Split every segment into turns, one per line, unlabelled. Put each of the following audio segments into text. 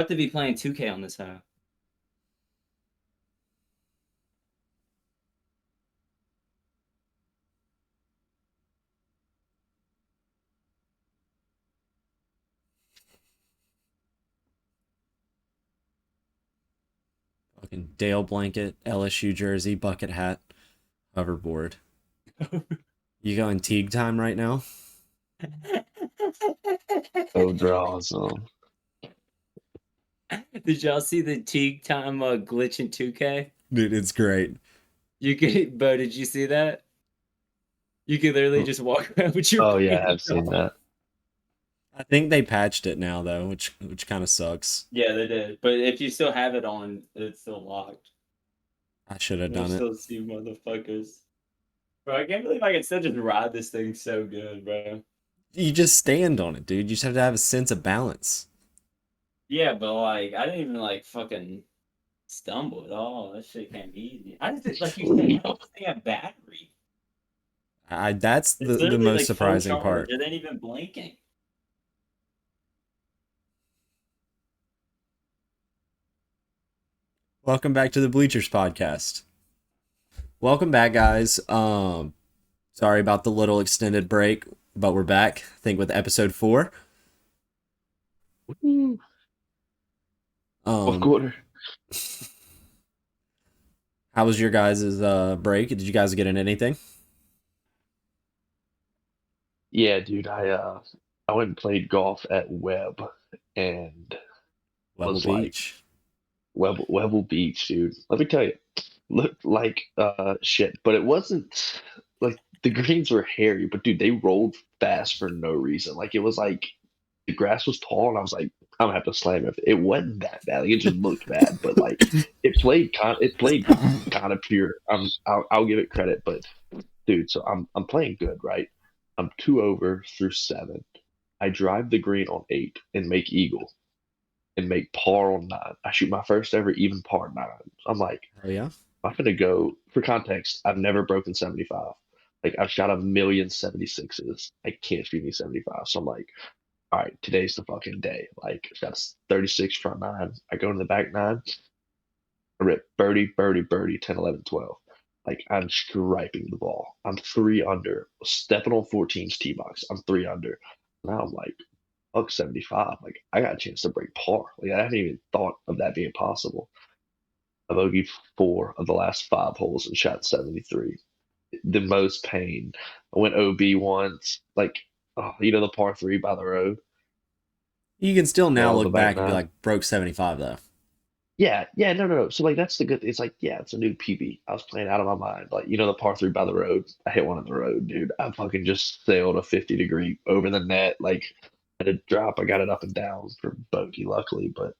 have to be playing 2K on this phone.
Fucking Dale blanket, LSU jersey, bucket hat, hoverboard. You going Teague time right now?
Oh, draws.
Did y'all see the Teague time glitch in 2K?
Dude, it's great.
You could, Bo, did you see that? You could literally just walk around with your
Oh yeah,
pants
I've seen
on.
that.
I think they patched it now though, which kind of sucks.
Yeah, they did. But if you still have it on, it's still locked.
I should have
You'll
done it.
still see motherfuckers. Bro, I can't believe I can still just ride this thing so good, bro.
You just stand on it, dude. You just have to have a sense of balance.
Yeah, but like, I didn't even like fucking stumble at all. That shit came easy. I just like you said, I don't think I have battery.
That's
It's
the
literally
most
like full
surprising
charge.
part.
It ain't even blinking.
Welcome back to the Bleachers podcast. Welcome back, guys. Sorry about the little extended break, but we're back. I think with episode 4.
Fourth quarter.
How was your guys' break? Did you guys get in anything?
Yeah, dude. I went and played golf at Webb and
Level
was like
Beach.
Webble Beach, dude. Let me tell you, looked like shit, but it wasn't like the greens were hairy, but dude, they rolled fast for no reason. Like it was like the grass was tall, and I was like, I'm gonna have to slam it. It wasn't that bad. Like, it just looked bad, but like it played kind of pure. I'll give it credit, but dude, so I'm playing good, right? I'm 2 over through 7. I drive the green on 8 and make eagle and make par on 9. I shoot my first ever even par 9. I'm like,
Oh yeah.
I'm gonna go. For context, I've never broken 75. Like I've shot a million 76s. I can't shoot any 75. So I'm like, all right, today's the fucking day. Like that's 36 front 9. I go in the back 9. I rip birdie, birdie, birdie, 10, 11, 12. Like I'm striping the ball. I'm 3 under, stepping on 14's tee box. I'm 3 under. Now I'm like, fuck 75. Like I got a chance to break par. Like I hadn't even thought of that being possible. I bogeyed 4 of the last 5 holes and shot 73. The most pain. I went OB once. Like, oh, the par 3 by the road.
You can still now
On the
look
back
back and be
9.
like, broke 75 though.
Yeah, yeah, no, no, no. So like that's the good. It's like it's a new PB. I was playing out of my mind. Like the par 3 by the road. I hit one on the road, dude. I fucking just sailed a 50-degree over the net. Like at a drop, I got it up and down for bogey, luckily. But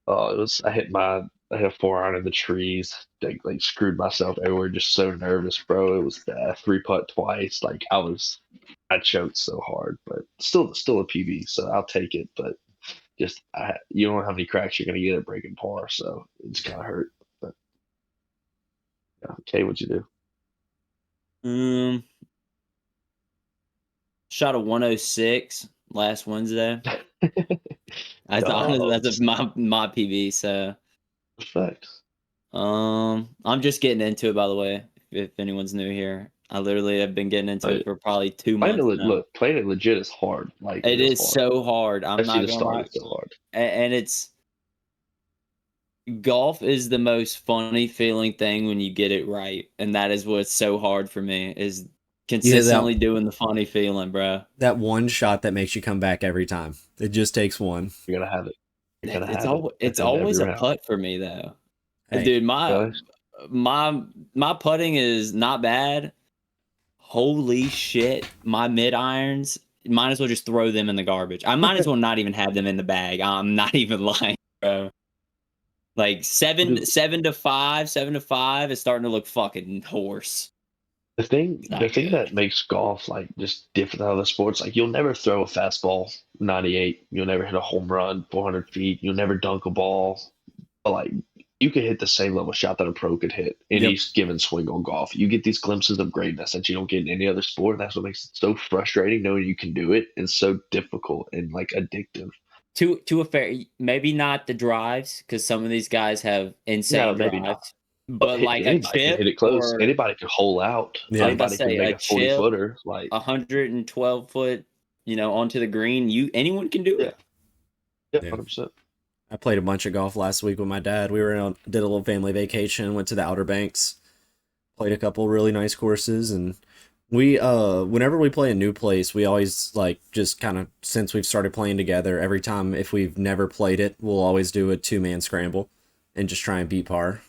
oh, it was. I hit a 4 iron in the trees. Like screwed myself everywhere. Just so nervous, bro. It was 3 putt twice. Like I choked so hard, but still a PB. So I'll take it. But you don't know how many cracks you're gonna get at breaking par, so it's kind of hurt. But yeah, okay, what'd you do?
Um, Shot a 106 last Wednesday. I honestly that's
Dogs.
my PB. So
Respect.
I'm just getting into it. By the way, if anyone's new here, I literally have been getting into it
Like,
for probably 2 months now.
playing it legit is hard. Like it
It
is
is
hard.
so hard. I'm
Especially
not
to
gonna
start,
lie,
it's so hard.
and it's golf is the most funny feeling thing when you get it right, and that is what's so hard for me is
You hit
consistently doing the funny feeling, bro.
that one shot that makes you come back every time. It just takes one.
You're gonna have it. You're gonna
It's
have it
always
at
it's
the end of every
always a
round.
putt for me though.
Hey,
Dude,
Really?
my putting is not bad. Holy shit, my mid irons, might as well just throw them in the garbage. I might as well not even have them in the bag. I'm not even lying, bro. Like
Dude,
7 to 5 is starting to look fucking horse. It's
the
not
thing
good.
that makes golf like just different than other sports, like you'll never throw a fastball 98. You'll never hit a home run 400 feet. You'll never dunk a ball. But like you could hit the same level shot that a pro could hit any
yep.
given swing on golf. You get these glimpses of greatness that you don't get in any other sport. And that's what makes it so frustrating knowing you can do it and so difficult and like addictive.
to a fair, maybe not the drives because some of these guys have
No,
insane
maybe not.
drives,
But
but like a
anybody can
chip
hit it close.
or
Anybody can hole out.
Yeah.
I was about to
Anybody can
say
make
a
a 40
chip,
footer. Like
112-foot, onto the green. Anyone can do
yeah,
it.
yeah,
Yeah.
100%.
I played a bunch of golf last week with my dad. We did a little family vacation, went to the Outer Banks, played a couple really nice courses, and we whenever we play a new place, we always like just kind of since we've started playing together, every time if we've never played it, we'll always do a 2-man scramble and just try and beat par.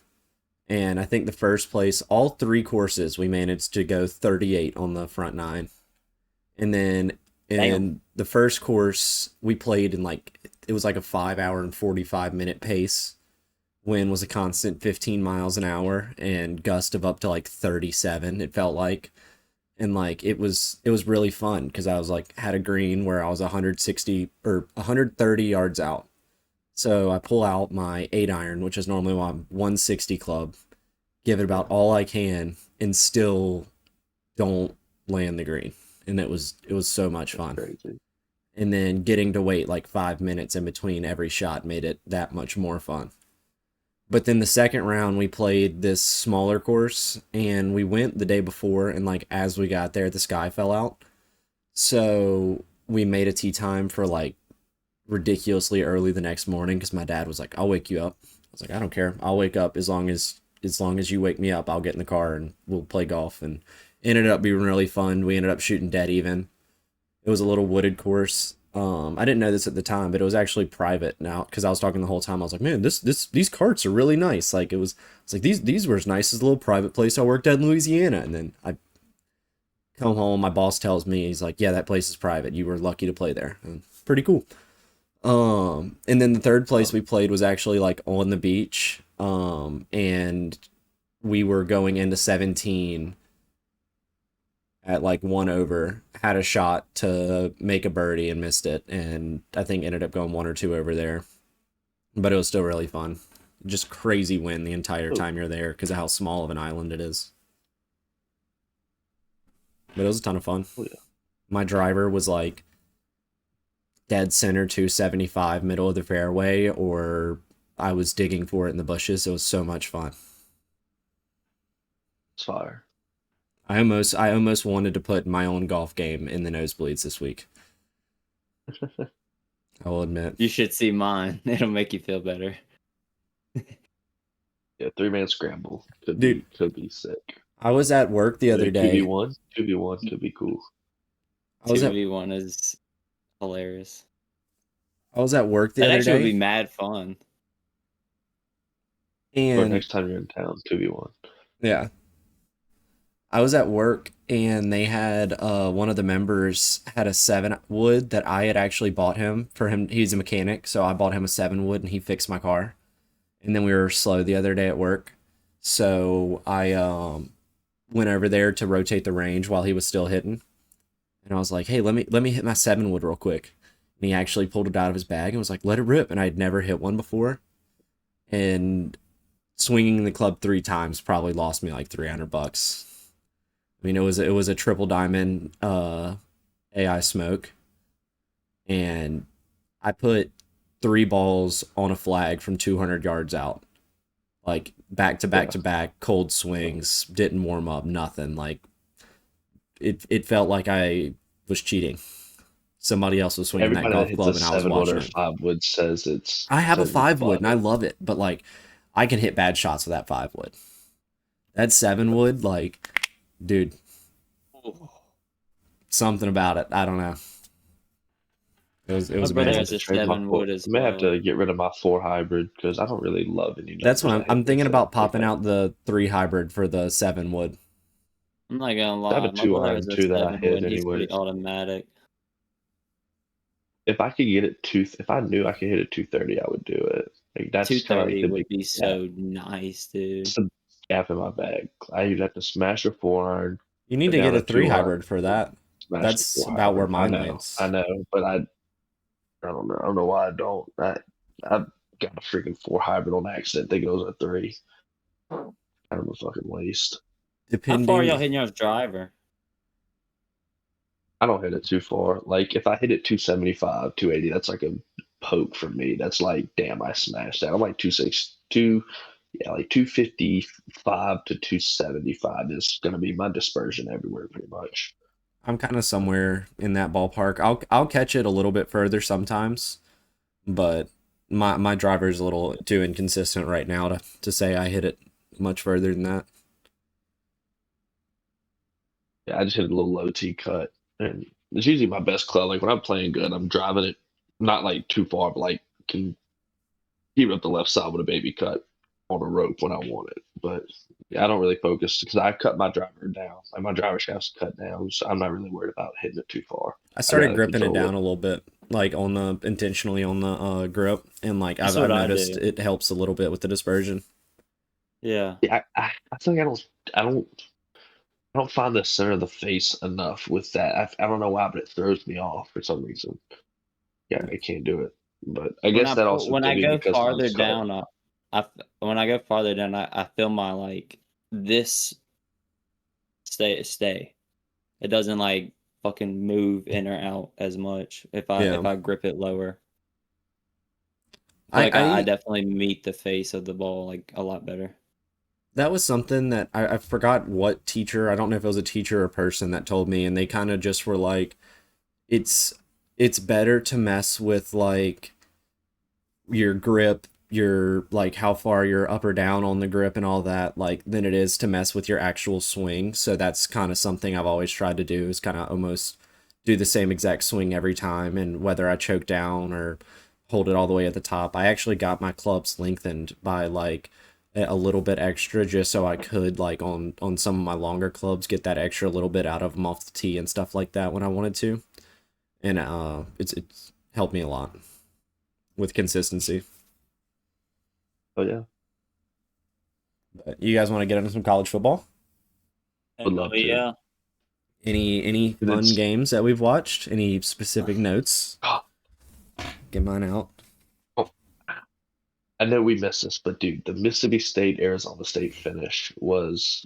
And I think the first place, all 3 courses, we managed to go 38 on the front 9. And then in the first course, we played in it was like a 5 hour and 45-minute pace. Wind was a constant 15 miles an hour and gust of up to like 37, it felt like. And like it was really fun because I was like had a green where I was 160 or 130 yards out. So I pull out my 8-iron, which is normally my 160 club, give it about all I can, and still don't land the green. And it was so much fun.
Crazy.
And then getting to wait like 5 minutes in between every shot made it that much more fun. But then the second round we played this smaller course, and we went the day before, and like as we got there the sky fell out. So we made a tee time for like ridiculously early the next morning because my dad was like, "I'll wake you up." I was like, "I don't care. I'll wake up as long as you wake me up. I'll get in the car and we'll play golf." And it ended up being really fun. We ended up shooting dead even. It was a little wooded course. I didn't know this at the time, but it was actually private now because I was talking the whole time. I was like, "Man, these carts are really nice." Like it's like these were as nice as a little private place I worked at in Louisiana. And then I come home, my boss tells me, he's like, "Yeah, that place is private. You were lucky to play there." And pretty cool. And then the third place we played was actually like on the beach. And we were going into 17 at like 1 over, had a shot to make a birdie and missed it. And I think ended up going 1 or 2 over there, but it was still really fun. Just crazy wind the entire time you're there because of how small of an island it is. But it was a ton of fun.
Oh, yeah.
My driver was like dead center 275 middle of the fairway, or I was digging for it in the bushes. It was so much fun.
It's fire.
I almost wanted to put my own golf game in the nosebleeds this week. I will admit.
You should see mine. It'll make you feel better.
Yeah, 3-man scramble could
Dude.
be sick.
I was at work the other day.
2v1 could be cool.
2v1 is hilarious.
I was at work the
That
other
actually would
day.
be mad fun.
Or
And
next time you're in town, 2v1.
yeah. I was at work and they had one of the members had a 7 wood that I had actually bought him for him. He's a mechanic, so I bought him a 7 wood and he fixed my car. And then we were slow the other day at work, so I went over there to rotate the range while he was still hitting. And I was like, "Hey, let me hit my 7 wood real quick." And he actually pulled it out of his bag and was like, "Let it rip." And I'd never hit one before. And swinging the club 3 times probably lost me like $300. I mean, it was a triple diamond AI smoke, and I put 3 balls on a flag from 200 yards out, like back to back, cold swings, didn't warm up, nothing. Like it felt like I was cheating. Somebody else was swinging
Everybody
that golf
that
club,
hits a
and I was
7 wood
watching
or
it.
5 wood says it's.
I have a
says
5 wood, and I
butter.
love it, but like I can hit bad shots with that 5 wood. That 7 wood, like, dude. Something about it. I don't know. It was
My
a
brother
magic.
has a
Trade my
7
four-
wood as
I may have
well.
to get rid of my 4 hybrid because I don't really love any.
That's what
numbers I
I'm
hit
thinking
with
about
it.
popping
Like,
out the 3 hybrid for the 7 wood.
I'm not gonna
I have
lie.
a
My brother
2-iron
has a
too that I
7
hit
wood. He's pretty
anyways.
automatic.
If I could get it if I knew I could hit it 230, I would do it. Like that's kind of like
230
the
would
big
be so nice, dude.
It's a gap in my bag. I either have to smash a 4-iron,
You need
put
to
down
get a 3
2-iron,
hybrid for that.
smash the
That's
4
about where
hybrid.
mine lands.
I know, but I don't know. I don't know why I don't. I've got a freaking 4 hybrid on accident. Think it was a 3. Kind of a fucking waste.
How far are y'all
Depending.
hitting y'all's driver?
I don't hit it too far. Like if I hit it 275, 280, that's like a poke for me. That's like, damn, I smashed that. I'm like 262, yeah, like 255 to 275 is gonna be my dispersion everywhere, pretty much.
I'm kind of somewhere in that ballpark. I'll catch it a little bit further sometimes, but my driver's a little too inconsistent right now to say I hit it much further than that.
Yeah, I just hit a little low T cut, and it's usually my best club. Like when I'm playing good, I'm driving it not like too far, but like can keep it up the left side with a baby cut on a rope when I want it. But yeah, I don't really focus because I cut my driver down. Like my driver shaft's cut down, so I'm not really worried about hitting it too far.
I
I
started
gotta
gripping it
control
down
it.
a little bit, like on the intentionally on the grip, and like
That's
I've
what I
noticed
do.
it helps a little bit with the dispersion.
Yeah.
Yeah, I think I don't find the center of the face enough with that. I don't know why, but it throws me off for some reason. Yeah, I can't do it. But I guess that also
When
could
I
be
go
because
farther
mine's cut.
down, when I go farther down, I feel my like this stay. It doesn't like fucking move in or out as much
Yeah,
if I grip it lower. I feel
I
like I
I
definitely meet the face of the ball like a lot better.
that was something that I forgot what teacher. I don't know if it was a teacher or person that told me, and they kind of just were like, it's it's better to mess with like your grip, your like how far you're up or down on the grip and all that, like than it is to mess with your actual swing. So that's kind of something I've always tried to do is kind of almost do the same exact swing every time, and whether I choke down or hold it all the way at the top. I actually got my clubs lengthened by like a little bit extra just so I could like on some of my longer clubs get that extra little bit out of them off the tee and stuff like that when I wanted to. And it's helped me a lot with consistency.
Oh yeah,
But you guys want to get into some college football?
would
Oh
love to.
yeah.
Any
And
fun
it's
games that we've watched? Any specific notes? Get mine out.
I know we missed this, but dude, the Mississippi State Arizona State finish was,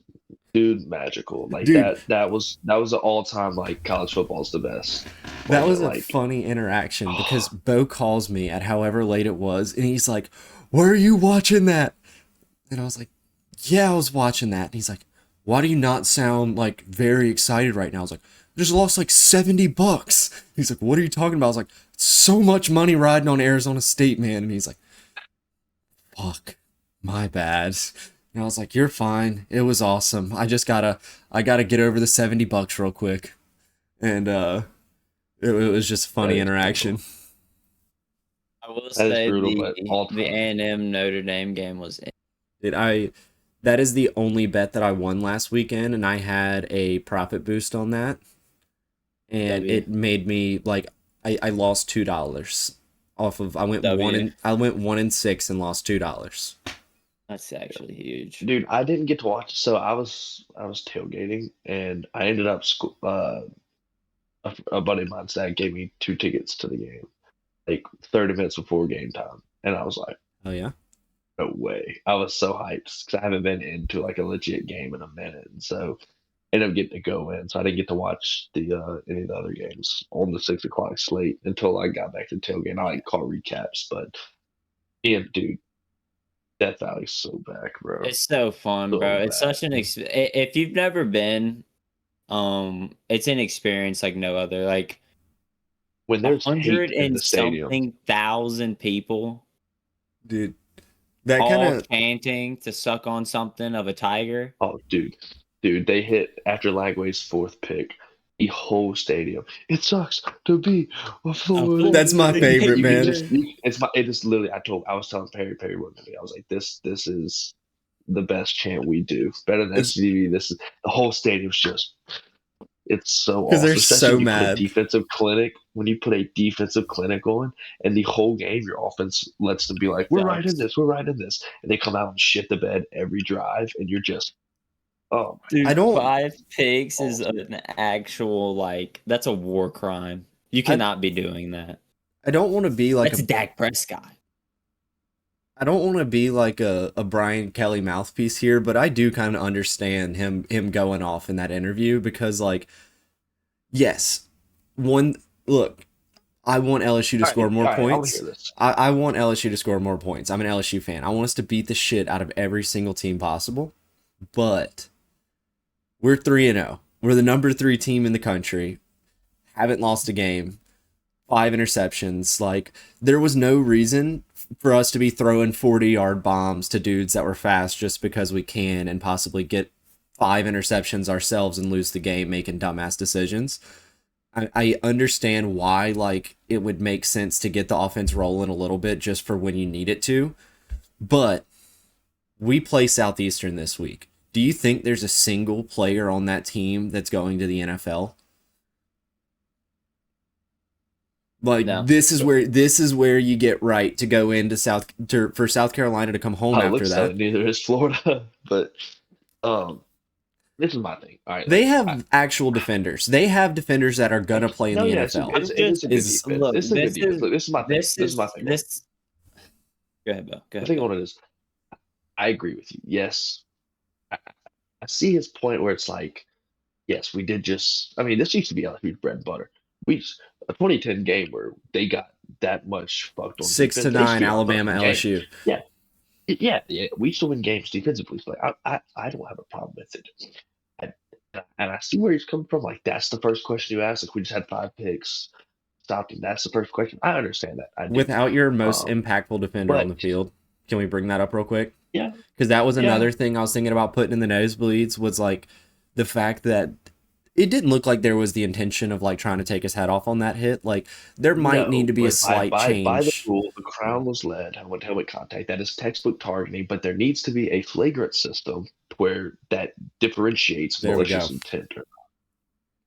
dude, magical. Like
Dude,
that was an all time like college football's the best
that was
moment.
a
Like,
funny interaction because Bo calls me at however late it was, and he's like, "Where are you watching that?" And I was like, "Yeah, I was watching that." And he's like, "Why do you not sound like very excited right now?" I was like, "I just lost like $70." He's like, "What are you talking about?" I was like, "So much money riding on Arizona State, man." And he's like, "Fuck, my bad." And I was like, "You're fine. It was awesome. I gotta get over the $70 real quick." And it was just a
that
funny
is
interaction.
brutal.
I will
That is
say
brutal, but all
the
time.
A&M Notre Dame game was
Did I That is the only bet that I won last weekend, and I had a profit boost on that, and
W.
it made me like I lost $2 off of
W.
I went 1-6 and lost $2.
That's actually huge.
Dude, I didn't get to watch. So I was tailgating, and I ended up a buddy of mine's dad gave me 2 tickets to the game, like 30 minutes before game time, and I was like,
Oh yeah.
no way. I was so hyped because I haven't been into like a legit game in a minute, and so ended up getting to go in. So I didn't get to watch the any of the other games on the 6 o'clock slate until I got back to tailgate. I like caught recaps, but yeah, dude, Death Valley's so back, bro.
It's so fun,
So
bro. It's
back.
such an if you've never been, it's an experience like no other. Like
When
a
there's hate
hundred
in
and
the stadium,
something thousand people
Dude, that kind
all
of
chanting to suck on something of a tiger.
oh, dude, they hit after Lagway's fourth pick. The whole stadium. It sucks to be a
A
Florida.
that's my
Florida
favorite,
You can
man.
just
Gator.
it is literally I was telling Perry one day, I was like, this is the best chant we do. Better than
It's
SVB. This is the whole stadium's just it's so
because they're
awesome. Especially
so
when you put a
mad.
defensive clinic, on and the whole game your offense lets them be like, we're right in
Sucks.
this, we're right in this. And they come out and shit the bed every drive and you're just oh
I
Dude,
don't
5 picks is
awesome.
an actual like that's a war crime. You
I
cannot be doing that.
I don't want to be like
That's Dak Prescott.
I don't want to be like a Brian Kelly mouthpiece here, but I do kind of understand him going off in that interview because like yes, one look, I want LSU to score more
all right, I want to
points.
hear this.
I want LSU to score more points. I'm an LSU fan. I want us to beat the shit out of every single team possible. But we're 3-0. We're the number 3 team in the country. Haven't lost a game. 5 interceptions. Like, there was no reason for us to be throwing 40-yard bombs to dudes that were fast just because we can and possibly get 5 interceptions ourselves and lose the game making dumbass decisions. I understand why, like, it would make sense to get the offense rolling a little bit just for when you need it to. But we play Southeastern this week. Do you think there's a single player on that team that's going to the NFL? Like,
No.
this is where you get right to go into for South Carolina to come home after
looks
that.
neither is Florida, but this is my thing. All right,
They have actual defenders. They have defenders that are gonna play in the NFL.
It's a good defense.
Look,
It's a good defense. Look, this is my thing. This is my thing.
Go ahead, Bill. Go
The
ahead.
thing on it is, I agree with you. Yes, I see his point where it's like, yes, we did just. I mean, this used to be LSU's bread and butter. A 2010 game where they got that much fucked on
6-9 Alabama LSU.
Yeah, yeah. We still win games defensively. So I don't have a problem with it. And I see where he's coming from. Like, that's the first question you ask. Like, we just had 5 picks, stopped him. That's the first question. I understand that. I do.
Without your most impactful defender on the field, can we bring that up real quick?
Yeah,
because that was another thing I was thinking about putting in the nosebleeds was like the fact that it didn't look like there was the intention of like trying to take his head off on that hit. Like, there might need to be a slight change.
By the rule, the crown was led. Helmet contact. That is textbook targeting, but there needs to be a flagrant system where that differentiates malicious intent.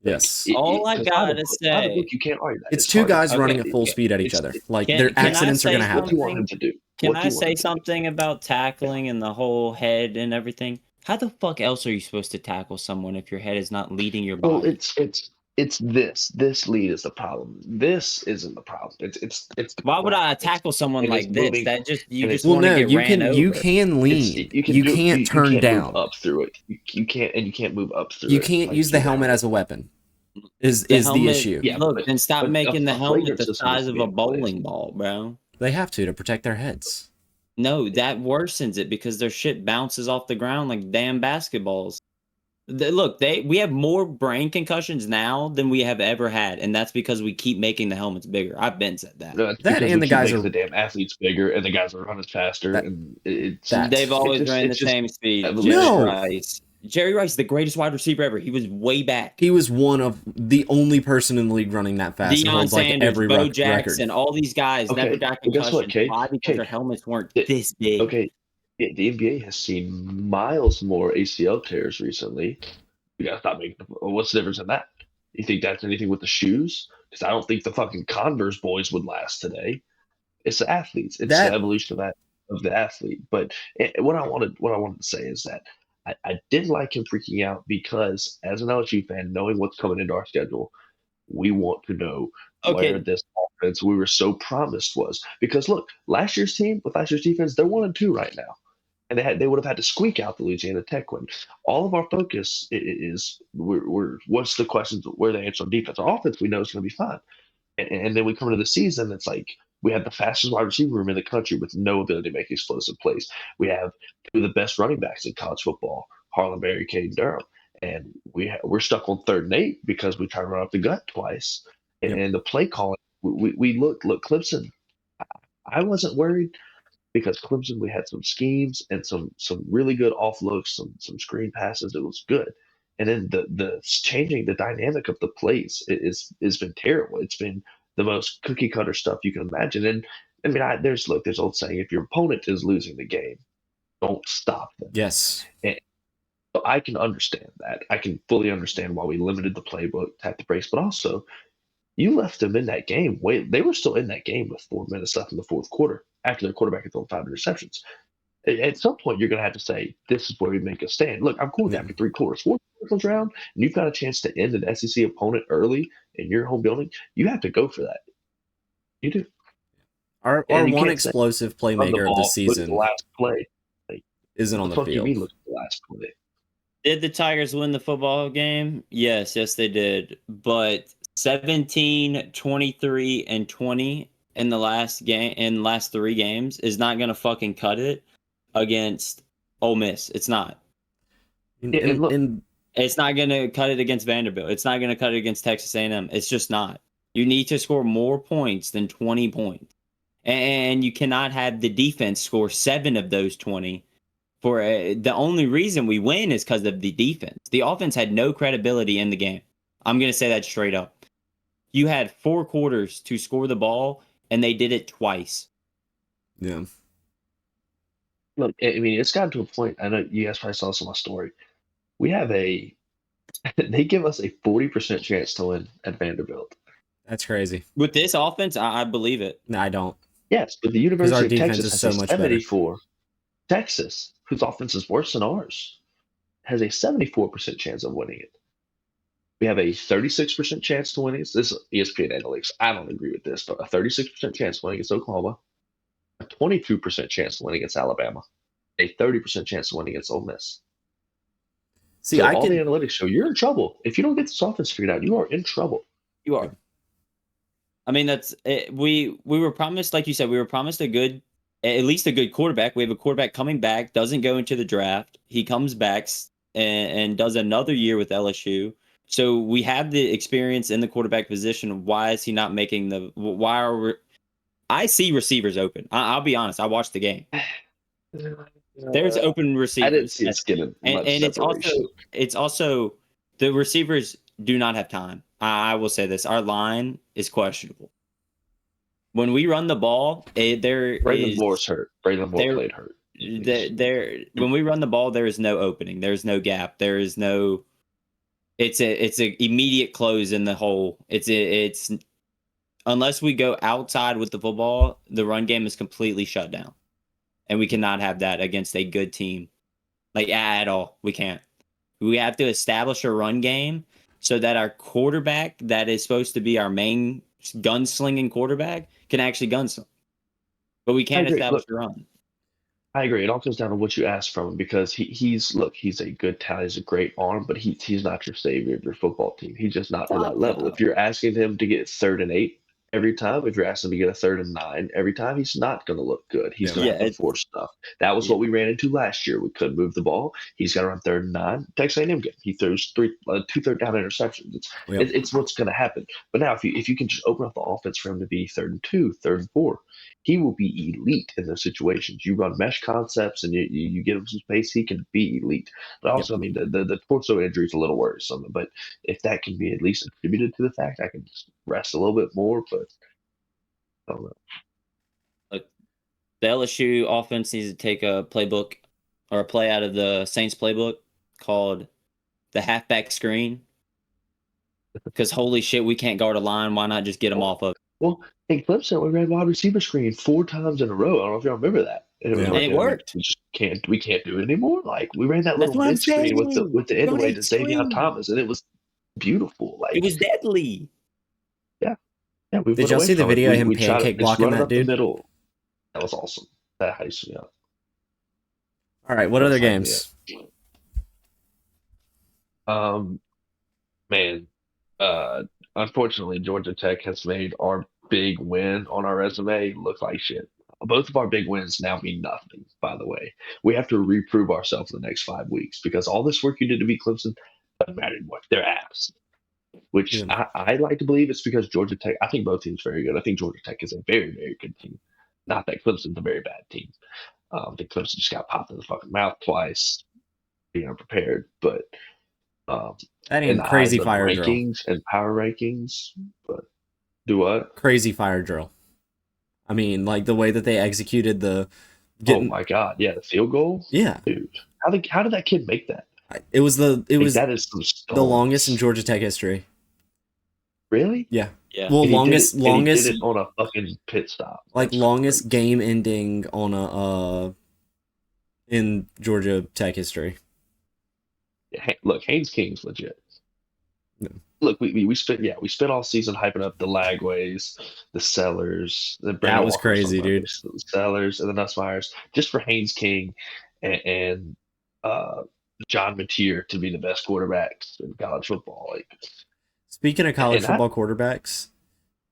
Yes.
All I gotta say,
you can't argue that.
It's 2 guys running at full speed at each other. Like, their accidents are going to happen.
What do you want him to do?
Can I say something about tackling and the whole head and everything? How the fuck else are you supposed to tackle someone if your head is not leading your body?
Well, it's this. This lead is the problem. This isn't the problem. It's.
Why would I tackle someone like this? That just you just
want
to
to
get ran over.
You can lean. You can't turn down.
Move up through it. You can't move up through it.
You can't use the helmet as a weapon. Is the issue?
Yeah, look, then stop making the helmet the size of a bowling ball, bro.
They have to protect their heads.
No, that worsens it because their shit bounces off the ground like damn basketballs. We have more brain concussions now than we have ever had, and that's because we keep making the helmets bigger. I've been said that.
No,
that and the guys are
the damn athletes bigger, and the guys are running faster,
they've always ran the same speed. Jerry Rice, the greatest wide receiver ever. He was way back.
He was one of the only person in the league running that fast.
Deion Sanders, Bo Jackson, all these guys never got concussions. Why? Because their helmets weren't this big.
Okay, the NBA has seen miles more ACL tears recently. We gotta stop making. What's the difference in that? You think that's anything with the shoes? Because I don't think the fucking Converse boys would last today. It's the athletes. It's the evolution of the athlete. But what I wanted to say is that I didn't like him freaking out because, as an LSU fan, knowing what's coming into our schedule, we want to know where this offense we were so promised was. Because look, last year's team with last year's defense, they're 1-2 right now, and they would have had to squeak out the Louisiana Tech win. All of our focus is what's the questions where they answer on defense. Our offense we know is going to be fine, and then we come into the season, it's like we have the fastest wide receiver room in the country with no ability to make explosive plays. We have 2 of the best running backs in college football, Harlan Berry, Caden Durham. And we're stuck on 3rd and 8 because we tried to run up the gut twice. And the play calling, we look Clemson. I wasn't worried because Clemson, we had some schemes and some really good off looks, some screen passes. It was good. And then the changing the dynamic of the plays has been terrible. It's been the most cookie cutter stuff you can imagine. And I mean, there's old saying, if your opponent is losing the game, don't stop them.
Yes.
And so I can understand that. I can fully understand why we limited the playbook, tapped the brakes, but also you left them in that game. They were still in that game with 4 minutes left in the 4th quarter after their quarterback had thrown 5 interceptions. At some point, you're going to have to say, this is where we make a stand. Look, I'm cool with that after 3 quarters. 4th quarters round, and you've got a chance to end an SEC opponent early in your home building. You have to go for that. You do.
Our one explosive playmaker of the season
the last play
isn't on the field.
You mean look at the last play?
Did the Tigers win the football game? Yes, they did. But 17, 23, and 20 in the last 3 games is not gonna fucking cut it against Ole Miss. It's not.
Yeah, and look,
It's not gonna cut it against Vanderbilt. It's not gonna cut it against Texas A&M. It's just not. You need to score more points than 20 points, and you cannot have the defense score 7 of those 20. For the only reason we win is because of the defense. The offense had no credibility in the game. I'm gonna say that straight up. You had 4 quarters to score the ball, and they did it twice.
Yeah.
look, I mean, it's gotten to a point. I know you guys probably saw this on my story. We have they give us a 40% chance to win at Vanderbilt.
That's crazy.
With this offense, I believe it.
No, I don't.
Yes, but the
Because our
University of
defense
Texas
is
has
so
a
much better.
74. Texas, whose offense is worse than ours, has a 74% chance of winning it. We have a 36% chance to winning it. This is ESPN analytics. I don't agree with this, but a 36% chance winning against Oklahoma, a 22% chance to win against Alabama, a 30% chance to win against Ole Miss.
See,
So
I
all the
can.
analytics show you're in trouble. If you don't get this offense figured out, you are in trouble.
You are. I mean, that's it. We were promised, like you said, we were promised at least a good quarterback. We have a quarterback coming back, doesn't go into the draft. He comes back and does another year with LSU. So we have the experience in the quarterback position. Why is he not making the? Why are we? I see receivers open. I'll be honest. I watched the game. There's open
I didn't
receivers,
see us getting much
and
separation.
it's also the receivers do not have time. I will say this: our line is questionable. When we run the ball,
Braylon Moore's hurt. Braylon Moore played hurt.
When we run the ball, there is no opening. There's no gap. There is no. It's a immediate close in the hole. It's unless we go outside with the football, the run game is completely shut down, and we cannot have that against a good team, like at all. We can't. We have to establish a run game so that our quarterback, that is supposed to be our main gunslinging quarterback, can actually gunsling. But we can't establish a run.
I agree. It all comes down to what you ask from him because he's a good talent, he's a great arm, but he's not your savior of your football team. He's just not to that level. If you're asking him to get 3rd and 8 every time, if you're asking him to get a 3rd and 9 every time, he's not going to look good. He's going to have to force stuff. That was what we ran into last year. We couldn't move the ball. He's got to run 3rd and 9. Texas A&M game, he throws 2 third down interceptions. It's what's going to happen. But now if you can just open up the offense for him to be 3rd and 2, 3rd and 4. He will be elite in those situations. You run mesh concepts and you give him some space, he can be elite. But also, I mean, the torso injury is a little worrisome. But if that can be at least attributed to the fact I can just rest a little bit more, but I don't know.
Look, the LSU offense needs to take a playbook or a play out of the Saints playbook called the halfback screen. Because holy shit, we can't guard a line. Why not just get them off of?
Well, in Clemson, we ran wide receiver screen 4 times in a row. I don't know if y'all remember that.
And it worked.
We can't do it anymore. Like we ran that little mid screen with the end to Xavier Thomas, and it was beautiful. Like
it was deadly.
Yeah.
Did y'all see the video of him pancake blocking that dude?
That was awesome. That hypes me up.
All right, what other games?
Man, unfortunately, Georgia Tech has made our big win on our resume look like shit. Both of our big wins now mean nothing, by the way. We have to reprove ourselves in the next 5 weeks because all this work you did to beat Clemson doesn't matter anymore. They're abs. Which I like to believe it's because Georgia Tech, I think both teams are very good. I think Georgia Tech is a very, very good team. Not that Clemson's a very bad team. I think Clemson just got popped in the fucking mouth twice, being unprepared. But
that ain't crazy fire
rankings
drill.
And power rankings, but do what?
Crazy fire drill. I mean, like the way that they executed the.
Oh my god! Yeah, the field goal.
Yeah,
dude, how did that kid make that?
It was that is
the
longest in Georgia Tech history.
Really?
Yeah.
Yeah.
Well, longest
he did it on a fucking pit stop.
Like longest game ending on a in Georgia Tech history.
Yeah, look, Haynes King's legit.
No.
Look, we spent all season hyping up the Lagways, the Sellers, the
Brandon was Walker, crazy, dude.
The Sellers and the Nussmeyers, just for Haynes King and John Mateer to be the best quarterbacks in college football. Like,
Speaking of college
And
football quarterbacks,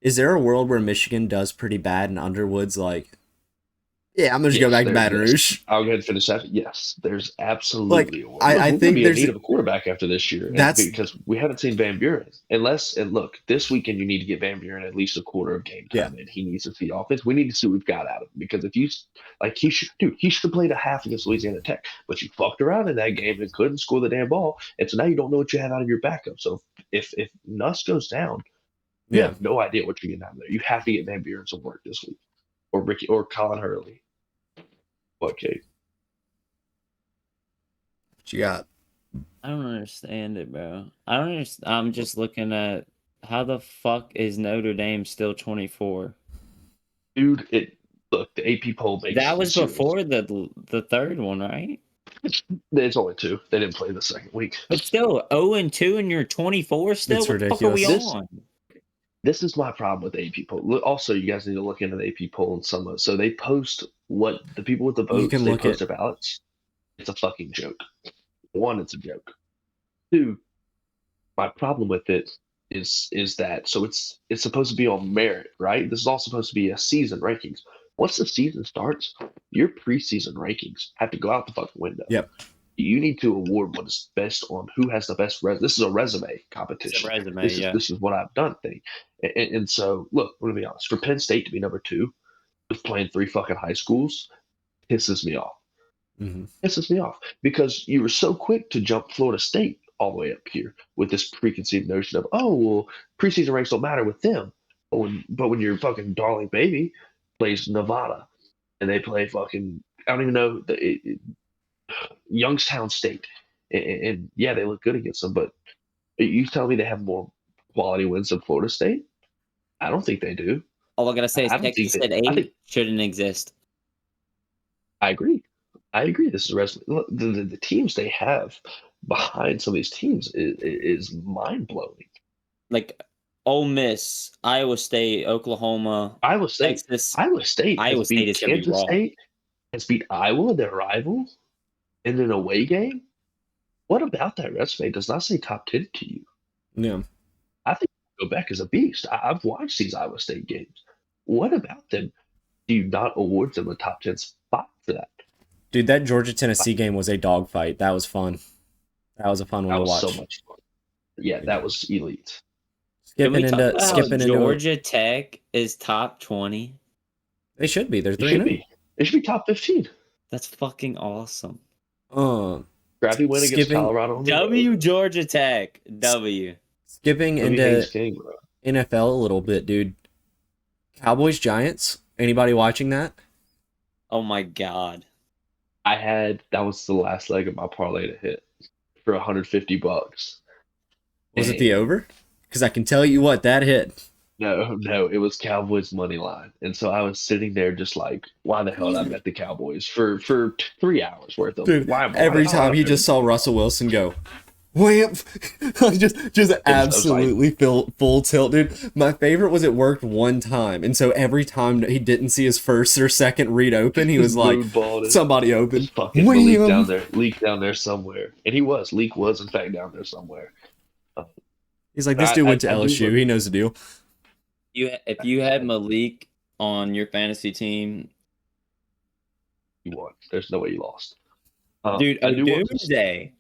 is there a world where Michigan does pretty bad and Underwood's like, yeah, I'm gonna just go back to Baton
yes.
Rouge?
I'll go ahead and finish that. Yes, there's
Like,
absolutely a world. Look,
I
we're going to
think
be in
there's
need of a quarterback after this year, and
that's
because we haven't seen Van Buren. And look, this weekend you need to get Van Buren at least a quarter of game
yeah,
time, and he needs to see offense. We need to see what we've got out of him because if you like, he should have played a half against Louisiana Tech, but you fucked around in that game and couldn't score the damn ball, and so now you don't know what you have out of your backup. So if Nuss goes down, you
yeah.
have no idea what you're getting out of there. You have to get Van Buren some work this week, or Ricky or Colin Hurley. Okay.
What you got?
I don't understand it, bro. I don't understand. I'm just looking at how the fuck is Notre Dame still 24?
Dude, look, the AP poll makes
That was
serious.
before the third one, right?
It's only two. They didn't play the second week.
But still, 0-2 and you're 24 still?
It's
What the fuck are we
ridiculous.
on?
This is my problem with the AP poll. Also, you guys need to look into the AP poll and some. So they post what the people with the
You
votes.
can
They
look
post
at
their ballots. It's a fucking joke. One, it's a joke. Two, my problem with it is that so it's supposed to be on merit, right? This is all supposed to be a season rankings. Once the season starts, your preseason rankings have to go out the fucking window.
Yep.
You need to award what is best on who has the best this is a resume competition.
It's a resume, yeah.
This is what I've done thing. And so look, I'm gonna be honest. For Penn State to be number 2 with playing 3 fucking high schools pisses me off. Pisses me off because you were so quick to jump Florida State all the way up here with this preconceived notion of, oh well, preseason ranks don't matter with them. But when your fucking darling baby plays Nevada and they play fucking I don't even know Youngstown State, and yeah, they look good against them, but you tell me they have more quality wins than Florida State? I don't think they do.
All I gotta say is
I don't think
Texas
that.
at
I
8
think
shouldn't exist.
I agree. I agree. This is the teams they have behind some of these teams is mind blowing.
Like Ole Miss, Iowa State, Oklahoma,
Iowa State.
Texas.
Iowa State
Iowa
has
State
beat
is gonna be
Kansas
raw.
State, has beat Iowa, their rival, in an away game. What about that resume does not say top 10 to you?
Yeah.
I think Go Beck is a beast. I've watched these Iowa State games. What about them? Do you not award them a top 10 spot for that?
Dude, that Georgia Tennessee game was a dogfight. That was fun. That was a fun one
That
to
was
watch.
so much fun. Yeah, that was elite.
Can we talk about how
into
Georgia Tech is top 20?
They should be. They're
It
3
should be. It should be top 15.
That's fucking awesome.
Scrappy win against Colorado. On the
W
road.
Georgia Tech. W.
Skipping
W.
into
Hayes King, bro.
NFL a little bit, dude. Cowboys Giants. Anybody watching that?
Oh my god.
That was the last leg of my parlay to hit for $150.
Was it the over? Because I can tell you what, that hit.
No, it was Cowboys money line, and so I was sitting there just like, why the hell did I bet the Cowboys for 3 hours worth of?
Dude, every time you just saw Russell Wilson go, wham, just absolutely full tilt, dude. My favorite was it worked one time, and so every time he didn't see his first or second read open, he was like, somebody open.
Fucking leak down there somewhere, and Leak was in fact down there somewhere.
He's like, this dude went to LSU. He knows the deal.
If you had Malik on your fantasy team,
you won. There's no way you lost.
Dude, Doomsday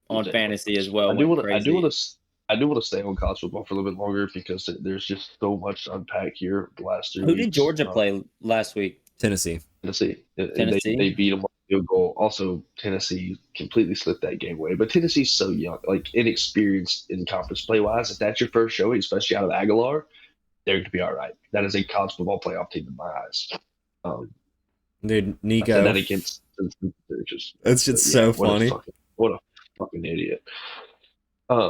on fantasy as well.
I do want to stay on college football for a little bit longer because there's just so much to unpack here the last 2 weeks.
Who did Georgia play last week?
Tennessee.
They beat them on field goal. Also, Tennessee completely slipped that game away. But Tennessee's so young, like inexperienced in conference play wise. If that's your first showing, especially out of Aguilar, they're going to be all right. That is a college football playoff team in my eyes.
Dude, Nico.
That against
that's just so funny.
What a fucking idiot.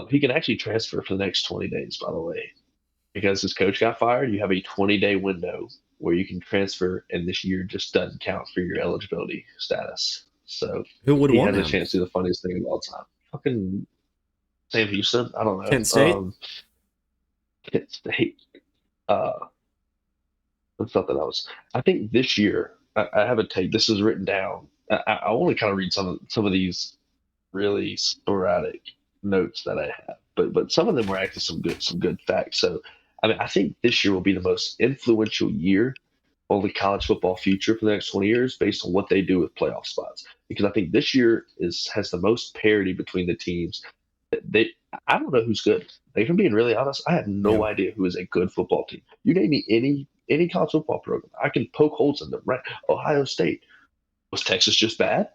He can actually transfer for the next 20 days, by the way, because his coach got fired. You have a 20-day window where you can transfer, and this year just doesn't count for your eligibility status. So
who would want
a chance to do the funniest thing of all time? Fucking Sam Houston. I don't know.
Kent State.
Kent State. That's something else. I think this year I have a take. This is written down. I want to kind of read some of these really sporadic notes that I have, but some of them were actually some good facts. So I mean, I think this year will be the most influential year on the college football future for the next 20 years based on what they do with playoff spots. Because I think this year has the most parity between the teams. They I don't know who's good. Like, if I'm being really honest, I have
Yeah.
no idea who is a good football team. You name me any college football program, I can poke holes in them. Right? Ohio State, was Texas just bad?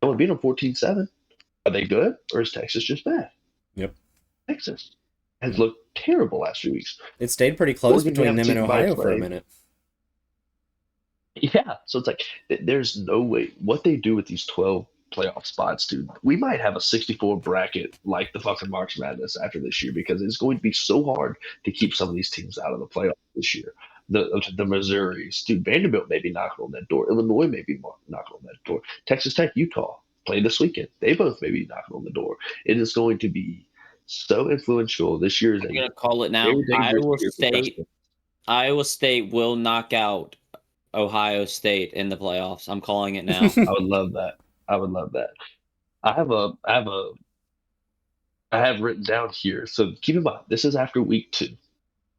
No one beat them 14-7. Are they good, or is Texas just bad?
Yep.
Texas has looked terrible last few weeks.
It stayed pretty close
Oregon, you
between
haven't
them and
seen anybody
Ohio for a
play.
minute.
Yeah, so it's like there's no way what they do with these 12 playoff spots, dude. We might have a 64 bracket like the fucking March Madness after this year because it's going to be so hard to keep some of these teams out of the playoffs this year. The Missouris, dude, Vanderbilt may be knocking on that door. Illinois may be knocking on that door. Texas Tech, Utah play this weekend. They both may be knocking on the door. It is going to be so influential. This year is
I'm
a
gonna call it now.
very dangerous year for precedent.
Iowa State will knock out Ohio State in the playoffs. I'm calling it now.
I would love that. I would love that. I have written down here. So keep in mind, this is after week 2.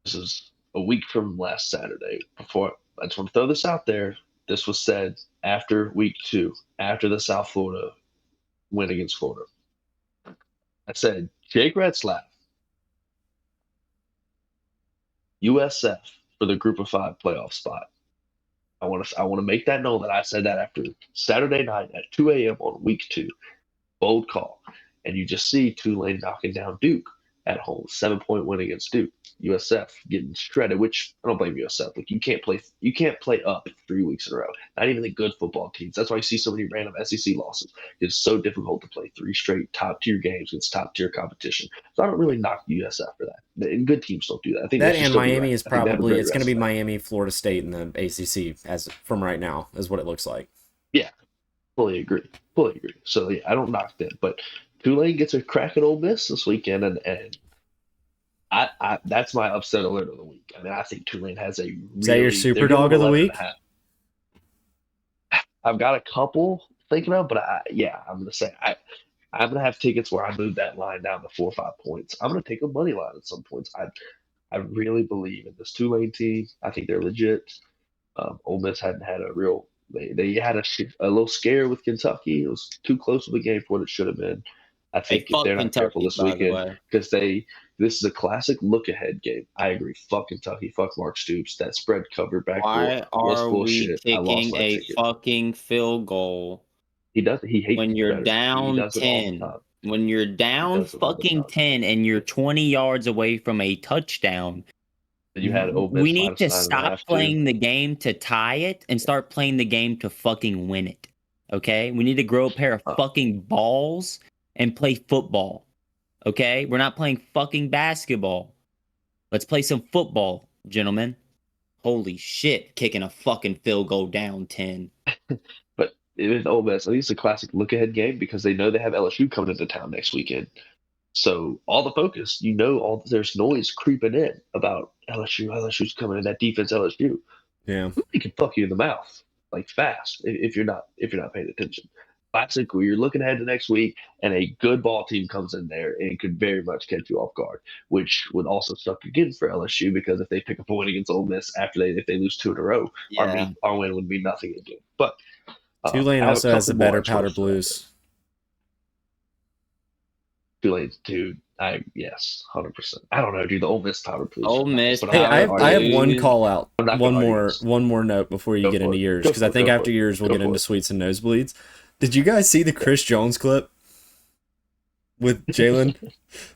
This is a week from last Saturday. Before I just want to throw this out there. This was said after week 2, after the South Florida win against Florida. I said Jake Retzlaff, USF for the Group of 5 playoff spot. I want to make that known that I said that after Saturday night at 2 a.m. on week 2. Bold call. And you just see Tulane knocking down Duke at home, 7-point win against Duke. USF getting shredded, which I don't blame USF. Like, you can't play up 3 weeks in a row. Not even the good football teams. That's why you see so many random SEC losses. It's so difficult to play 3 straight top tier games against top tier competition. So I don't really knock USF for that. And good teams don't do that. I think
That
they should
and
still be
Miami
ranked.
is
I think they have a
probably
great
it's going to be
resume.
Miami, Florida State in the ACC as from right now is what it looks like.
Yeah, fully agree. Fully agree. So yeah, I don't knock them, but Tulane gets a crack at Ole Miss this weekend, and I that's my upset alert of the week. I mean, I think Tulane has a
Is that your
really
super
they're going
dog of the
11 and
week?
a half. I've got a couple thinking of, but I'm gonna say I'm gonna have tickets where I move that line down to 4 or 5 points. I'm gonna take a money line at some points. I really believe in this Tulane team. I think they're legit. Ole Miss hadn't had a real. They had a little scare with Kentucky. It was too close of a game for what it should have been. I
Hey,
think if
fuck
they're not careful
Kentucky,
this
by the
weekend,
way.
because this is a classic look ahead game. I agree. Fuck Kentucky. Fuck Mark Stoops. That spread cover backdoor
Why
was
are we
bullshit. I lost
kicking
my
a
ticket.
fucking field goal
He does. He hates
when you're
better. He
down
does it all the
10?
time.
When you're
He
down
does it all the
fucking
time.
10 and you're 20 yards away from a touchdown,
You had Ole
we
Miss
need to stop
-9.5 too.
playing the game to tie it and start playing the game to fucking win it. Okay? We need to grow a pair of fucking balls and play football. Okay? We're not playing fucking basketball. Let's play some football, gentlemen. Holy shit, kicking a fucking field goal down 10.
But with Ole Miss, I think it's a classic look ahead game because they know they have LSU coming into town next weekend. So all the focus, there's noise creeping in about LSU's coming in, that defense LSU.
Yeah.
It can fuck you in the mouth like fast if you're not paying attention. Classic where you're looking ahead to next week and a good ball team comes in there and could very much catch you off guard, which would also suck again for LSU because if they pick up a win against Ole Miss if they lose 2 in a row,
Yeah.
our win would mean nothing again. But
Tulane
I have a
also has the
couple more
better
I just want
powder
to throw out there.
blues.
Tulane, dude. Yes, 100%. I don't know, dude. The Ole Miss powder blues.
Ole Miss
but
Hey,
powder
I have one
blues.
call out.
I'm not gonna argue this.
One more note before you
Go
get
for
into
it.
yours,
Go
because I
for it,
think
go
after
for it.
yours we'll
Go
get
for
into
it.
sweets and nosebleeds. Did you guys see the Chris Jones clip with Jalen?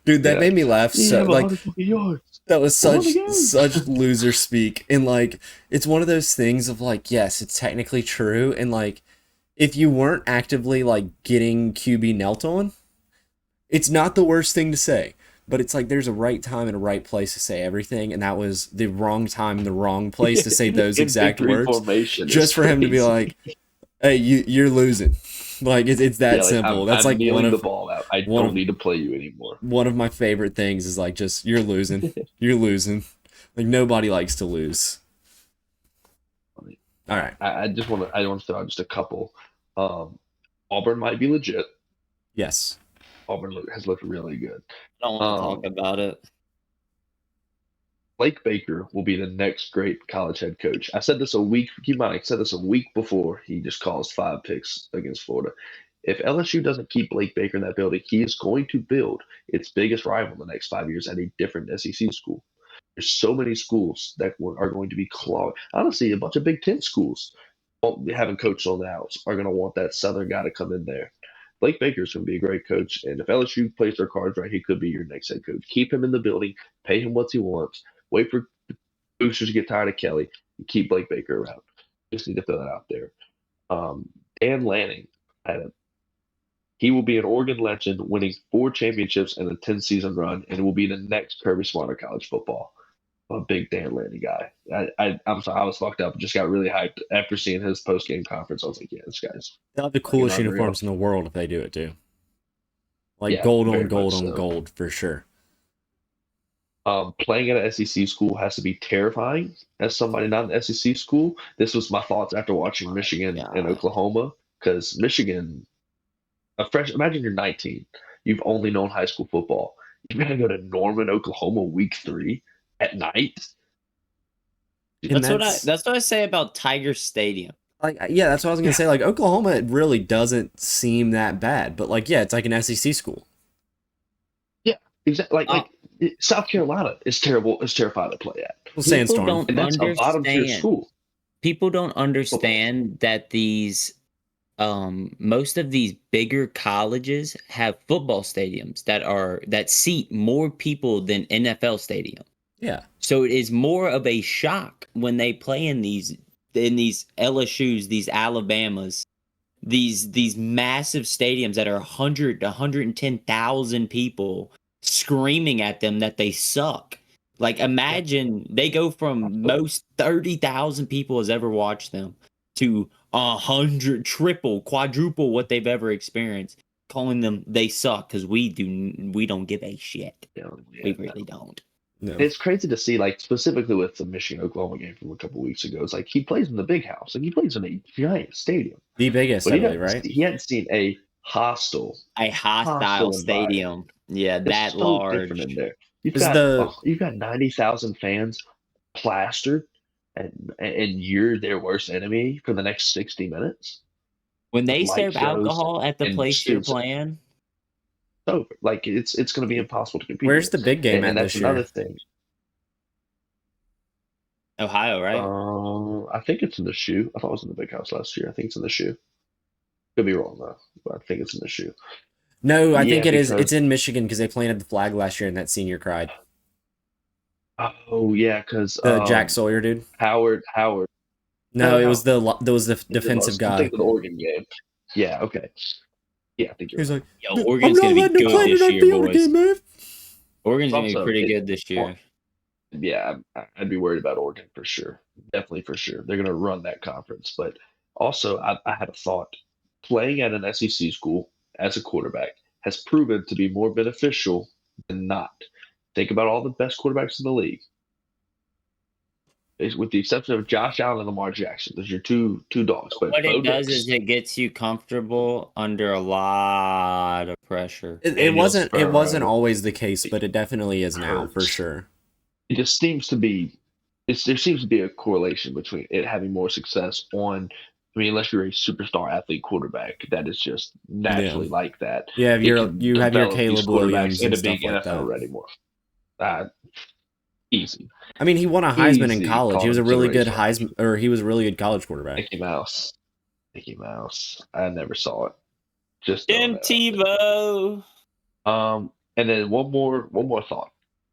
Dude, that
Yeah.
made me laugh so
Yeah,
like
100 fucking yards.
that was
Won the game.
such loser speak. And like it's one of those things of like, yes, it's technically true, and like if you weren't actively like getting QB knelt on, it's not the worst thing to say. But it's like there's a right time and a right place to say everything, and that was the wrong time and the wrong place to say those
In
exact
victory
words.
formation,
Just for him to be
crazy.
like, "Hey, you're losing." Like it's that
Yeah, like,
simple.
I'm
That's like
kneeling the ball out. I
one
don't
of
need to play you anymore.
one of my favorite things is like just you're losing. You're losing. Like nobody likes to lose. All right.
I want to throw out just a couple. Auburn might be legit.
Yes.
Has looked really good.
I don't want to talk about it.
Blake Baker will be the next great college head coach. I said this a week. Keep in mind, I said this a week before he just caused 5 picks against Florida. If LSU doesn't keep Blake Baker in that building, he is going to build its biggest rival in the next 5 years at a different SEC school. There's so many schools that are going to be clawed. Honestly, a bunch of Big Ten schools having coached on the outs are going to want that Southern guy to come in there. Blake Baker's going to be a great coach, and if LSU plays their cards right, he could be your next head coach. Keep him in the building, pay him what he wants, wait for boosters to get tired of Kelly, and keep Blake Baker around. Just need to throw that out there. Dan Lanning he will be an Oregon legend, winning 4 championships and a 10-season run, and will be the next Kirby Smart of college football. I'm a big Dan Lanning guy. I'm sorry, I was fucked up. Just got really hyped after seeing his post game conference. I was like, yeah, this guy's.
They'll have the coolest uniforms in the world if they do it too. Like
Yeah,
gold
very
on gold
much
on
so.
gold for sure.
Playing at an SEC school has to be terrifying. As somebody not an SEC school, this was my thoughts after watching Michigan and Oklahoma. Because Michigan, imagine you're 19, you've only known high school football. You're gonna go to Norman, Oklahoma, week 3 at night.
That's what I say about Tiger Stadium.
Like, yeah, that's what I was gonna say. Like, Oklahoma, it really doesn't seem that bad, but like, yeah, it's like an SEC school.
Yeah, exactly. Like South Carolina is terrible. Is terrified to play at.
Well, Sandstorm,
and that's a bottom tier school.
People don't understand that these, most of these bigger colleges have football stadiums that seat more people than NFL stadium.
Yeah.
So it is more of a shock when they play in these LSUs, these Alabamas, these massive stadiums that are 100 to 110,000 people screaming at them that they suck. Like, imagine they go from most 30,000 people has ever watched them to 100, triple, quadruple what they've ever experienced, calling them they suck because we don't give a shit. We really don't.
No. It's crazy to see, like, specifically with the Michigan Oklahoma game from a couple weeks ago. It's like he plays in the big house, like he plays in a giant stadium,
the biggest, right?
He hadn't seen a hostile
stadium. Yeah, it's that so large.
Different in there. You've got 90,000 fans plastered, and you're their worst enemy for the next 60 minutes.
When they serve alcohol at the place you're playing.
Over. Like it's going to be impossible to compete.
Where's the big game at this year?
And that's another thing.
Ohio, right?
I think it's in the shoe. I thought it was in the big house last year. I think it's in the shoe. Could be wrong though, but I think it's in the shoe.
No, I think it is. It's in Michigan because they planted the flag last year and that senior cried.
Oh yeah, because
Jack Sawyer dude.
Howard.
No, it was the defensive guy.
I think the Oregon game. Yeah. Okay. Yeah, I think
he's like,
yo, Oregon's gonna be good this year, boys. Oregon's gonna be pretty good this year.
Yeah, I'd be worried about Oregon for sure. Definitely for sure. They're gonna run that conference. But also, I had a thought. Playing at an SEC school as a quarterback has proven to be more beneficial than not. Think about all the best quarterbacks in the league. With the exception of Josh Allen and Lamar Jackson. Those are your two dogs. But
what it does is it gets you comfortable under a lot of pressure.
It wasn't always the case, but it definitely is now for sure.
It just seems to be there seems to be a correlation between it having more success on, I mean, unless you're a superstar athlete quarterback, that is just naturally like that.
Yeah, you have your Caleb Williams and stuff like that.
Already more. Easy.
I mean, he won a Heisman in college. He was a really good he was a really good college quarterback.
Mickey Mouse. I never saw it. Just
Tim Tebow.
And then one more thought.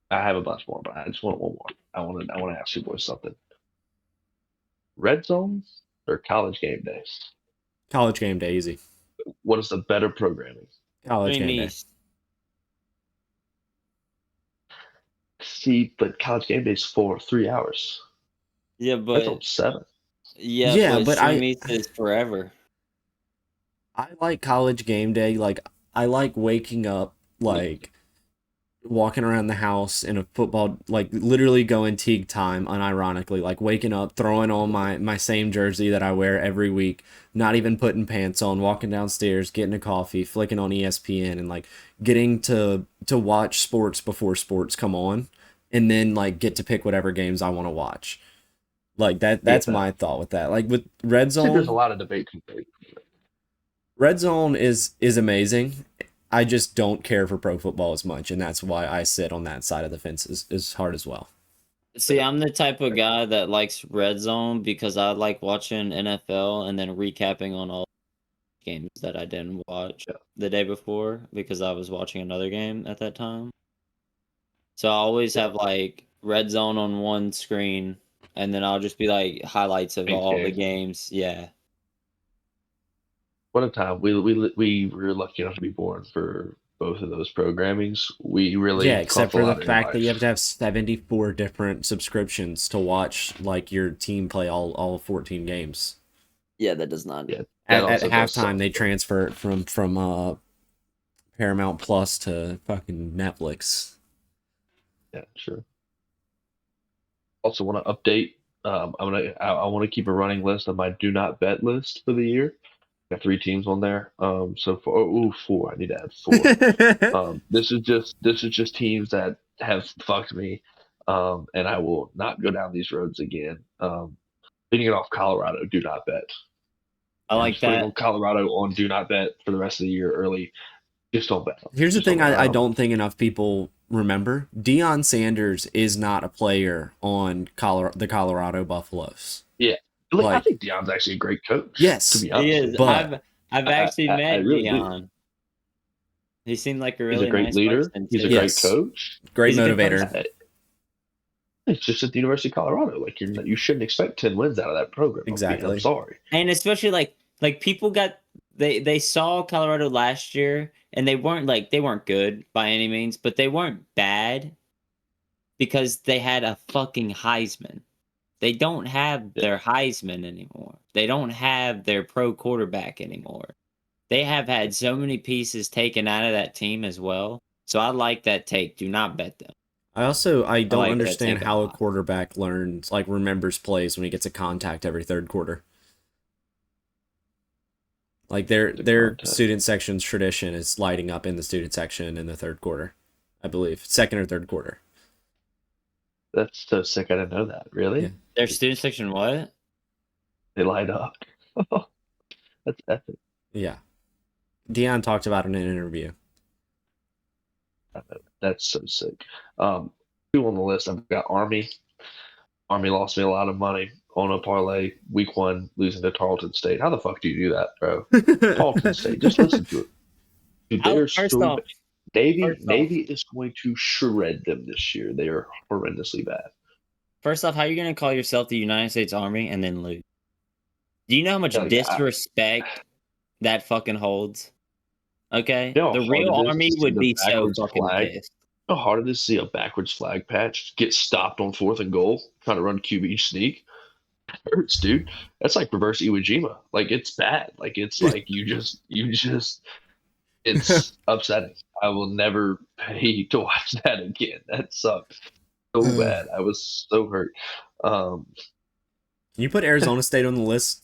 I have a bunch more, but I just want one more. I want to ask you boys something. Red zones or college game days?
College game day, easy.
What is the better programming?
College game day.
See, but college game day is 3 hours.
Yeah, but
that's 7.
Yeah, but is forever.
I like college game day. Like, I like waking up like walking around the house in a football, like literally going Teague time, unironically, like waking up, throwing on my same jersey that I wear every week, not even putting pants on, walking downstairs, getting a coffee, flicking on ESPN, and like getting to watch sports before sports come on, and then like get to pick whatever games I want to watch. Like that's my thought with that. Like with Red
I think there's a
Zone,
lot of debate to make.
Red Zone is amazing. I just don't care for pro football as much, and that's why I sit on that side of the fence as hard as well.
See, I'm the type of guy that likes Red Zone because I like watching NFL and then recapping on all games that I didn't watch
Yeah.
the day before because I was watching another game at that time. So I always have like Red Zone on one screen, and then I'll just be like highlights of
Big
all the
game.
games. Yeah.
One time we were lucky enough to be born for both of those programmings. We really
Yeah, except
caught a
for
lot
the
in
fact that you have
life.
to have 74 different subscriptions to watch like your team play all 14 games.
Yeah, that does not.
Yeah,
At
that also does
halftime,
suck.
they transfer it from Paramount Plus to fucking Netflix.
Yeah, sure. Also, want to update. I want to keep a running list of my do not bet list for the year. Got 3 teams on there. So four. I need to add 4. This is just teams that have fucked me. And I will not go down these roads again. Leading it off Colorado, do not bet.
I
I'm
like
just putting on
that.
Colorado on do not bet for the rest of the year early. Just don't bet.
Here's the
Just don't
thing
bet.
I don't think enough people remember. Deion Sanders is not a player on the Colorado Buffaloes.
Yeah. Like, I
Like,
think Deion's actually a great coach.
yes,
To be
He
honest
is.
with you.
but
I've
I,
actually
I
met
really do.
Dion. He seemed like a
He's a
really
great
nice
leader.
person
He's a
too.
great
yes,
coach.
great
He's a good
motivator.
person.
It's just at the University of Colorado. Like you shouldn't expect 10 wins out of that program.
Exactly.
I'm sorry.
And especially like people got they saw Colorado last year and they weren't good by any means, but they weren't bad because they had a fucking Heisman. They don't have their Heisman anymore. They don't have their pro quarterback anymore. They have had so many pieces taken out of that team as well. So I like that take. Do not bet them.
I don't
like that
understand
take a
how a
lot.
quarterback remembers plays when he gets a contact every third quarter. Like their
contact.
student section's tradition is lighting up in the student section in the third quarter, I believe, second or third quarter.
That's so sick. I didn't know that. Really?
Yeah.
Their student section what?
They light up. That's epic.
Yeah, Deion talked about it in an interview.
That's so sick. 2 on the list. I've got Army. Army lost me a lot of money on a parlay week 1, losing to Tarleton State. How the fuck do you do that, bro? Tarleton State. Just listen to it. Dude, they are
First
so
off,
bad. Navy is going to shred them this year. They are horrendously bad.
how are you going to call yourself the United States Army and then lose? Do you know how much
Hell yeah.
disrespect that fucking holds? Okay?
You know how
The
hard
real
it is
army
to see
would
the
be so
backwards
fucking
flag?
pissed.
How hard it is to see a backwards flag patch get stopped on 4th and goal, trying to run QB sneak. It hurts, dude. That's like reverse Iwo Jima. Like, it's bad. Like, it's like you just it's upsetting. I will never pay to watch that again. That sucked so bad. I was so hurt.
You put Arizona State on the list?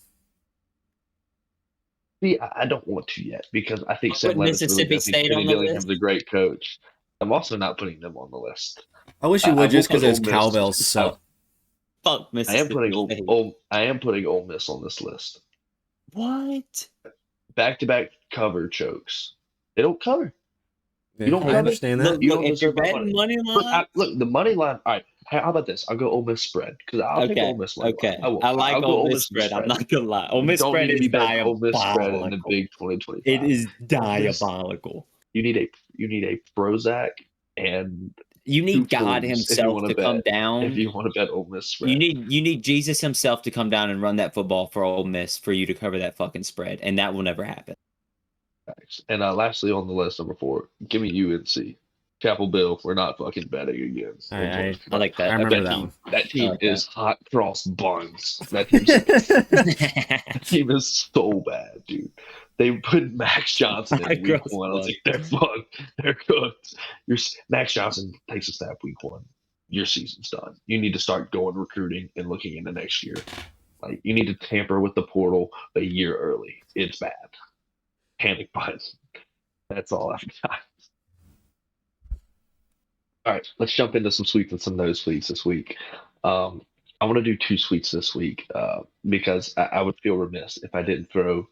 See, I don't want to yet because I think Sam
Put
Levin's really
Mississippi
good. I think
State
Kenny
on the
Dillingham's
list?
a great coach. I'm also not putting them on the list.
I wish you
I
would,
will
just because
put
those
Ole Miss.
cowbells suck.
Fuck
I am
Mississippi
putting
State.
I am putting Ole Miss on this list.
What?
Back-to-back cover chokes. They don't cover.
Yeah,
You don't
I
cover?
understand that.
You
Look,
don't
if you're
deserve my
betting
money.
money line,
Look, the money line. All right, how about this? I'll go Ole Miss spread because I'll take Ole Miss money line. I will.
I like
I'll go
Ole Miss spread. I'm not gonna lie. Ole
You
Miss
don't
spread
need to
is
be betting Ole Miss spread in the
diabolical.
Big 2025.
It is
Ole Miss-
diabolical.
You need a Prozac and
You
2
need God
fools if you
himself
want
to
to
come
bet.
down.
If you want to bet Ole Miss spread,
You need Jesus himself to come down and run that football for Ole Miss for you to cover that fucking spread, and that will never happen.
And lastly on the list, number 4, give me UNC. Chapel Bill, we're not fucking betting again.
I
like that.
I remember that
team,
one.
That team
like
is hot cross buns. That team is so bad, dude. They put Max Johnson in week
Gross
one. I was
fuck.
like, they're fun. They're good. Max Johnson takes a snap week one. Your season's done. You need to start going recruiting and looking into next year. Like, you need to tamper with the portal a year early. It's bad. Panic buttons. That's all I've got. All right, let's jump into some sweets and some nosebleeds this week. I want to do 2 sweets this week because I would feel remiss if I didn't throw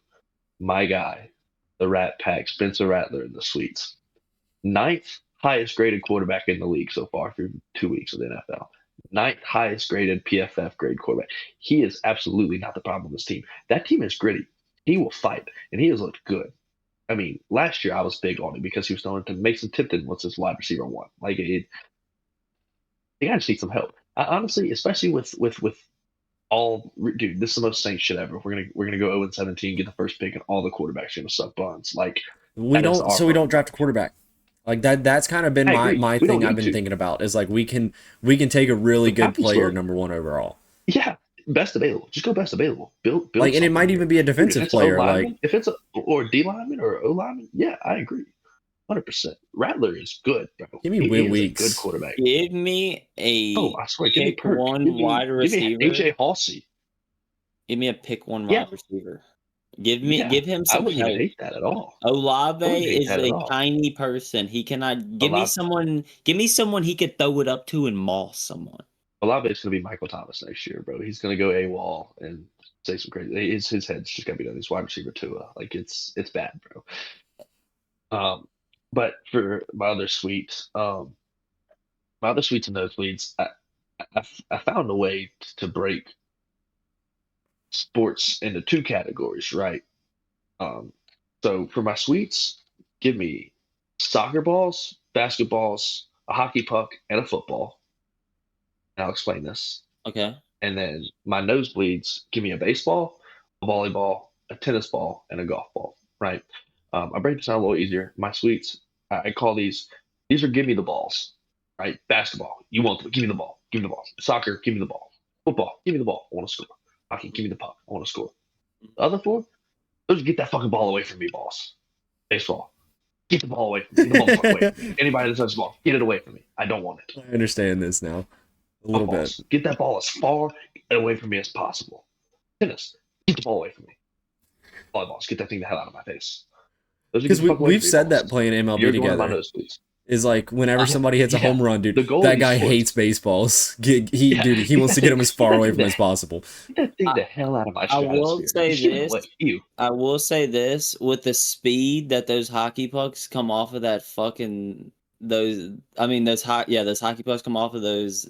my guy, the Rat Pack, Spencer Rattler, in the sweets. 9th highest graded quarterback in the league so far through 2 weeks of the NFL. 9th highest graded PFF grade quarterback. He is absolutely not the problem with this team. That team is gritty. He will fight, and he has looked good. I mean, last year I was big on him because he was throwing to Mason Tipton was his wide receiver 1. Like, they got to need some help. Honestly, especially with all, dude, this is the most Saints shit ever. We're gonna go 0-17, get the first pick, and all the quarterbacks are gonna suck buns. Like,
we don't draft a quarterback. Like that's kind of been my thing I've been thinking about is like we can take a really good player number 1 overall.
Yeah, best available. Just go best available. Build
like, and it might even be a defensive player. Like,
if it's or a D lineman or O lineman, yeah, I agree. 100%. Rattler is good, bro.
Give me Will Weeks.
Good quarterback.
Give me a
I swear, give me Perk.
wide receiver.
Give me AJ Halsey.
Give me a pick 1 wide receiver. Give him some.
I wouldn't even hate that at all.
Olave is a tiny person. He cannot give me someone. Give me someone he could throw it up to and moss someone.
Olave is going to be Michael Thomas next year, bro. He's going to go AWOL and say some crazy. His head's just got to be done. He's wide receiver Tua. Like, it's bad, bro. But for my other sweets and nosebleeds, I found a way to break sports into 2 categories, right? So for my sweets, give me soccer balls, basketballs, a hockey puck, and a football. And I'll explain this.
Okay.
And then my nosebleeds, give me a baseball, a volleyball, a tennis ball, and a golf ball, right? I break this down a little easier. My sweets, I call these are give me the balls, right? Basketball, you want them, give me the ball, give me the ball. Soccer, give me the ball. Football, give me the ball, I want to score. Hockey, give me the puck, I want to score. The other 4, those get that fucking ball away from me, boss. Baseball, get the ball away from me. Get the ball away from me. Anybody that touches the ball, get it away from me. I don't want it.
I understand this now. A little bit.
Get that ball as far away from me as possible. Tennis, get the ball away from me. Volleyballs, get that thing the hell out of my face.
Because we've said that playing MLB together is like whenever somebody hits a home run, dude, that guy hates baseballs. Dude, he wants to get him as far away from as possible.
Get that thing the hell out of my
I will say this with the speed that those hockey pucks come off of that fucking those hockey pucks come off of those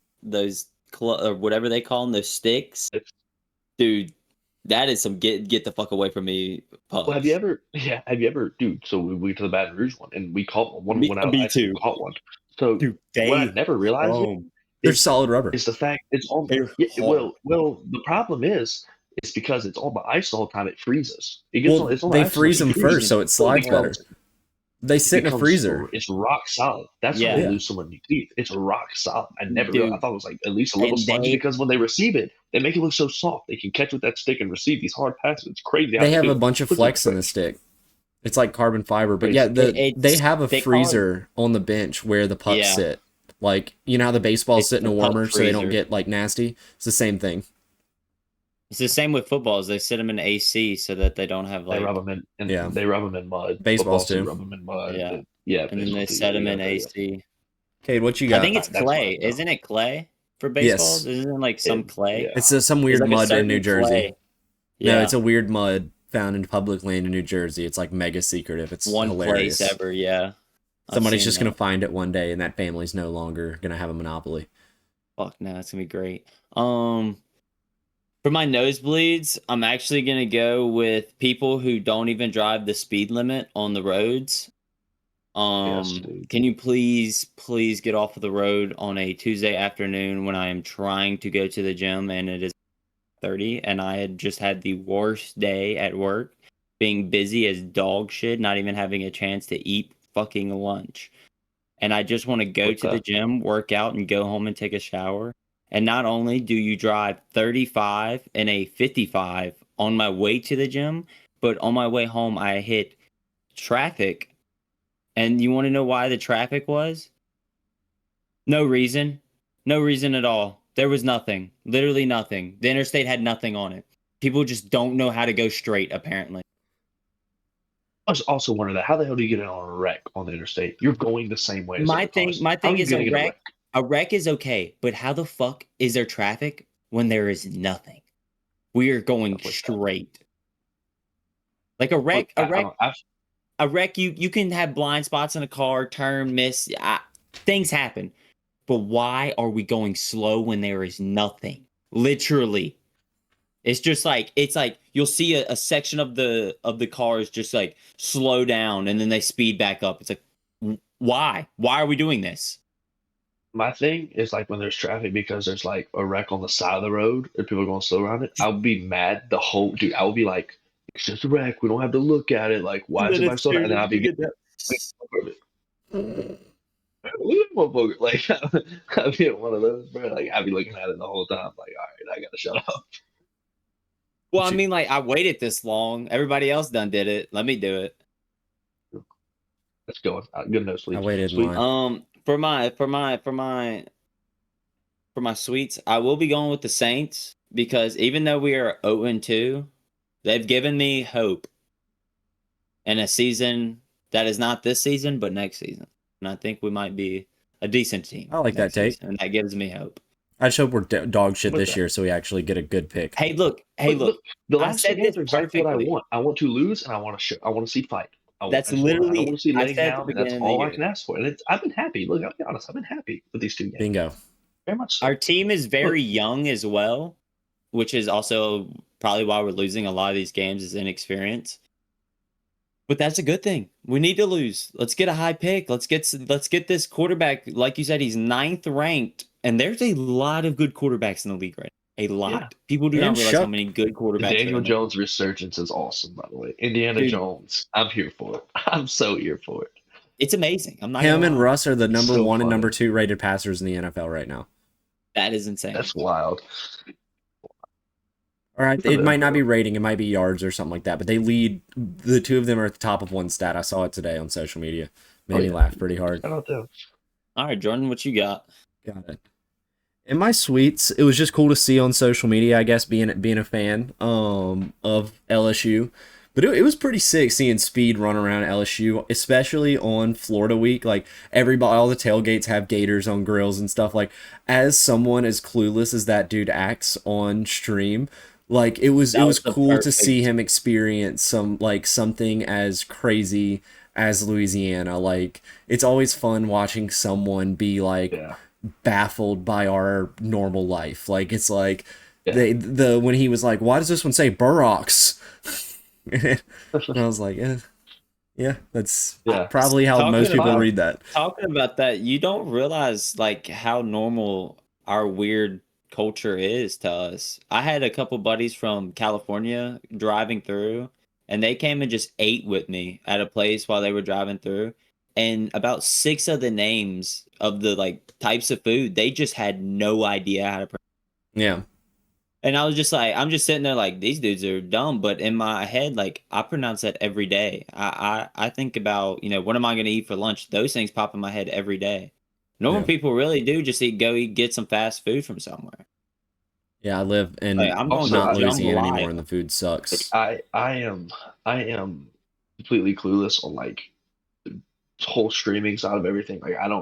or whatever they call them, those sticks, dude. That is some get the fuck away from me. Pucks.
Well, have you ever, dude? So we went to the Baton Rouge one, and we caught one. Me too. Caught one. So dude, what I never realized
they're solid rubber.
It's the fact it's on. Well, the problem is it's because it's on the ice the whole time. It freezes.
They freeze them first, so it slides better. They sit in a freezer.
It's rock solid. That's when they lose so many teeth. It's rock solid. I thought it was like at least a little spongy because when they receive it, they make it look so soft. They can catch with that stick and receive these hard passes. It's crazy.
They have a bunch of flex in the stick. It's like carbon fiber, but yeah, they have a freezer on the bench where the pucks sit. Like, you know how the baseballs sit in a warmer so they don't get like nasty? It's the same thing.
It's the same with footballs. They sit them in AC so that they don't have like.
They rub them in. They rub them in mud.
Baseballs too.
Rub them in mud.
Yeah. And then they set them in AC.
Kate, what you got?
I think it's clay. Isn't it clay for baseballs? Yes. Isn't it like some clay?
Yeah.
It's some weird like mud in New Jersey.
Clay. Yeah.
No, it's a weird mud found in public land in New Jersey. It's like mega secretive. It's
one
hilarious.
Place ever. Yeah.
Somebody's just gonna find it one day, and that family's no longer gonna have a monopoly.
Fuck no, it's gonna be great. For my nosebleeds, I'm actually going to go with people who don't even drive the speed limit on the roads. Can you please get off of the road on a Tuesday afternoon when I am trying to go to the gym and it is 30 and I had just had the worst day at work, being busy as dog shit, not even having a chance to eat fucking lunch. And I just want to go to the gym, work out, and go home and take a shower. And not only do you drive 35 and a 55 on my way to the gym, but on my way home, I hit traffic. And you want to know why the traffic was? No reason. No reason at all. There was nothing. Literally nothing. The interstate had nothing on it. People just don't know how to go straight, apparently.
I was also wondering that. How the hell do you get in on a wreck on the interstate? You're going the same way as
My
other cars.
my
How are
thing
you
is
getting in a wreck?
a wreck is okay, but how the fuck is there traffic when there is nothing? We are going
Stuff like that.
straight. Like a
Look,
wreck,
I've
a wreck. You can have blind spots in a car, turn, miss. Things happen, but why are we going slow when there is nothing? Literally, it's like you'll see a section of the cars just like slow down and then they speed back up. It's like, why? Why are we doing this?
My thing is like when there's traffic because there's like a wreck on the side of the road and people are going slow around it. I'll be mad the whole dude. I will be like, it's just a wreck. We don't have to look at it. Like, why is everybody slow down? And then I'll be getting motherfucker. Like, I'll be at one of those, bro. Like, I'll be looking at it the whole time. Like, all right, I gotta shut up.
Well, I mean, like I waited this long. Everybody else done did it. Let me do it.
Let's go. Good enough sleep.
I waited in
Sweet.
line.
For my sweets, I will be going with the Saints because even though we are 0-2, they've given me hope in a season that is not this season, but next season. And I think we might be a decent team.
I like that
next
take.
season, and that gives me hope.
I just hope we're dog shit
What's
this
that?
year so we actually get a good pick.
Hey, look.
The
I
last
said
two games
this
are exactly what I
perfectly.
want. I want to lose and I want to show. I want to see fight.
That's
I don't
literally
want to see
I
laying
said at the
down, and that's
beginning of the
all I
year.
can ask for. And I've been happy. Look, I'll be honest. I've been happy with these two games.
Bingo.
Very much so.
Our team is very young as well, which is also probably why we're losing a lot of these games is inexperience. But that's a good thing. We need to lose. Let's get a high pick. Let's get this quarterback. Like you said, he's 9th ranked, and there's a lot of good quarterbacks in the league right now. A lot.
Yeah.
People do
And
not realize how
Shuck.
many good quarterbacks.
Daniel
are in the
Jones' resurgence is awesome, by the way. Indiana
Dude.
Jones. I'm here for it. I'm so here for it.
It's amazing. I'm not
Him
gonna
and
lie.
Russ are the
It's
number
so
1 and
funny.
number 2 rated passers in the NFL right now.
That is insane.
That's wild.
All right, it might not be rating, it might be yards or something like that, but they lead. The two of them are at the top of one stat. I saw it today on social media. Made me laugh pretty hard.
Shout out them.
All right, Jordan, what you got?
Got it. In my sweets, it was just cool to see on social media, I guess, being a fan of LSU. But it was pretty sick seeing Speed run around LSU, especially on Florida week. Like, all the tailgates have gators on grills and stuff. Like, as someone as clueless as that dude acts on stream, like it was cool to see him experience something as crazy as Louisiana. Like, it's always fun watching someone be like baffled by our normal life. Like, it's like when he was like, why does this one say Burrocks? And I was like, yeah, that's probably how most people read that.
Talking about that, you don't realize like how normal our weird culture is to us. I had a couple buddies from California driving through, and they came and just ate with me at a place while they were driving through. And about 6 of the names of the like types of food, they just had no idea how to pronounce.
Yeah.
And I was just like, I'm just sitting there like, these dudes are dumb. But in my head, like, I pronounce that every day. I think about, what am I going to eat for lunch? Those things pop in my head every day. Normal people really do just get some fast food from somewhere.
Yeah, I live in
I'm going
not
to
Louisiana anymore, and the food sucks.
I am completely clueless on like the whole streaming side of everything. Like, I know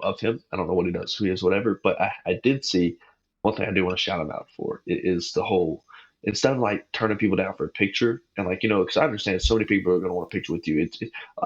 of him. I don't know what he does, who he is, whatever. But I did see one thing I do want to shout him out for. It is the whole, instead of like turning people down for a picture and like, because I understand so many people are going to want a picture with you.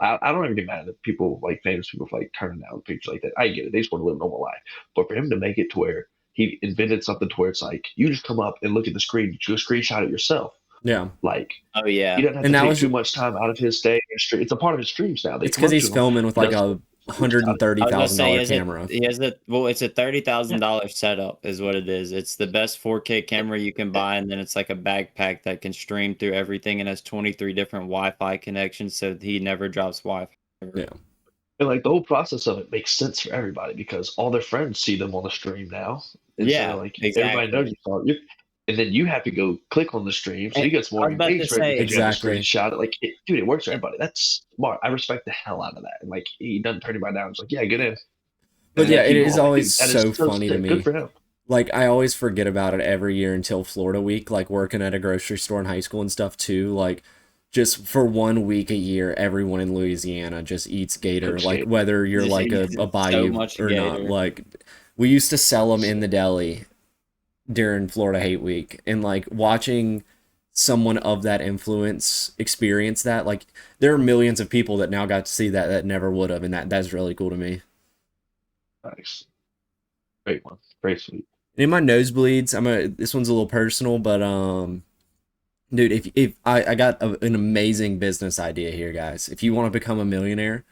I don't even get mad at people, like famous people, for like turning down a picture like that. I get it. They just want to live a normal life. But for him to make it to where he invented something to where it's like, you just come up and look at the screen, you screenshot it yourself.
Yeah.
Like,
oh yeah,
he doesn't have to take too much time out of his day. It's a part of his streams now.
It's because he's filming with like a $130,000 camera.
He has it's a $30,000 setup is what it is. It's the best 4K camera you can buy, and then it's like a backpack that can stream through everything and has 23 different Wi-Fi connections, so he never drops Wi-Fi.
Yeah.
And like the whole process of it makes sense for everybody because all their friends see them on the stream now. And so, like,
exactly.
everybody knows you. and then you have to go click on the stream, so he gets
I
more
was about to
engagement
say-
because you have to
Exactly.
screenshot it. Like, dude, it works for
And-
everybody. That's smart. I respect the hell out of that. And like, he doesn't turn anybody down. It's like, yeah, get in.
But
And
yeah,
they
it
keep
is
going.
always
Dude, that
so
is so
funny to
sick.
me.
Good for him.
Like, I always forget about it every year until Florida week, like working at a grocery store in high school and stuff too. Like, just for 1 week a year, everyone in Louisiana just eats gator,
Cooks
like
gator.
whether you're
Just
like a
eats so
bayou
much
or not.
gator.
Like, we used to sell them in the deli during Florida Hate Week, and like watching someone of that influence experience that, like, there are millions of people that now got to see that never would have, and that's really cool to me.
Nice. Great one. Very sweet.
And in my nosebleeds, this one's a little personal, but dude, if I got an amazing business idea here, guys. If you want to become a millionaire,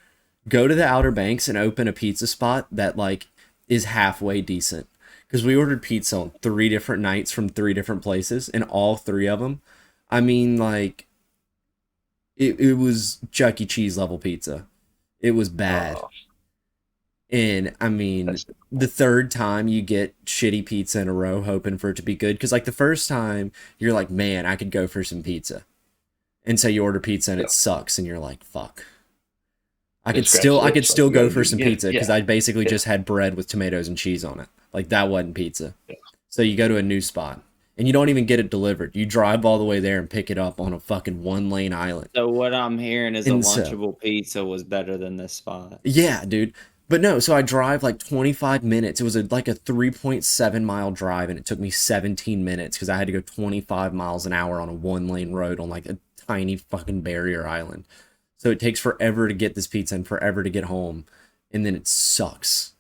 go to the Outer Banks and open a pizza spot that like is halfway decent. Because we ordered pizza on 3 different nights from 3 different places, and all 3 of them, I mean, like, it was Chuck E. Cheese level pizza. It was bad.
Oh,
And I mean,
that's
the 3rd time you get shitty pizza in a row, hoping for it to be good. Because like the first time, you're like, man, I could go for some pizza. And so you order pizza and
Yeah.
it sucks, and you're like, fuck. I
It
could
scratches
still
it, so
go
you gotta
for
do it
some
again.
pizza because
Yeah.
I basically
Yeah.
just had bread with tomatoes and cheese on it. Like, that wasn't pizza.
Yeah.
So you go to a new spot, and you don't even get it delivered. You drive all the way there and pick it up on a fucking 1-lane island.
So what I'm hearing is a
And so-
Lunchable pizza was better than this spot.
Yeah, dude. But no, so I drive like 25 minutes. It was like a 3.7 mile drive, and it took me 17 minutes because I had to go 25 miles an hour on a 1-lane road on like a tiny fucking barrier island. So it takes forever to get this pizza and forever to get home, and then it sucks.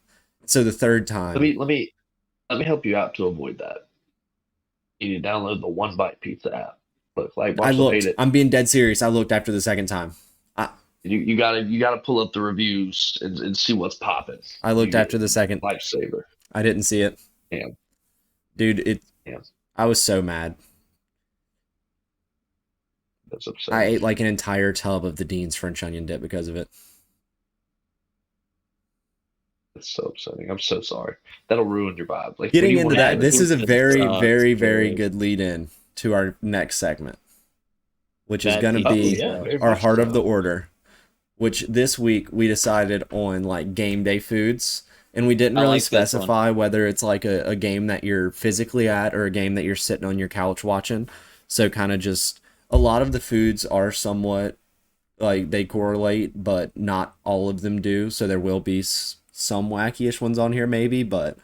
So the 3rd time,
Let me help you out to avoid that. You need to download the One Bite Pizza app. Look, like
I
Marcel made
looked.
it.
I'm being dead serious. I looked after the 2nd time.
You gotta pull up the reviews and see what's popping.
I looked after the 2nd.
Lifesaver.
I didn't see it.
Yeah.
Dude,
Yeah.
I was so mad.
That's upsetting.
I ate like an entire tub of the Dean's French onion dip because of it.
That's so upsetting. I'm so sorry. That'll ruin your vibe. Like, what do
Getting
you
into
wanna
that,
do?
this is a
Pizza
very,
sucks,
very, very
dude.
good lead in to our next segment, which is
That
going to
pizza
be
sucks.
very
our
much
heart of
so.
the order, which this week we decided on like game day foods. And we didn't
I
really
like this one.
specify whether it's like a game that you're physically at or a game that you're sitting on your couch watching. So kind of just a lot of the foods are somewhat like they correlate, but not all of them do. So there will be some wacky-ish ones on here maybe, but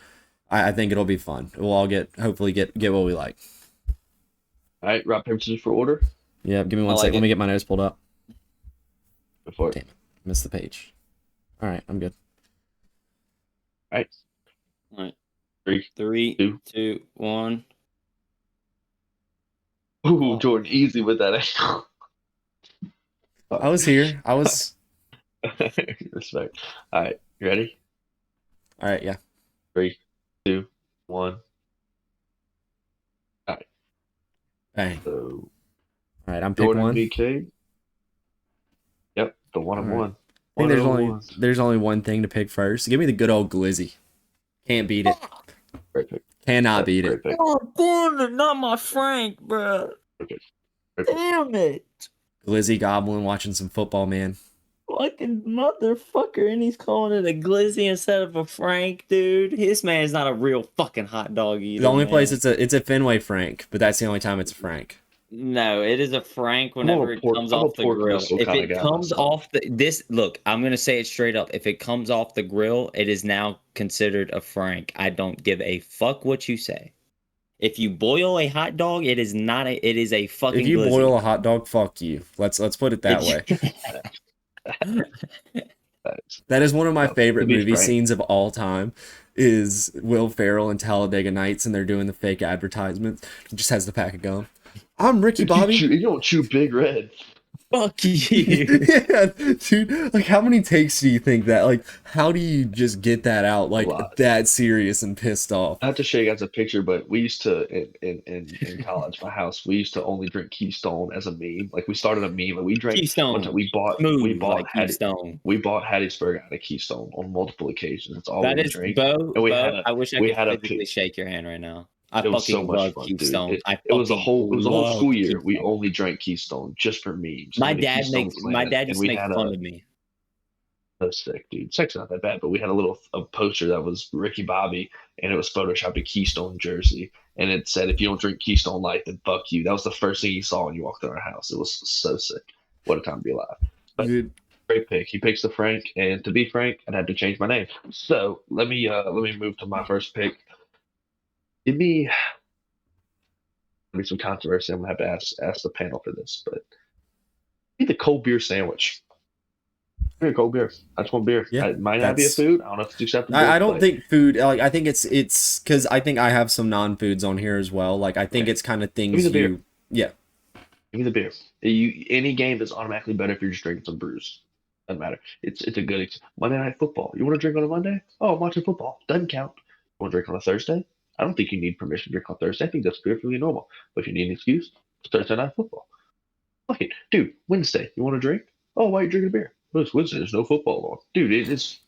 I think it'll be fun. We'll all hopefully get what we like.
All right, rock, paper, scissors for order.
Yeah, give me
I
one
like
sec. Let
it.
me get my nose pulled up.
Before.
Damn it. Missed the page. All right, I'm good.
All right.
All right.
3,
3,
2.
2, 1.
Ooh, Jordan, easy with that.
I was here. I was.
Respect. All right, you ready?
All right, yeah.
3, 2, 1.
Bang.
So
All right, I'm pick
Jordan
one.
VK. Yep, the one and
All right.
one.
I think there's
One and
only
one.
there's only one thing to pick first. Give me the good old glizzy. Can't beat it.
Great pick.
Cannot beat
Great
it.
pick.
Oh, Gordon, not my Frank, bro.
Great pick. Great pick.
Damn it.
Glizzy Goblin watching some football, man.
Fucking motherfucker, and he's calling it a glizzy instead of a Frank, dude. This man's not a real fucking hot dog either.
The only
man.
place it's a Fenway Frank, but that's the only time it's a Frank.
No, it is a Frank
I'm a
whenever it
pork-
comes
I'm a
off the
pork
grill.
missile
If
kinda
it
guy
comes
myself.
off this look, I'm gonna say it straight up. If it comes off the grill, it is now considered a Frank. I don't give a fuck what you say. If you boil a hot dog, it is not a. It is a fucking.
If you
glizzy.
boil a hot dog, fuck you. Let's put it that way. That is one of my
To
favorite
be
movie
frank.
scenes of all time. Is Will Ferrell and Talladega Nights, and they're doing the fake advertisements. He just has the pack of gum. I'm Ricky Bobby.
You don't chew Big Red.
Fuck you.
Yeah, dude. Like, how many takes do you think that? Like, how do you just get that out like
lot.
that serious and pissed off?
I have to show you guys a picture, but we used to in college, my house, we used to only drink Keystone as a meme. Like we started a meme, and we drank.
Keystone.
One time we bought
Smooth like
Hattie-
Keystone.
we bought Hattiesburg out of Keystone on multiple occasions. That's all
That
we
is
drink.
Bo.
And we
Bo,
had a-
I wish I
we
could
had a
physically
pic-
shake your hand right now. I
It was so
fucking
much
love
fun, dude.
Keystone. I
It was a
fucking
whole
love
school year. We
Keystone.
only drank Keystone just for memes. We
My
had a
dad
Keystone
makes my
Planet,
dad
and
used to
we
make
had
fun
a
of me.
so sick, dude. Sick's not that bad, but we had a poster that was Ricky Bobby, and it was photoshopped a Keystone jersey, and it said, "If you don't drink Keystone Light, then fuck you." That was the first thing you saw when you walked in our house. It was so sick. What a time to be alive. But
Dude,
great pick. He picks the Frank, and to be frank, I'd have to change my name. So let me move to my first pick. Give me some controversy. I'm gonna have to ask the panel for this, but give me the cold beer sandwich. Give me a cold beer. I just want beer.
yeah,
It might not be a
that's.
food. I don't know if it's
I
acceptable,
don't
but
think food like I think it's because I think I have some non-foods on here as well. Like I think
okay.
it's kind of
Give me
things
the beer.
you yeah.
Give me the beer. Any game is automatically better if you're just drinking some brews. Doesn't matter. It's a good Monday Night Football. You want to drink on a Monday? Oh, I'm watching football. Doesn't count. You want to drink on a Thursday? I don't think you need permission to drink on Thursday. I think that's perfectly normal. But if you need an excuse, it's Thursday Night Football. Fuck it, dude. Wednesday, you want to drink? Oh, why are you drinking beer? Well, it's Wednesday. There's no football on. Dude, it's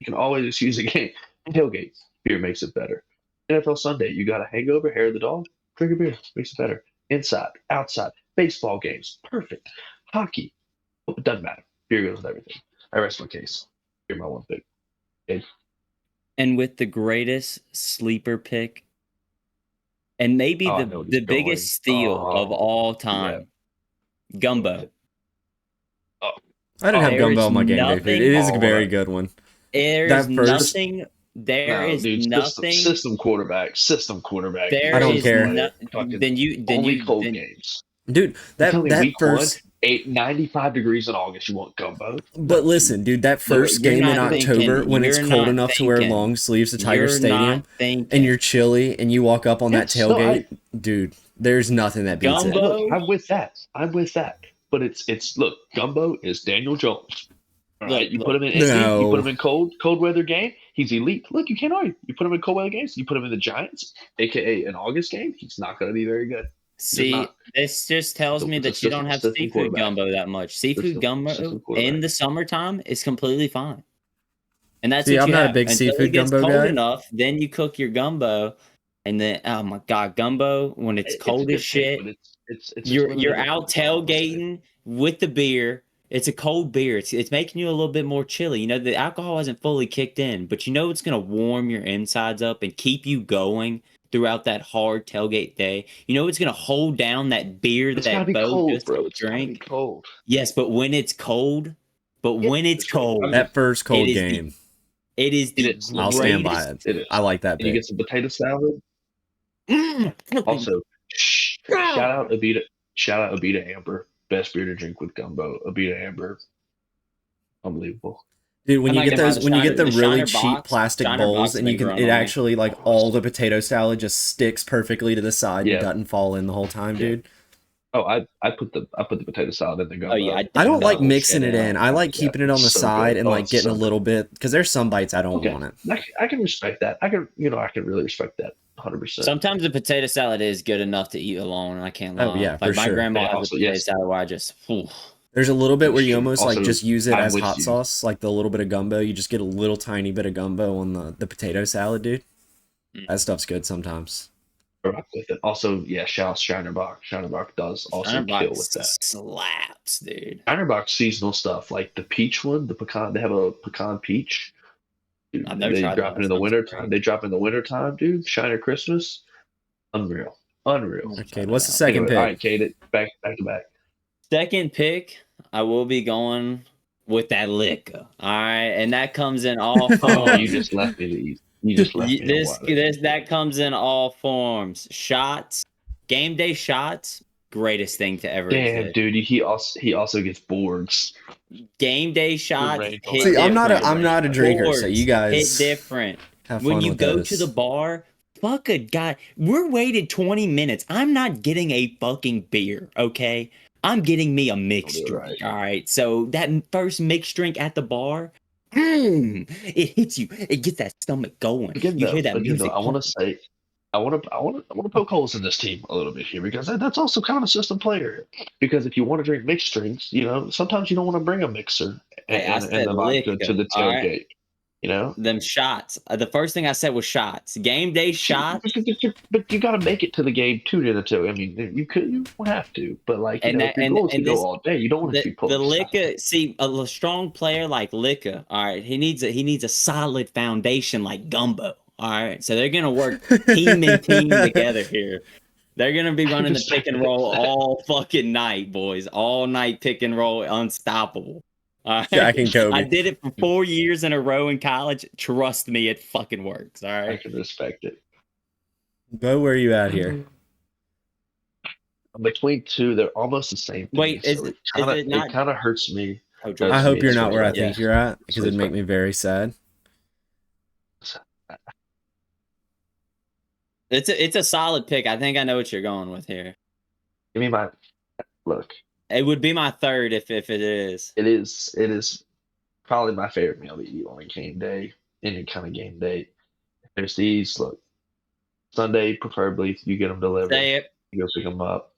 you can always excuse a game. Tailgate, beer makes it better. NFL Sunday, you got a hangover, hair of the dog, drink a beer, makes it better. Inside, outside, baseball games, perfect. Hockey, it doesn't matter. Beer goes with everything. I rest my case. Beer, my one pick. Okay.
And with the greatest sleeper pick, and maybe
Oh, I
the
know what
the
he's going.
biggest steal of
Oh,
all
yeah.
time, Gumbo.
Oh,
I didn't have
oh,
There
gumbo
is
on my game day food. It
nothing.
is a
oh,
very
that,
good one.
There is
That first
nothing. There
no,
is
dude.
nothing.
System quarterback, dude.
I
There
don't
is
System
care.
player.
no.
Fucking
Then
only
you
cold
then
games.
Dude,
You
that
tell me
that
week one,
first
95 degrees in August, you want gumbo?
but
No, dude.
listen, dude, that
Look,
first
you're
game in
not
look,
October
thinking.
when it's
You're
cold
not
enough to wear
thinking.
long sleeves to Tiger
You're
Stadium
not
and
thinking.
you're chilly and you walk up on that
yes, no,
tailgate, dude, there's nothing that beats it.
look,
Gumbo.
I'm with that. I'm with that. But it's look, gumbo is Daniel Jones. All right,
Look,
you put
look.
him in Indy, you put him
No.
in cold weather game, he's elite. Look, you can't argue. You put him in cold weather games, you put him in the Giants, aka an August game, he's not going to be very good. Just
See,
not.
this just tells me
It's a
that you don't have
system
seafood
quarterback.
gumbo that much. Seafood
System
gumbo in
quarterback.
the summertime is completely fine. And that's
See,
what
I'm
you
not a
have
big
until it
seafood
gets
gumbo
cold
guy.
enough. Then you cook your gumbo, and then oh my god, gumbo when it's
It's a
cold as
good pick,
shit.
but it's just
You're
limited to
out
food. That's all I'm gonna say.
tailgating with the beer. It's a cold beer. It's making you a little bit more chilly. You know the alcohol hasn't fully kicked in, but you know it's gonna warm your insides up and keep you going throughout that hard tailgate day. You know it's gonna hold down that beer
It's gotta
that
be
Bo
cold,
just
bro. It's gotta be
drank.
cold.
Yes, but when it's cold,
Yeah, for sure.
That first
it
cold
is the
game,
it is
It
the
is.
I'll stand by
greatest.
it.
It
I
is.
like that
And you
pick.
get some potato salad.
Fucking
Also,
go.
shout out Abita. Shout out Abita Amber. Best beer to drink with gumbo. Abita Amber. Unbelievable.
Dude, when
I'm
you
not
get
gonna lie,
those, when you get the
the
really
Shiner
cheap
box,
plastic
Shiner
bowls
box has
and you
been
can,
growing
it
on me.
actually like all the potato salad just sticks perfectly to the side and
Yeah.
doesn't fall in the whole time,
Yeah.
dude.
Oh, I put the potato salad in the
Oh yeah,
gumbo.
I don't like
dumbo
mixing
shit
it in.
out.
I like
Yeah,
keeping it on
it's
the
so
side
good.
and
Oh,
like
it's
getting
so
a
good.
little bit because there's some bites I don't
Okay,
want it.
I can respect that. I can really respect that 100%.
Sometimes the potato salad is good enough to eat alone, and I can't
Oh
lie.
yeah, for
Like my
sure.
grandma
But
has a
also,
potato
yes,
salad where I just, whew.
There's a little bit where
it's
you
true.
almost like
Also,
just use it
I'm
as
with
hot
you.
sauce, like the little bit of gumbo. You just get a little tiny bit of gumbo on the potato salad, dude.
Mm.
That stuff's good sometimes.
Rock with it. Also, yeah, shout out Shinerbach. Shinerbach does also
Shiner
kill
box
with that.
slaps, dude.
Shinerbach seasonal stuff like the peach one, the pecan. They have a pecan peach. Dude,
I've never
they
tried
drop
that.
it in the
Sounds
winter
great.
time. They drop in the winter time, dude. Shiner Christmas, unreal, unreal.
Never
Okay,
tried
what's
that
the
out.
second
Anyway, all
pick?
right, Kate, back to back.
Second pick, I will be going with that liquor. All right, and that comes in all
Oh, you
forms.
just left me to eat. You just left me on water.
That comes in all forms. Shots, game day shots, greatest thing to ever
Damn,
exist.
dude, he also gets boards.
Game day shots
range on
hit
See,
that.
I'm not
different.
a drinker, so you
Boards hit
guys
different.
have
When
fun
you
with
go to the
those.
bar, fuck a guy. We're waited 20 minutes. I'm not getting a fucking beer, okay? I'm getting me a mixed
do it
drink,
right.
all right? So that first mixed drink at the bar, it hits you. It gets that stomach going.
Again,
You hear that
though,
music.
I want to say, I want to poke holes in this team a little bit here because that's also kind of a system player. Because if you want to drink mixed drinks, sometimes you don't want to bring a mixer
Hey, I
and
said
the vodka to
liquor,
the
all right?
tailgate. You know,
them shots. The first thing I said was shots. Game day shots.
but you got to make it to the game too. To the two. I mean, you don't have to, but like
And
if your goal is to go all day, you don't want to be
the
pulling shots.
Licka. See, a strong player like Licka. All right, he needs a solid foundation like Gumbo. All right, so they're gonna work team and team together here. They're gonna be running the pick and roll all fucking night, boys. All night pick and roll, unstoppable. All right?
Jack and Kobe.
I did it for 4 years in a row in college. Trust me, it fucking works. All
I
right.
can respect it.
Bo, where are you at here?
Between two, they're almost the same thing.
Wait,
so it kind of hurts me.
Oh,
I hope you're not where I
yeah.
think you're at, because it'd make me very sad.
It's a solid pick. I think I know what you're going with here.
Give me my look.
It would be my third if it is.
It is probably my favorite meal to eat on a game day, any kind of game day. There's these, look, Sunday preferably, you get them delivered.
Say it.
You go pick them up.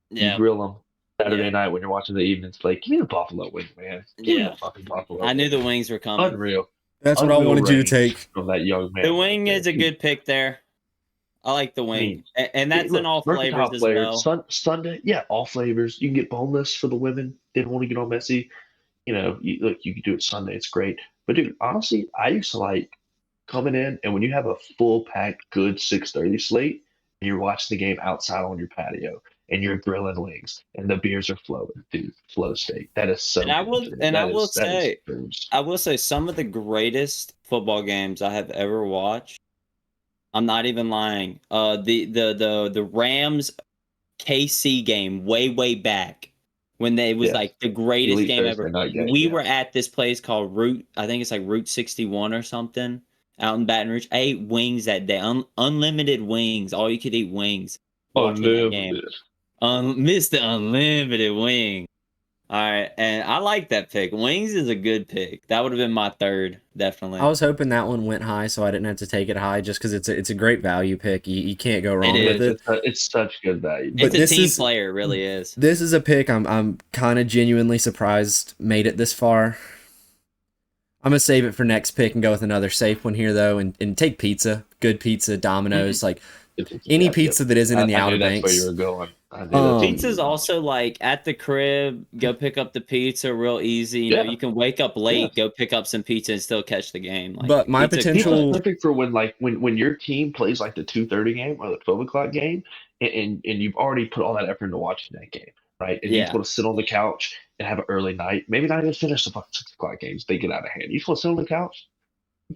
Yeah.
You grill them Saturday night when you're watching the evenings. Like, give me the buffalo wing, man. Give me the fucking buffalo.
I knew the wings were coming.
Unreal.
That's what I wanted you to take.
From that young man.
The wing is a good pick there. I like the wing, and that's in all flavors as well.
Sunday, yeah, all flavors. You can get boneless for the women. They don't want to get all messy. You know, you can do it Sunday. It's great. But dude, honestly, I used to like coming in, and when you have a full packed, good 6:30 slate, and you're watching the game outside on your patio, and you're grilling wings, and the beers are flowing, dude, flow state. That is so.
And I will say some of the greatest football games I have ever watched. I'm not even lying. The Rams KC game way back when it was like the greatest
Elite
game
Thursday
ever. We were at this place called I think it's like Route 61 or something out in Baton Rouge. I ate wings that day. Unlimited wings. All you could eat wings. Watching that game. Mr. Unlimited Wing. All right, and I like that pick. Wings is a good pick. That would have been my third, definitely.
I was hoping that one went high, so I didn't have to take it high, just because it's a great value pick. You can't go wrong with it.
It's such good value.
But it's a team player, it really is.
This is a pick I'm kind of genuinely surprised made it this far. I'm gonna save it for next pick and go with another safe one here though, and take pizza, good pizza, Domino's, like any pizza that isn't in the Outer Banks.
That's where you were going.
Pizza's also like at the crib, go pick up the pizza real easy. You know, you can wake up late, go pick up some pizza and still catch the game. Like,
but my potential
perfect for when your team plays like the 2:30 game or the 12 o'clock game, and you've already put all that effort into watching that game, right? And you just want to sit on the couch and have an early night. Maybe not even finish the fucking 6 o'clock games. They get out of hand. You just want to sit on the couch.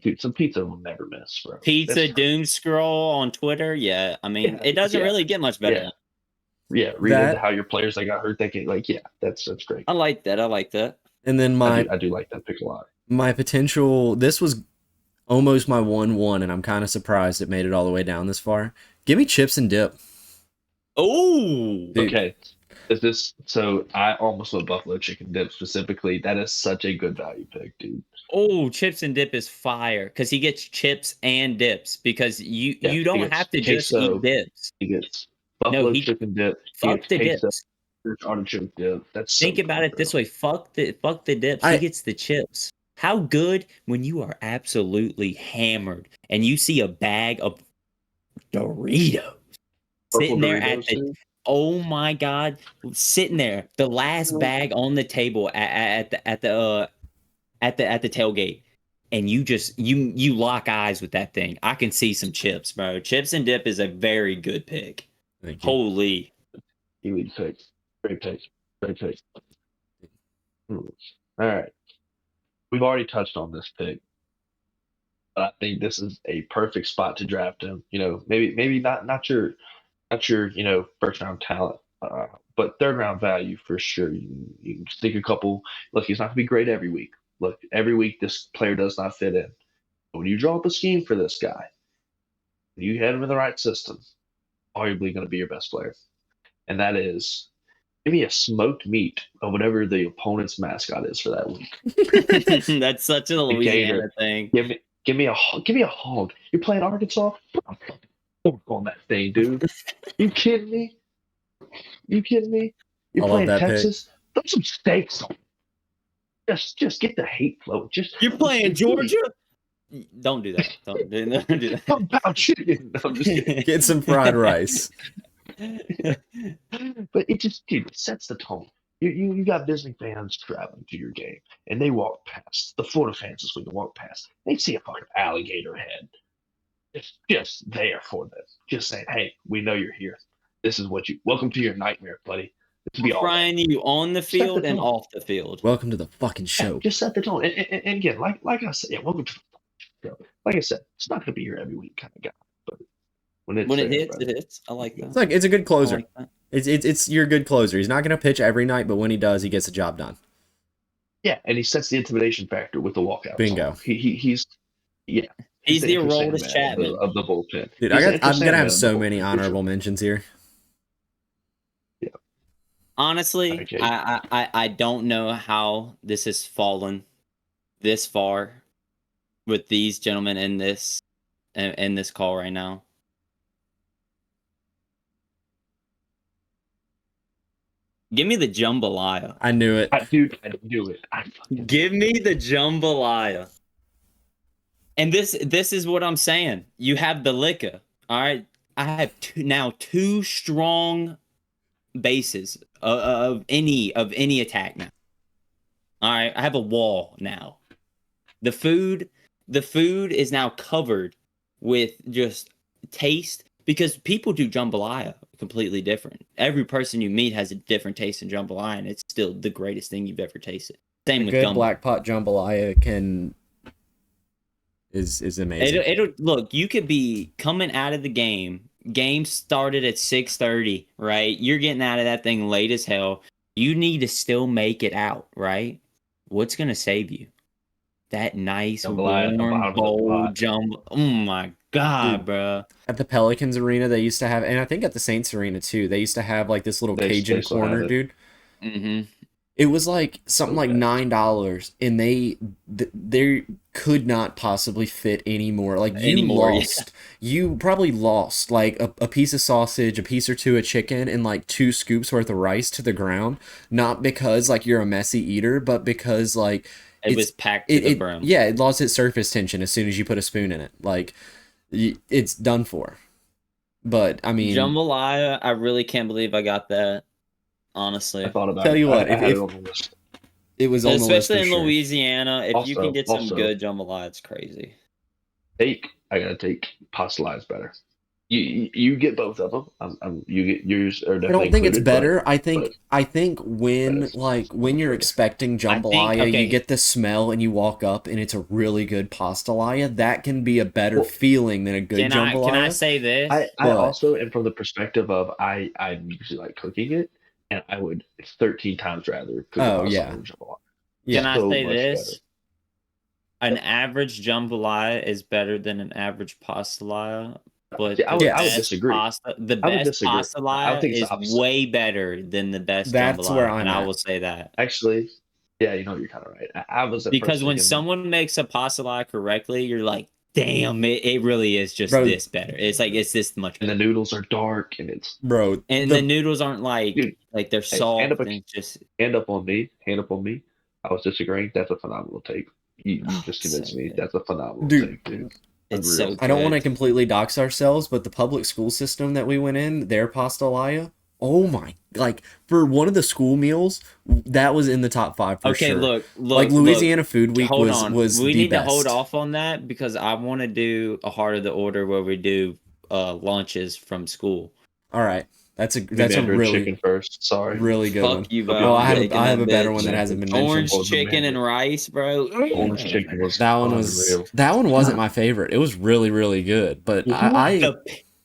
Dude, some pizza will never miss, bro.
Pizza doom scroll on Twitter. Yeah, I mean, it doesn't really get much better.
Yeah, read into how your players that got hurt. They get that's great.
I like that.
And then
I do like that pick a lot.
My potential. This was almost my 1-1, and I'm kind of surprised it made it all the way down this far. Give me chips and dip.
Oh,
okay. So I almost went buffalo chicken dip specifically. That is such a good value pick, dude.
Oh, chips and dip is fire because he gets chips and dips because you don't have to just eat dips.
He gets buffalo chicken dip.
Fuck the dips.
Artichoke dip. That's
think about it this way. Fuck the dips. He gets the chips. How good when you are absolutely hammered and you see a bag of Doritos sitting there at the. Oh my God! Sitting there, the last bag on the table at the tailgate, and you lock eyes with that thing. I can see some chips, bro. Chips and dip is a very good pick. Holy,
elite pick, great pick. All right, we've already touched on this pick, but I think this is a perfect spot to draft him. You know, maybe not your first round talent, but third round value for sure. You can think a couple. Look, he's not gonna be great every week. Look, every week this player does not fit in. But when you draw up a scheme for this guy, when you had him in the right system, arguably going to be your best player, and that is give me a smoked meat of whatever the opponent's mascot is for that week.
That's such a Louisiana thing.
Give me a hog. You're playing Arkansas. On that thing, dude. You kidding me? You're playing Texas. Throw some steaks on. Just get the hate flow.
You're playing Georgia. Don't do that. Don't do that.
Compound chicken. No, I'm just kidding.
Get some fried rice.
But it just, dude, it sets the tone. You got Disney fans traveling to your game, and they walk past. The Florida fans this week walk past. They see a fucking alligator head. It's just there for them. Just saying, hey, we know you're here. This is what you. Welcome to your nightmare, buddy. This will be all.
Trying you on the field and off the field.
Welcome to the fucking show.
Yeah, just set the tone. And again, like I said, yeah, welcome to the show. Like I said, it's not gonna be here every week kind of guy, but when it
hits, it hits. I like that.
It's a good closer.
Like
It's your good closer. He's not going to pitch every night, but when he does, he gets the job done.
Yeah, and he sets the intimidation factor with the walkout.
Bingo.
He's
He's the Aroldis Chapman
of the bullpen.
Dude, I'm gonna have so many honorable mentions here.
Yeah.
Honestly,
Okay.
I don't know how this has fallen this far with these gentlemen in this call right now. Give me the jambalaya.
I knew it.
I knew it.
Give me the jambalaya. And this is what I'm saying. You have the liquor. All right. I have two strong bases of any attack now. All right. I have a wall now. The food is now covered with just taste because people do jambalaya completely different. Every person you meet has a different taste in jambalaya, and it's still the greatest thing you've ever tasted. Same with
good black pot jambalaya is amazing.
It'll look. You could be coming out of the game. Game started at 6:30, right? You're getting out of that thing late as hell. You need to still make it out, right? What's gonna save you? That nice warm bowl jumbo. Oh my god, bro!
At the Pelicans arena, they used to have, and I think at the Saints arena too, they used to have like this little Cajun corner, dude.
Mm-hmm.
It was like something like $9, and they could not possibly fit anymore. Like you probably lost like a piece of sausage, a piece or two of chicken, and like 2 scoops worth of rice to the ground. Not because like you're a messy eater, but because like
it was packed to the brim.
Yeah, it lost its surface tension as soon as you put a spoon in it. Like it's done for. But I mean,
jambalaya, I really can't believe I got that. Honestly,
I thought about
tell
it.
you what,
I had it on the list.
It was on the list,
especially in
sure.
Louisiana. If you can get some
also,
good jambalaya, it's crazy.
I gotta take pasta is better. You get both of them. You get yours. Are definitely
I don't think it's better.
But,
I think when you're expecting jambalaya, you get the smell and you walk up and it's a really good pastalaya. That can be a better feeling than a good jambalaya.
Can I say this?
I also am from the perspective of I usually like cooking it, and I would 13 times rather cook than jambalaya.
Can I say this? Better. An average jambalaya is better than an average pastalaya. But
I would disagree.
The best pastalaya is way better than the best jambalaya. That's where I will say that.
Actually, yeah, you're kind of right. I was
because when someone makes a pastalaya correctly, you're like, damn, it really is just this better. It's like it's this much better.
And the noodles are dark, and it's
the noodles aren't like they're soft.
Hand up on me. I was disagreeing. That's a phenomenal take. You just convinced me. That's a phenomenal take, dude.
It's so good.
I don't want to completely dox ourselves, but the public school system that we went in, their pastalaya, oh my, like for one of the school meals, that was in the top 5 for sure.
Okay, look,
like Louisiana Food Week was
we
the
need
best.
to hold off on that because I want to do a heart of the order where we do lunches from school.
All right. That's a really
chicken first. Sorry,
really good one.
Fuck you, bro.
Well, I have a better one that hasn't been mentioned.
Orange chicken and rice, bro.
Orange chicken was
that one wasn't my favorite. It was really really good, but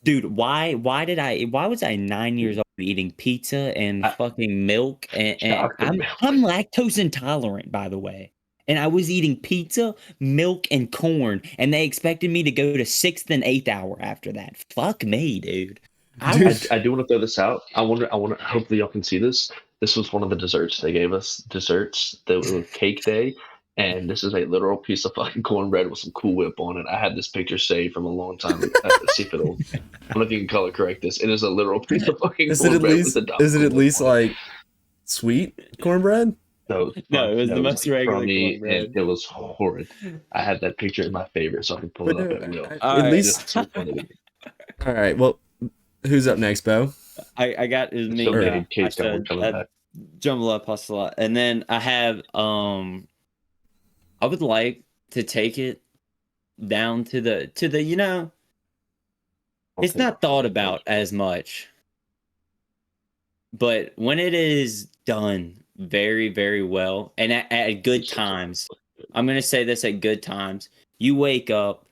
dude, why was I 9 years old eating pizza and fucking milk and I'm lactose intolerant, by the way. And I was eating pizza, milk, and corn, and they expected me to go to 6th and 8th hour after that. Fuck me, dude.
I do want to throw this out. I want to. Hopefully, y'all can see this. This was one of the desserts they gave us. Desserts. That was cake day, and this is a literal piece of fucking cornbread with some Cool Whip on it. I had this picture saved from a long time ago. See if it'll. I don't know if you can color correct this. It is a literal piece of fucking cornbread.
Is it at least like sweet cornbread?
So
No, it was the most
like
regular
crummy, and
cornbread.
it was horrid. I had that picture as my favorite, so I can pull
But
it up
no,
at will.
All
at
right.
least.
Just so funny to me.
All right. Well, who's up next, Bo?
I got is
It's
me
so good.
now. I
Kate's got one
said
coming back.
Jumble up hustle lot. And then I have I would like to take it down to the it's not thought about as much. But when it is done very, very well and at good times, I'm gonna say this at good times, you wake up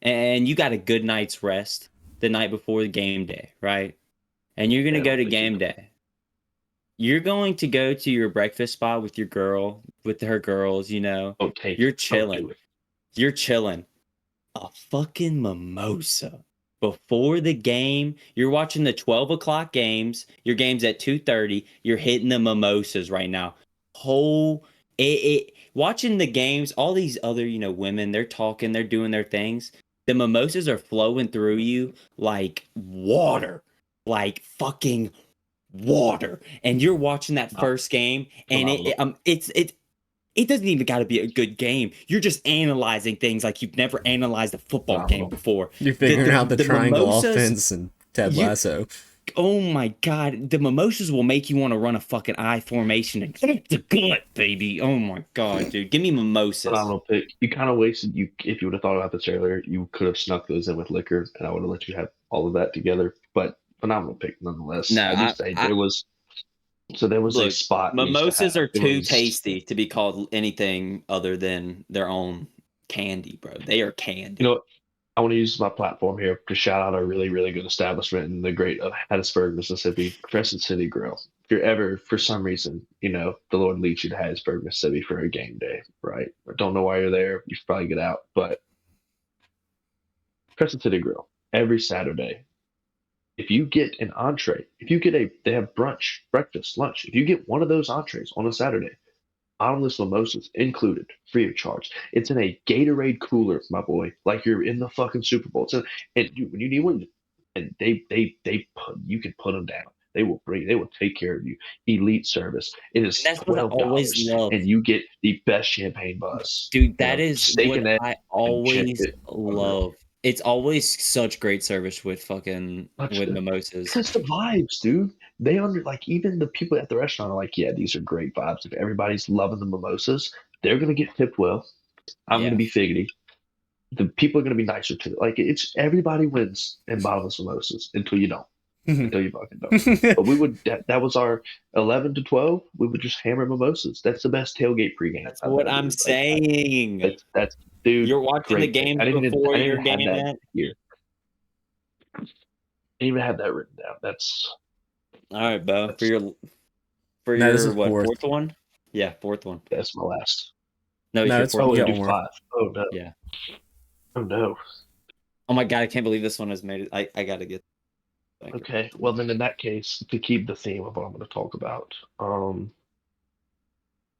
and you got a good night's rest the night before the game day, right? And you're gonna go to game day. You're going to go to your breakfast spot with your girl, with her girls,
Don't take
You're
it. Don't do
chilling.
it.
You're chilling. A fucking mimosa. Before the game, you're watching the 12 o'clock games. Your game's at 2:30. You're hitting the mimosas right now. Watching the games, all these other, women, they're talking, they're doing their things. The mimosas are flowing through you like water. Like fucking water, and you're watching that first game, and it doesn't even got to be a good game. You're just analyzing things like you've never analyzed a football game before.
You're figuring out the triangle
mimosas,
offense and Ted Lasso.
Oh my god, the mimosas will make you want to run a fucking I formation and get the gut, baby. Oh my god, dude, give me mimosas.
Phenomenal pick. You kind of wasted. If you would have thought about this earlier, you could have snuck those in with liquor, and I would have let you have all of that together. But phenomenal pick nonetheless.
No,
there was a spot.
Mimosas are too tasty to be called anything other than their own candy, bro. They are candy.
You know, I want to use my platform here to shout out a really, really good establishment in the great of Hattiesburg, Mississippi, Crescent City Grill. If you're ever, for some reason, the Lord leads you to Hattiesburg, Mississippi for a game day, right? I don't know why you're there. You should probably get out. But Crescent City Grill, every Saturday, if you get an entree, they have brunch, breakfast, lunch. If you get one of those entrees on a Saturday, bottomless mimosas included, free of charge. It's in a Gatorade cooler, my boy, like you're in the fucking Super Bowl. When you need one, and you can put them down. They will take care of you. Elite service. It is $12, and you get the best champagne buzz.
Dude, that is
steak
what
and egg
I always
chicken.
love. It's always such great service with fucking with mimosas.
Because the vibes, dude. They even the people at the restaurant are like, yeah, these are great vibes. If everybody's loving the mimosas, they're gonna get tipped well. I'm gonna be figgity. The people are gonna be nicer too. Like it's everybody wins in bottomless mimosas until you don't. Until you fucking don't. But we would that was our 11 to 12. We would just hammer mimosas. That's the best tailgate pregame.
That's what I'm saying.
That's dude.
You're watching the games before your game at
here. I didn't even have that written down. That's
all right, Bo. For your fourth one? Yeah, fourth one.
That's my last.
No,
it's
your fourth
one. Do 5. Oh no.
Yeah.
Oh no.
Oh my god, I can't believe this one has made it. I gotta get.
Okay, well then in that case, to keep the theme of what I'm going to talk about,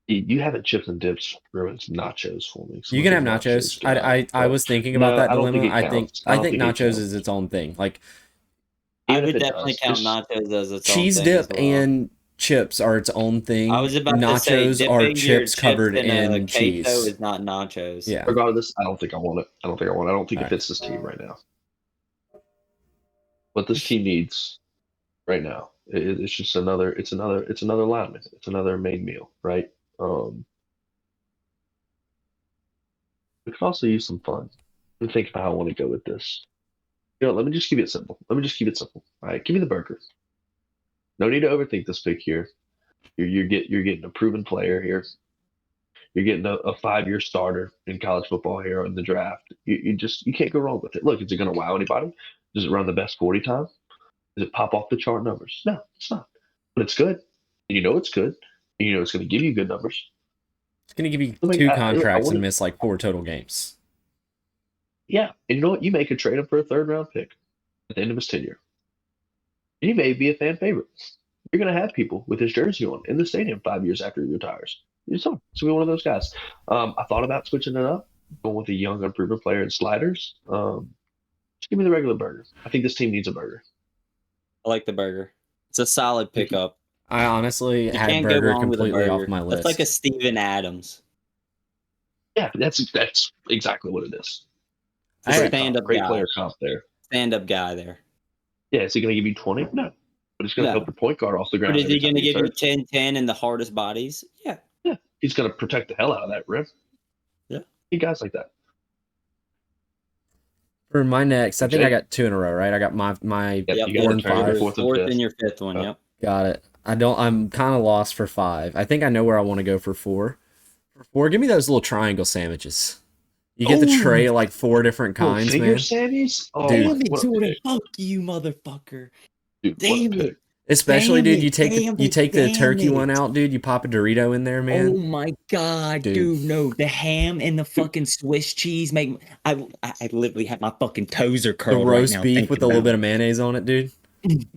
you haven't chips and dips ruined nachos for me.
You can have nachos. I was thinking about that dilemma. I think nachos is its own thing. Like
I would definitely count nachos as its own thing.
Cheese dip and chips are its own thing.
I was about
nachos
to say,
are chips covered in cheese.
Queso is not nachos.
Yeah.
Regardless, I don't think I want it. I don't think it fits this team right now. What this team needs right now, it's just another lineman. It's another main meal, right? We could also use some fun. Let me think about how I want to go with this. Let me just keep it simple. All right, give me the burger. No need to overthink this pick here. You're getting a proven player here. You're getting a 5-year starter in college football here in the draft. You can't go wrong with it. Look, is it going to wow anybody? Does it run the best 40 time? Does it pop off the chart numbers? No, it's not. But it's good. And you know it's good. And you know it's going to give you good numbers.
It's going to give you 2 contracts and miss like 4 total games.
Yeah. And you know what? You may could trade him for a 3rd-round pick at the end of his tenure. He may be a fan favorite. You're going to have people with his jersey on in the stadium 5 years after he retires. It's going to be one of those guys. I thought about switching it up, going with a young, unproven player in sliders. Just give me the regular burger. I think this team needs a burger.
I like the burger. It's a solid pickup.
I honestly
You
had
can't go
burger
wrong with a
completely off
burger.
my
That's like
list.
a Steven Adams.
Yeah, that's exactly what it is.
I
Great
had,
Stand-up
great
guy.
player comp there.
Stand-up guy there.
Yeah, is he going to give you 20? No, but he's going to
No.
help your point guard off the
But
ground
is
every
he
time
going to
he
give you
turns.
10-10 in the hardest bodies? Yeah.
Yeah, he's going to protect the hell out of that rim.
Yeah.
He guys like that.
for my next, I think I
Jake?
got 2 in a row, right? I got my
Yep, you
4
got
and
to turn your
5.
fourth and
Fourth
fifth.
and your fifth one. Yep.
Got it. I'm kind of lost for 5. I think I know where I want to go for 4. For 4, give me those little triangle sandwiches. You get the tray of like 4 different
Little
kinds,
finger
man.
Sammys? Oh,
Dude.
Damn it,
what a
Jordan.
pick.
Fuck you, motherfucker.
Dude, what a
Damn
pick.
it.
Especially,
Damn
dude, you
it,
take
damn
the you
it,
take the
damn
turkey
it.
one out, dude. You pop a Dorito in there,
Oh
man.
my god,
Dude.
dude, no. The ham and the fucking Swiss cheese make I literally have my fucking toes are
The
curled right
roast
now.
beef with a little bit of mayonnaise on it, dude.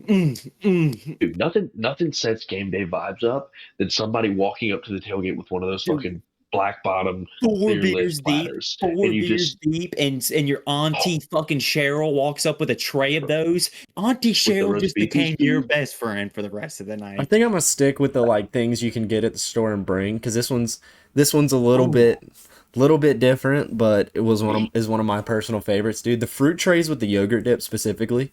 Dude, nothing sets game day vibes up than somebody walking up to the tailgate with one of those
Dude.
fucking black bottom
Four
clear lid
beers deep,
platters.
four
And you
beers
just
deep, and your auntie fucking Cheryl walks up with a tray of those. Auntie
the
Cheryl
roast
just
beefies.
became your best friend for the rest of the
I
night.
think I'm gonna stick with the like things you can get at the store and bring because this one's a little bit different, but it was one of my personal favorites, dude. The fruit trays with the yogurt dip specifically,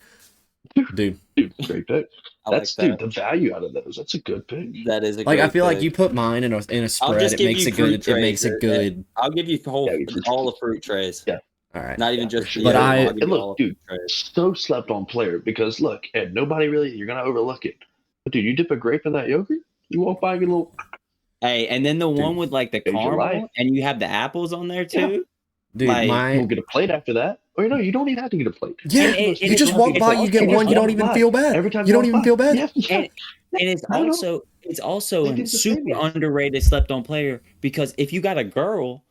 dude.
Dude, great pick.
I
That's
like that.
dude, the value out of those. That's a good pick.
That is a
Like I
great
feel like
pick.
you put mine in a
I'll
spread,
just
it
give
makes
you
a
fruit
good.
trays.
It makes a good.
I'll give you all the fruit trays.
Yeah.
All right.
Not even
Yeah,
just
for sure.
But
I'll give
And
you
look,
all the
dude,
fruit trays.
so slept on player because look, and nobody really you're gonna overlook it. But dude, you dip a grape in that yogurt, you walk by and get a little
Hey, and then the one
Dude,
with like the
changed your life.
caramel, and you have the apples on there
Yeah.
too.
Dude,
Like,
you won't get a plate after that. Or you don't even have to get a plate.
yeah,
and
you just walk by, you get one, you don't even feel bad.
Every time
You don't even feel bad.
Yeah, yeah.
and it's
I don't know.
also
They
a
did the
super
same.
underrated slept on player because if you got a girl,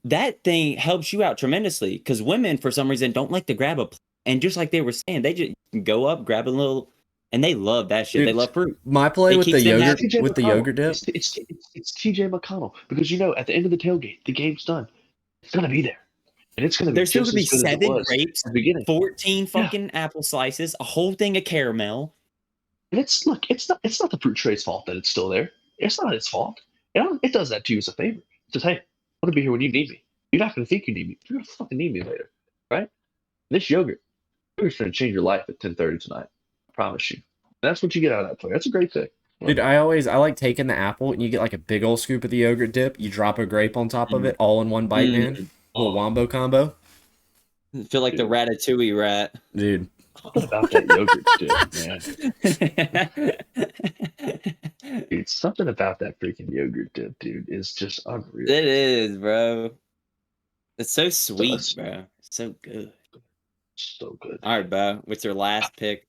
that thing helps you out tremendously because women for some reason don't like to grab a plate. And just like they were saying, they just go up, grab a little, and they love that shit.
Dude,
they love fruit.
My play
It
with the
keeps them
yogurt
happy.
with the yogurt dip.
It's TJ McConnell because at the end of the tailgate, the game's done. It's gonna be there, and it's gonna be
There's still
just
gonna be
as good as it
7
was
grapes,
at the beginning.
14 fucking apple slices, a whole thing of caramel.
And it's not the fruit tray's fault that it's still there. It's not its fault. It does that to you as a favor. It says, hey, I want to be here when you need me. You're not gonna think you need me. You're gonna fucking need me later, right? This yogurt's gonna change your life at 10:30 tonight. I promise you. That's what you get out of that play. That's a great pick.
Dude, I like taking the apple and you get like a big old scoop of the yogurt dip. You drop a grape on top of it, all in one bite, man. Little wombo combo.
I feel like the Ratatouille rat.
Dude.
Something about that yogurt dip, man. Dude, something about that freaking yogurt dip, dude, is just unreal.
It is, bro. It's so sweet, bro. It's so good.
So good.
All right, bro. What's your last pick?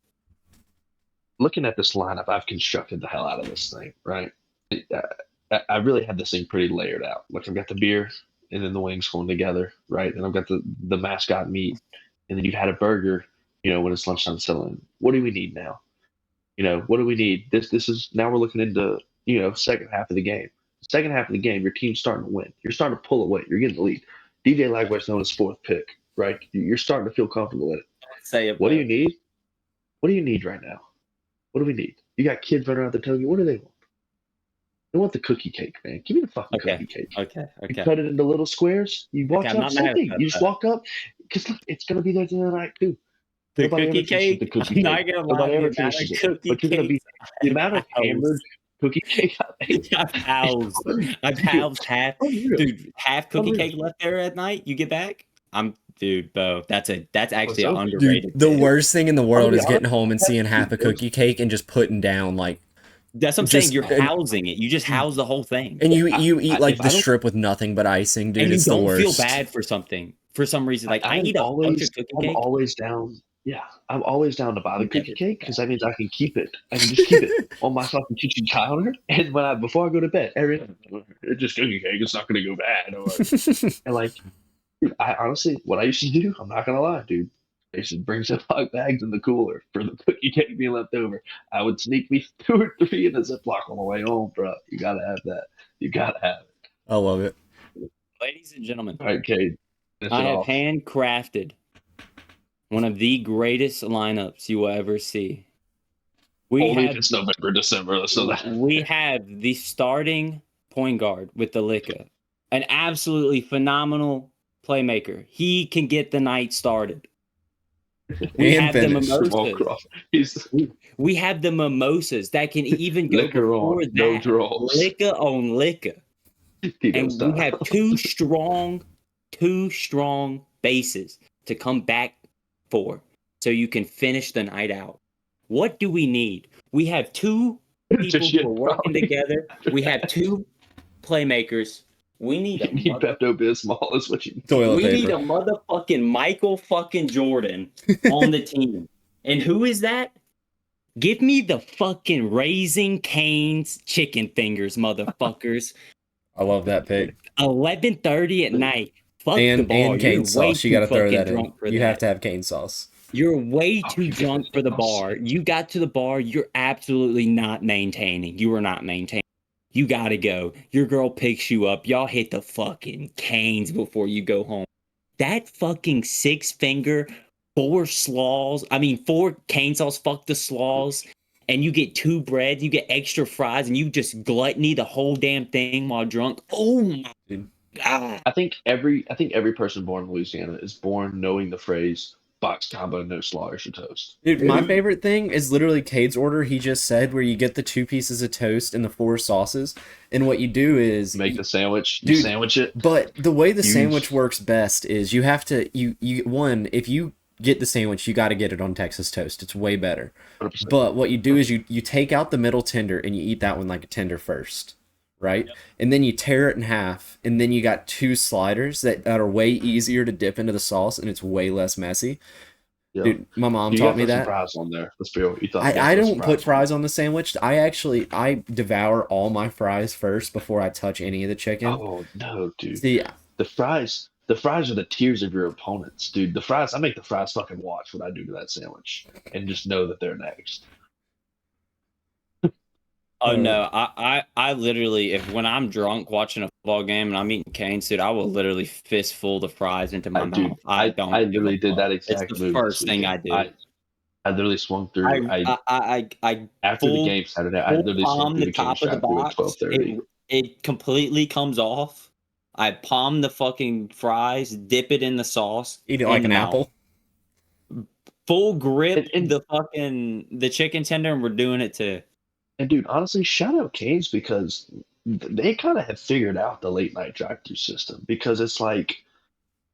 Looking at this lineup, I've constructed the hell out of this thing, right? I really had this thing pretty layered out. Like I've got the beer and then the wings going together, right? And I've got the mascot meat, and then you've had a burger, when it's lunchtime selling. What do we need now? What do we need? This is now we're looking into, second half of the game. Second half of the game, your team's starting to win. You're starting to pull away. You're getting the lead. DJ Lagway's known as 4th pick, right? You're starting to feel comfortable with it.
Say it.
What do you need? What do you need right now? What do we need? You got kids running around the tailgate. What do they want? They want the cookie cake, man. Give me the fucking cookie cake.
Okay.
You cut it into little squares. You walk up, same thing. You just walk up because look, it's gonna be there tonight too.
The
Nobody
cookie
ever finishes
cake.
the cookie
I'm not
cake.
gonna lie.
Nobody
The
ever
amount
finishes
of
it.
cookie
But you're gonna be the amount of hammered cookie cake
I've housed half,
Unreal.
dude. Half cookie
Unreal.
cake left there at night. You get back. Dude, Bo. That's actually an
Dude,
underrated.
Dude, the worst thing in the world is
honest,
getting home and seeing half a cookie cake and just putting down like.
That's what I'm
just-
saying. You're housing it. You just house the whole thing,
And you eat like
if I
the
don't-
strip with nothing but icing, dude.
and you
It's the
don't feel
worst.
bad for something for some reason. Like I eat a bunch of cookie
I'm
cake.
always down. Yeah, I'm always down to buy the
Never
cookie cake because that means I can keep it. I can just keep it on my fucking kitchen counter, and before I go to bed, it's just cookie cake. It's not gonna go bad. And like, dude, I honestly, what I used to do, I'm not gonna lie, dude. I used to bring Ziploc bags in the cooler for the cookie cake being left over. I would sneak me 2 or 3 in a Ziploc on the way home, bro. You gotta have that. You gotta have it.
I love it.
Ladies and gentlemen,
All right, Cade.
I have handcrafted one of the greatest lineups you will ever see. We
Only if
have
it's November, December. So that
we have the starting point guard with the Licka, an absolutely phenomenal playmaker. He can get the night started. We
And
have the
finish.
Jamal
mimosas.
Crawford. He's
We have the mimosas that can even go
liquor
before
on, no
that.
draws.
Licka on Licka.
Tito
And
style.
we have two strong bases to come back for so you can finish the night out. What do we need? We have two people
Just
who
shit,
are working
probably.
together. We have two playmakers. We need a
You need Pepto Bismol is what you need.
Toilet
we need
paper.
a motherfucking Michael fucking Jordan on the team. And who is that? Give me the fucking Raising Cane's chicken fingers, motherfuckers.
I love that pick.
11:30 at night. Fuck the
And
bar.
cane
You're way
sauce. You
too
got to throw
fucking
that in.
drunk for
You
that.
have to have cane sauce.
You're way
Oh,
too
you
drunk
got
for the
cane
bar.
sauce.
You got to the bar. You're absolutely not maintaining. You are not maintaining. You gotta go. Your girl picks you up. Y'all hit the fucking canes before you go home. That fucking 6-finger, 4 slaws. I mean, 4 cane sauce. Fuck the slaws. And you get 2 breads. You get extra fries, and you just gluttony the whole damn thing while drunk. Oh my
Dude.
god.
I think every person born in Louisiana is born knowing the phrase box combo, no slaw, or toast.
Dude, my favorite thing is literally Cade's order he just said, where you get the 2 pieces of toast and the 4 sauces, and what you do is
Make the sandwich,
Dude,
you sandwich it.
But the way the
Huge.
sandwich works best is you have to if you get the sandwich, you got to get it on Texas toast. It's way better.
100%.
But what you do is you take out the middle tender and you eat that one like a tender first, right?
Yep.
And then you tear it in half, and then you got 2 sliders that are way easier to dip into the sauce, and it's way less messy.
Yeah.
Dude, my mom
You
taught
gotta
me
put some
that.
fries on there. Let's be real.
I don't put fries on the sandwich. I devour all my fries first before I touch any of the chicken.
Oh no, dude.
See,
The fries are the tears of your opponents, dude. I make the fries fucking watch what I do to that sandwich and just know that they're next.
Oh no, I literally, if when I'm drunk watching a football game and I'm eating canes, dude, I will literally fistful the fries into my
Dude,
mouth. I don't.
I
give a
literally did
fuck.
that exact
It's the
move.
first
this
thing
weekend.
I do.
I literally swung through.
I
After the
full-
game Saturday, I
full
literally swung
palm
through the
top of the
King
box.
at 12:30.
It completely comes off. I palm the fucking fries, dip it in the sauce,
eat it like an apple.
full grip
And-
the chicken tender, and we're doing it too.
And dude, honestly, shout out Canes because they kind of have figured out the late night drive-through system because it's like,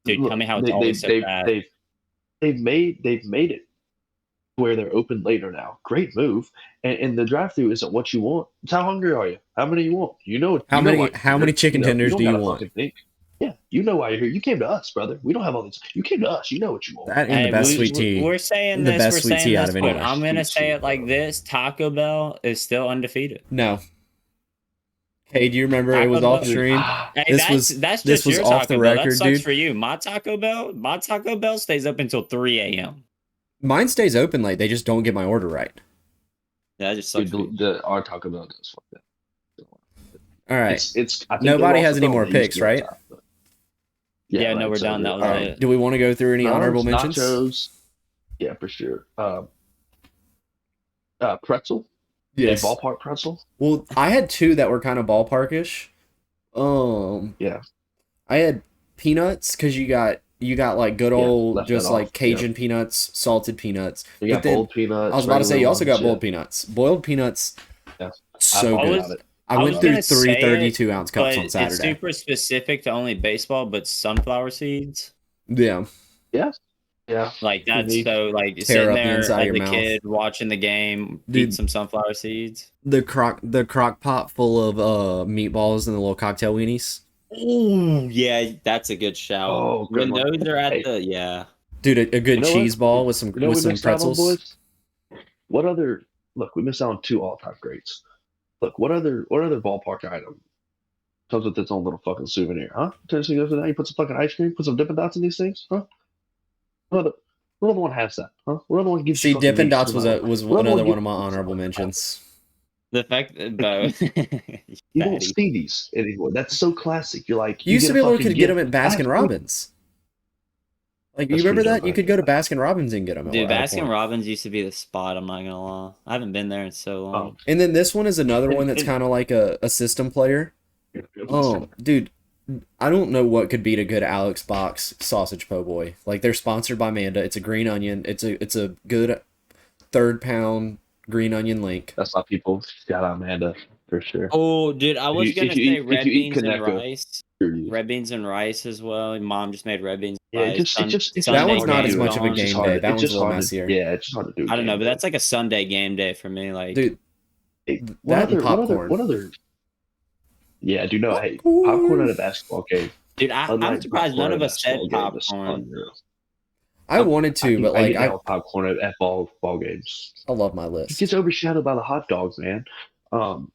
Dude,
look,
tell me how it's always so bad.
they've made it where they're open later now. Great move, and the drive-through isn't what you want. It's how hungry are you? How many you want? You know
How
you know
many
why you're
how
here.
many chicken tenders
don't
do you
gotta
want?
fucking think. Yeah, you know why you're here. You came to us, brother. We don't have all this. You came to us. You know what you want.
That and the best sweet tea.
We're saying
The
this.
best
We're
sweet
saying
tea out
this,
of
but
anywhere.
I'm gonna say it like
Bro.
this: Taco Bell is still undefeated.
No. Hey, do you remember it was
Taco
off
Bell-
stream?
Hey,
This
that's
was-
that's
this
just
was
your
off
Taco
the
Bell.
record,
That sucks
dude.
for you. My Taco Bell stays up until 3 a.m.
Mine stays open late. They just don't get my order right.
Yeah, that just sucks.
Dude,
for you.
our Taco Bell does fuck that.
All right.
It's. I think
Nobody
they're
has any
also
more
done. They used
picks,
to be on
right?
top, but-
Yeah, no,
right,
we're
so
done. That
we're-
was
All
it.
right. Do we want to go through any honorable
Nachos,
mentions?
Nachos, yeah, for sure. Pretzel.
Yes.
A ballpark pretzel.
Well, I had 2 that were kind of ballparkish.
Yeah.
I had peanuts because you got like good
Yeah,
old
left
just
that
like
off,
Cajun peanuts, salted peanuts.
You
But
got
then
boiled peanuts.
I was about to say you
regular
also got
ones,
boiled peanuts. Boiled peanuts,
Yeah.
so
I
good.
got it.
I
I
went
was
through
gonna
3
say
32-ounce cups
But
on
it's
Saturday.
super specific to only baseball, but sunflower seeds.
Yeah,
Yeah.
Like that's
Unique.
so like
Tear
sitting
up the
there
inside of
as
your
a
mouth.
kid watching the game,
Dude.
eat some sunflower seeds.
the crock pot full of meatballs and the little cocktail weenies.
Ooh, yeah, that's a good shout.
Oh, good
when
one.
those are at
Hey.
the yeah.
Dude, a good
You know
cheese
what?
ball with some
You know what we missed out on,
pretzels.
boys? What other? Look, we missed out on 2 all-time greats. Look, what other ballpark item comes with its own little fucking souvenir? Huh? Tennessee goes to that. You put some fucking ice cream, put some Dippin' Dots in these things, huh? What other one has that? Huh? What other one gives you
See,
fucking
Dippin'
meats
Dots
to
was
the mouth?
was
What other
another
one
one of my
gives you
honorable
fucking
mentions.
The fact that both
You don't see these anymore. That's so classic. You're like
You used to be able to get them at
I have
Baskin
to-
Robbins. Like, you
That's
remember
pretty
that?
dope,
You could go to Baskin Robbins and get them.
Dude,
at a
Baskin
point.
Robbins used to be the spot. I'm not gonna lie. I haven't been there in so long.
And then this one is another one that's
and-
kind of like a system player. Oh, dude, I don't know what could beat a good Alex Box sausage po' boy. Like, they're sponsored by Manda. It's a green onion. It's a good 3rd-pound green onion link.
That's why people shout out Amanda for sure.
Oh, dude, I was gonna say red
if you eat
beans and
Kaneka,
rice.
screw you.
Red beans and rice as well. Mom just made red beans and
Yeah,
rice.
it's
That one's
hard
not
to
as
do.
much of a
It's just
game
hard-
day. That
it's
one's
just
a little
hard to-
messier.
Yeah, it's just hard to do.
I don't know,
game
but
day.
that's like a Sunday game day for me. Like,
Dude,
Hey,
that and popcorn.
What other? Yeah, do you know? Hey, popcorn at a basketball game.
I'm
Unlike
surprised
popcorn
none
at
of
a
us said
basketball game is
popcorn.
unreal.
I wanted to, but
I
like,
get down with popcorn at ball games.
I love my
It
list.
gets overshadowed by the hot dogs, man.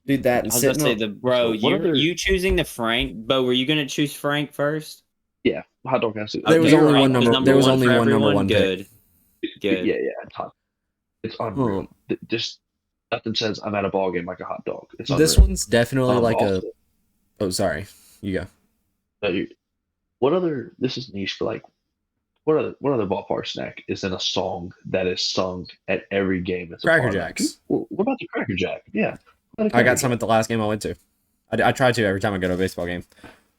Dude, that
I
and
was gonna
sitting
say
on,
bro.
So what other-
You choosing the Frank, Bo? Were you gonna choose Frank first?
Yeah, hot dog has to.
There was
Okay,
only
Frank
one
was
number. There was only
for
one number
everyone?
one pick.
Good.
Yeah, it's hot. It's unreal. Just nothing says I'm at a ball game like a hot dog. It's
This
unreal.
one's definitely like a.
Also,
Oh, sorry. You go.
what other? This is niche, but like, what other ballpark snack is in a song that is sung at every game? It's a
Cracker
part of?
Jacks.
What about the Cracker Jack? Yeah, what about a
I
Cracker
got some
Jack?
at the last game I went to. I try to every time I go to a baseball game.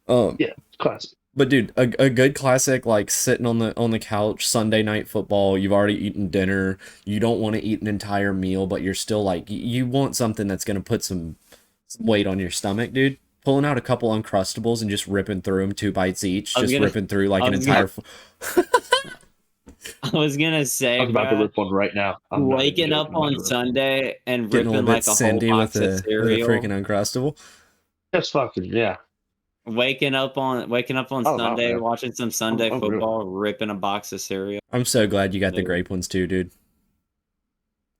Yeah, it's classic.
But dude, a good classic, like sitting on the couch, Sunday night football. You've already eaten dinner. You don't want to eat an entire meal, but you're still like, you want something that's gonna put some weight on your stomach, dude. Pulling out a couple Uncrustables and just ripping through them 2 bites each, just ripping through like an entire.
I was gonna say,
I was about to
bro,
rip one right now. I'm not even
waking
joking.
up
I'm about to
on
rip one.
Sunday and
Getting a
ripping
little bit
like a whole
Cindy
box
with
of
a
cereal.
freaking Uncrustable.
That's fucking yeah.
Waking up on
Oh, wow,
Sunday,
man.
watching some Sunday
I'm real.
football, ripping a box of cereal.
I'm so glad you got the
Yeah.
grape ones too, dude.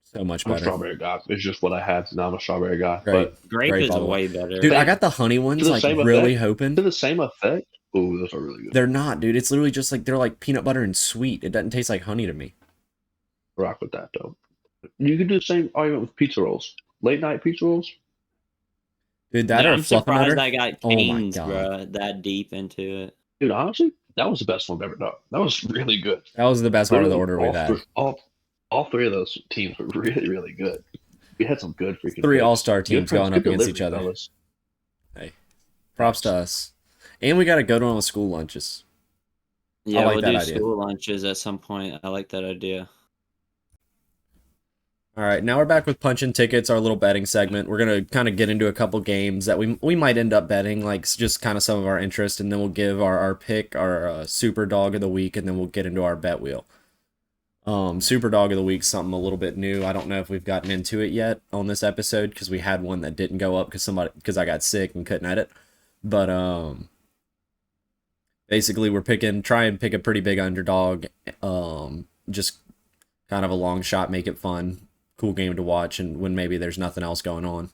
So much
I'm a
better.
strawberry guy. It's just what I had. Now I'm a strawberry guy.
Great.
Grape
Grape
is
all the way.
way better.
Dude, I
Thank-
got the honey ones,
the
like
same
really
effect.
hoping.
To the same effect. Oh, those are really good.
They're not, dude. It's literally just like they're like peanut butter and sweet. It doesn't taste like honey to me.
Rock with that though. You could do the same argument with pizza rolls. Late night pizza rolls.
Dude, that
Dude,
or
I'm
a fluffy
surprised
nutter.
I got
Oh my
canes,
God.
bro, that deep into it.
Dude, honestly, that was the best one I've ever done. That was really good.
That was the best part of the
Literally,
order we've had.
all three of those teams were really, really good. We had some good freaking
3
picks.
all-star
Good
teams
friends,
going up
good
against each
delivery,
other.
fellas.
Props to us. And we got to go to one with school lunches.
Yeah,
like
we'll
that
do
idea.
school lunches at some point. I like that idea.
All right, now we're back with punching tickets, our little betting segment. We're gonna kind of get into a couple games that we might end up betting, like just kind of some of our interest, and then we'll give our pick, our super dog of the week, and then we'll get into our bet wheel. Super dog of the week, something a little bit new. I don't know if we've gotten into it yet on this episode because we had one that didn't go up because I got sick and couldn't edit. But basically we're try and pick a pretty big underdog. Just kind of a long shot, make it fun. Cool game to watch, and when maybe there's nothing else going on.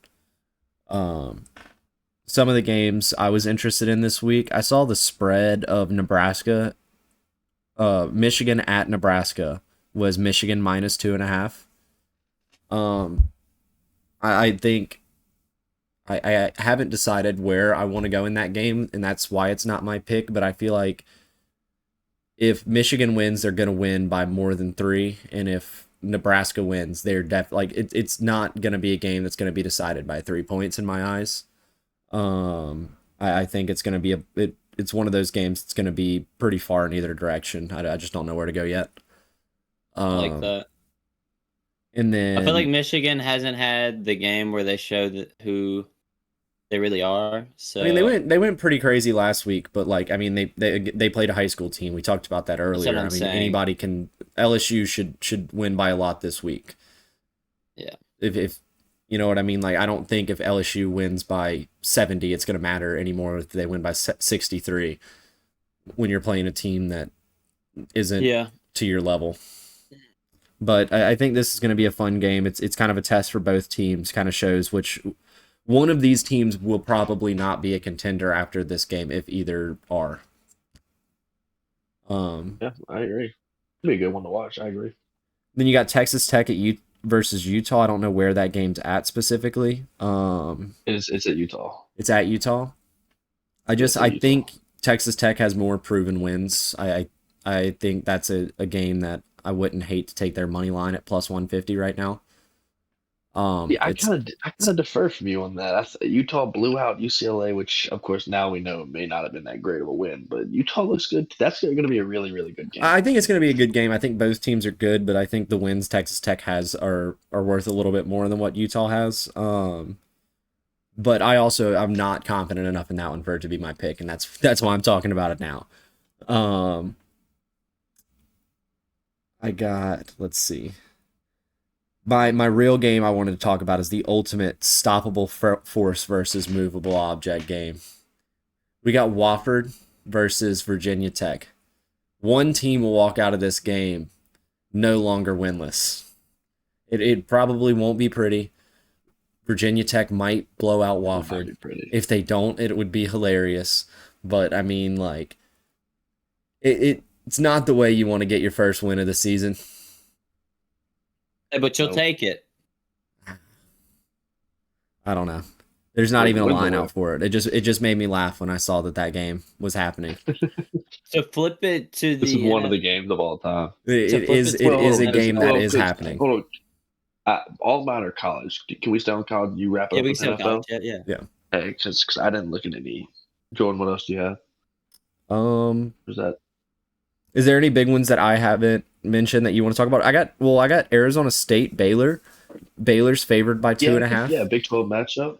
Some of the games I was interested in this week, I saw the spread of Nebraska, Michigan at Nebraska was Michigan minus 2.5. I think I haven't decided where I want to go in that game, and that's why it's not my pick. But I feel like if Michigan wins, they're gonna win by more than 3, and if Nebraska wins, they're it's not gonna be a game that's gonna be decided by 3 points in my eyes. I think it's gonna be it's one of those games that's gonna be pretty far in either direction. I just don't know where to go yet.
I like that.
And then
I feel like Michigan hasn't had the game where they show who they really are. So
I mean, they went pretty crazy last week, but like I mean, they played a high school team. We talked about that earlier.
what
I
I'm
mean,
saying.
anybody can. LSU should win by a lot this week.
Yeah.
If you know what I mean, like I don't think if LSU wins by 70, it's gonna matter anymore if they win by 63. When you're playing a team that isn't to your level. But I think this is going to be a fun game. It's kind of a test for both teams. Kind of shows which one of these teams will probably not be a contender after this game if either are.
Yeah, I agree. It'll be a good one to watch. I agree.
Then you got Texas Tech versus Utah. I don't know where that game's at specifically.
It's at Utah.
It's at Utah. I think Texas Tech has more proven wins. I I think that's a game that I wouldn't hate to take their money line at plus 150 right now.
Yeah, I
It's
kind of defer from you on that. Utah blew out UCLA, which of course now we know may not have been that great of a win, but Utah looks good. That's going to be a really really good game.
I think it's going to be a good game. I think both teams are good, but I think the wins Texas Tech has are worth a little bit more than what Utah has. But I'm not confident enough in that one for it to be my pick, and that's why I'm talking about it now. I got, let's see. My real game I wanted to talk about is the ultimate stoppable force versus movable object game. We got Wofford versus Virginia Tech. One team will walk out of this game no longer winless. It probably won't be pretty. Virginia Tech might blow out Wofford. If they don't, it would be hilarious. But I mean, like, it's not the way you want to get your first win of the season.
But you'll take it.
I don't know. There's not even a line out for it. It just made me laugh when I saw that game was happening.
So flip it to
This is one of the games of all time.
It is a game that is happening.
Hold on. All mine are college. Can we stay on college? You wrap up with NFL?
College. Yeah.
Hey, because I didn't look at any. Jordan, what else do you have? Who's that?
Is there any big ones that I haven't mentioned that you want to talk about? I got Arizona State, Baylor. Baylor's favored by 2.5.
Yeah, Big 12 matchup.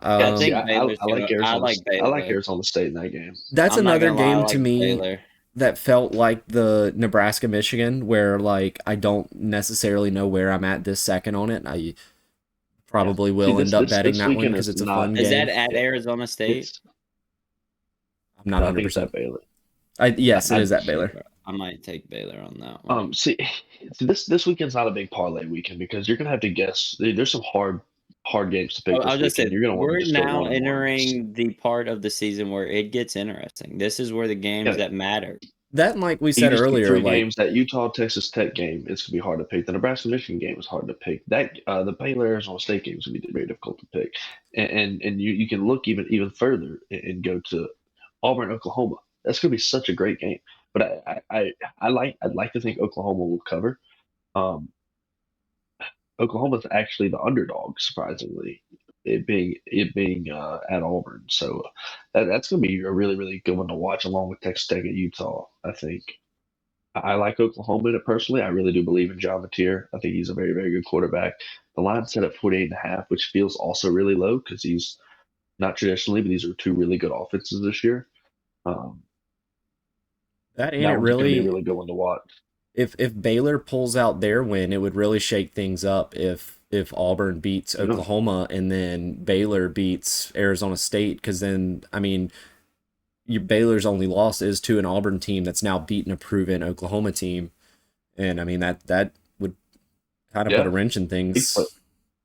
I
like Arizona State in that game.
That's another game to me that felt like the Nebraska Michigan, where like I don't necessarily know where I'm at this second on it. I probably will end up betting that one because it's a fun game.
Is that at Arizona State?
I'm not 100%.
Baylor.
Yes, it is at Baylor.
I might take Baylor on that one.
See, this weekend's not a big parlay weekend because you're gonna have to guess. There's some hard games to pick.
I was just saying, we're now
entering
the part of the season where it gets interesting. This is where the games that matter.
That, like we said earlier,
three games, that Utah Texas Tech game, it's gonna be hard to pick. The Nebraska Michigan game is hard to pick. That the Baylor Arizona State game is gonna be very difficult to pick. And you can look even further and go to Auburn, Oklahoma. That's gonna be such a great game. But I'd like to think Oklahoma will cover. Oklahoma's actually the underdog, surprisingly, it being at Auburn. So that's going to be a really, really good one to watch, along with Texas Tech and Utah. I think I like Oklahoma in it personally. I really do believe in John Mateer. I think he's a very, very good quarterback. The line's set at 48.5, which feels also really low because he's not traditionally, but these are two really good offenses this year.
That ain't really
be a really good one to watch.
If Baylor pulls out their win, it would really shake things up if Auburn beats Oklahoma and then Baylor beats Arizona State, because then, I mean, Baylor's only loss is to an Auburn team that's now beaten a proven Oklahoma team, and I mean that would kind of put a wrench in things.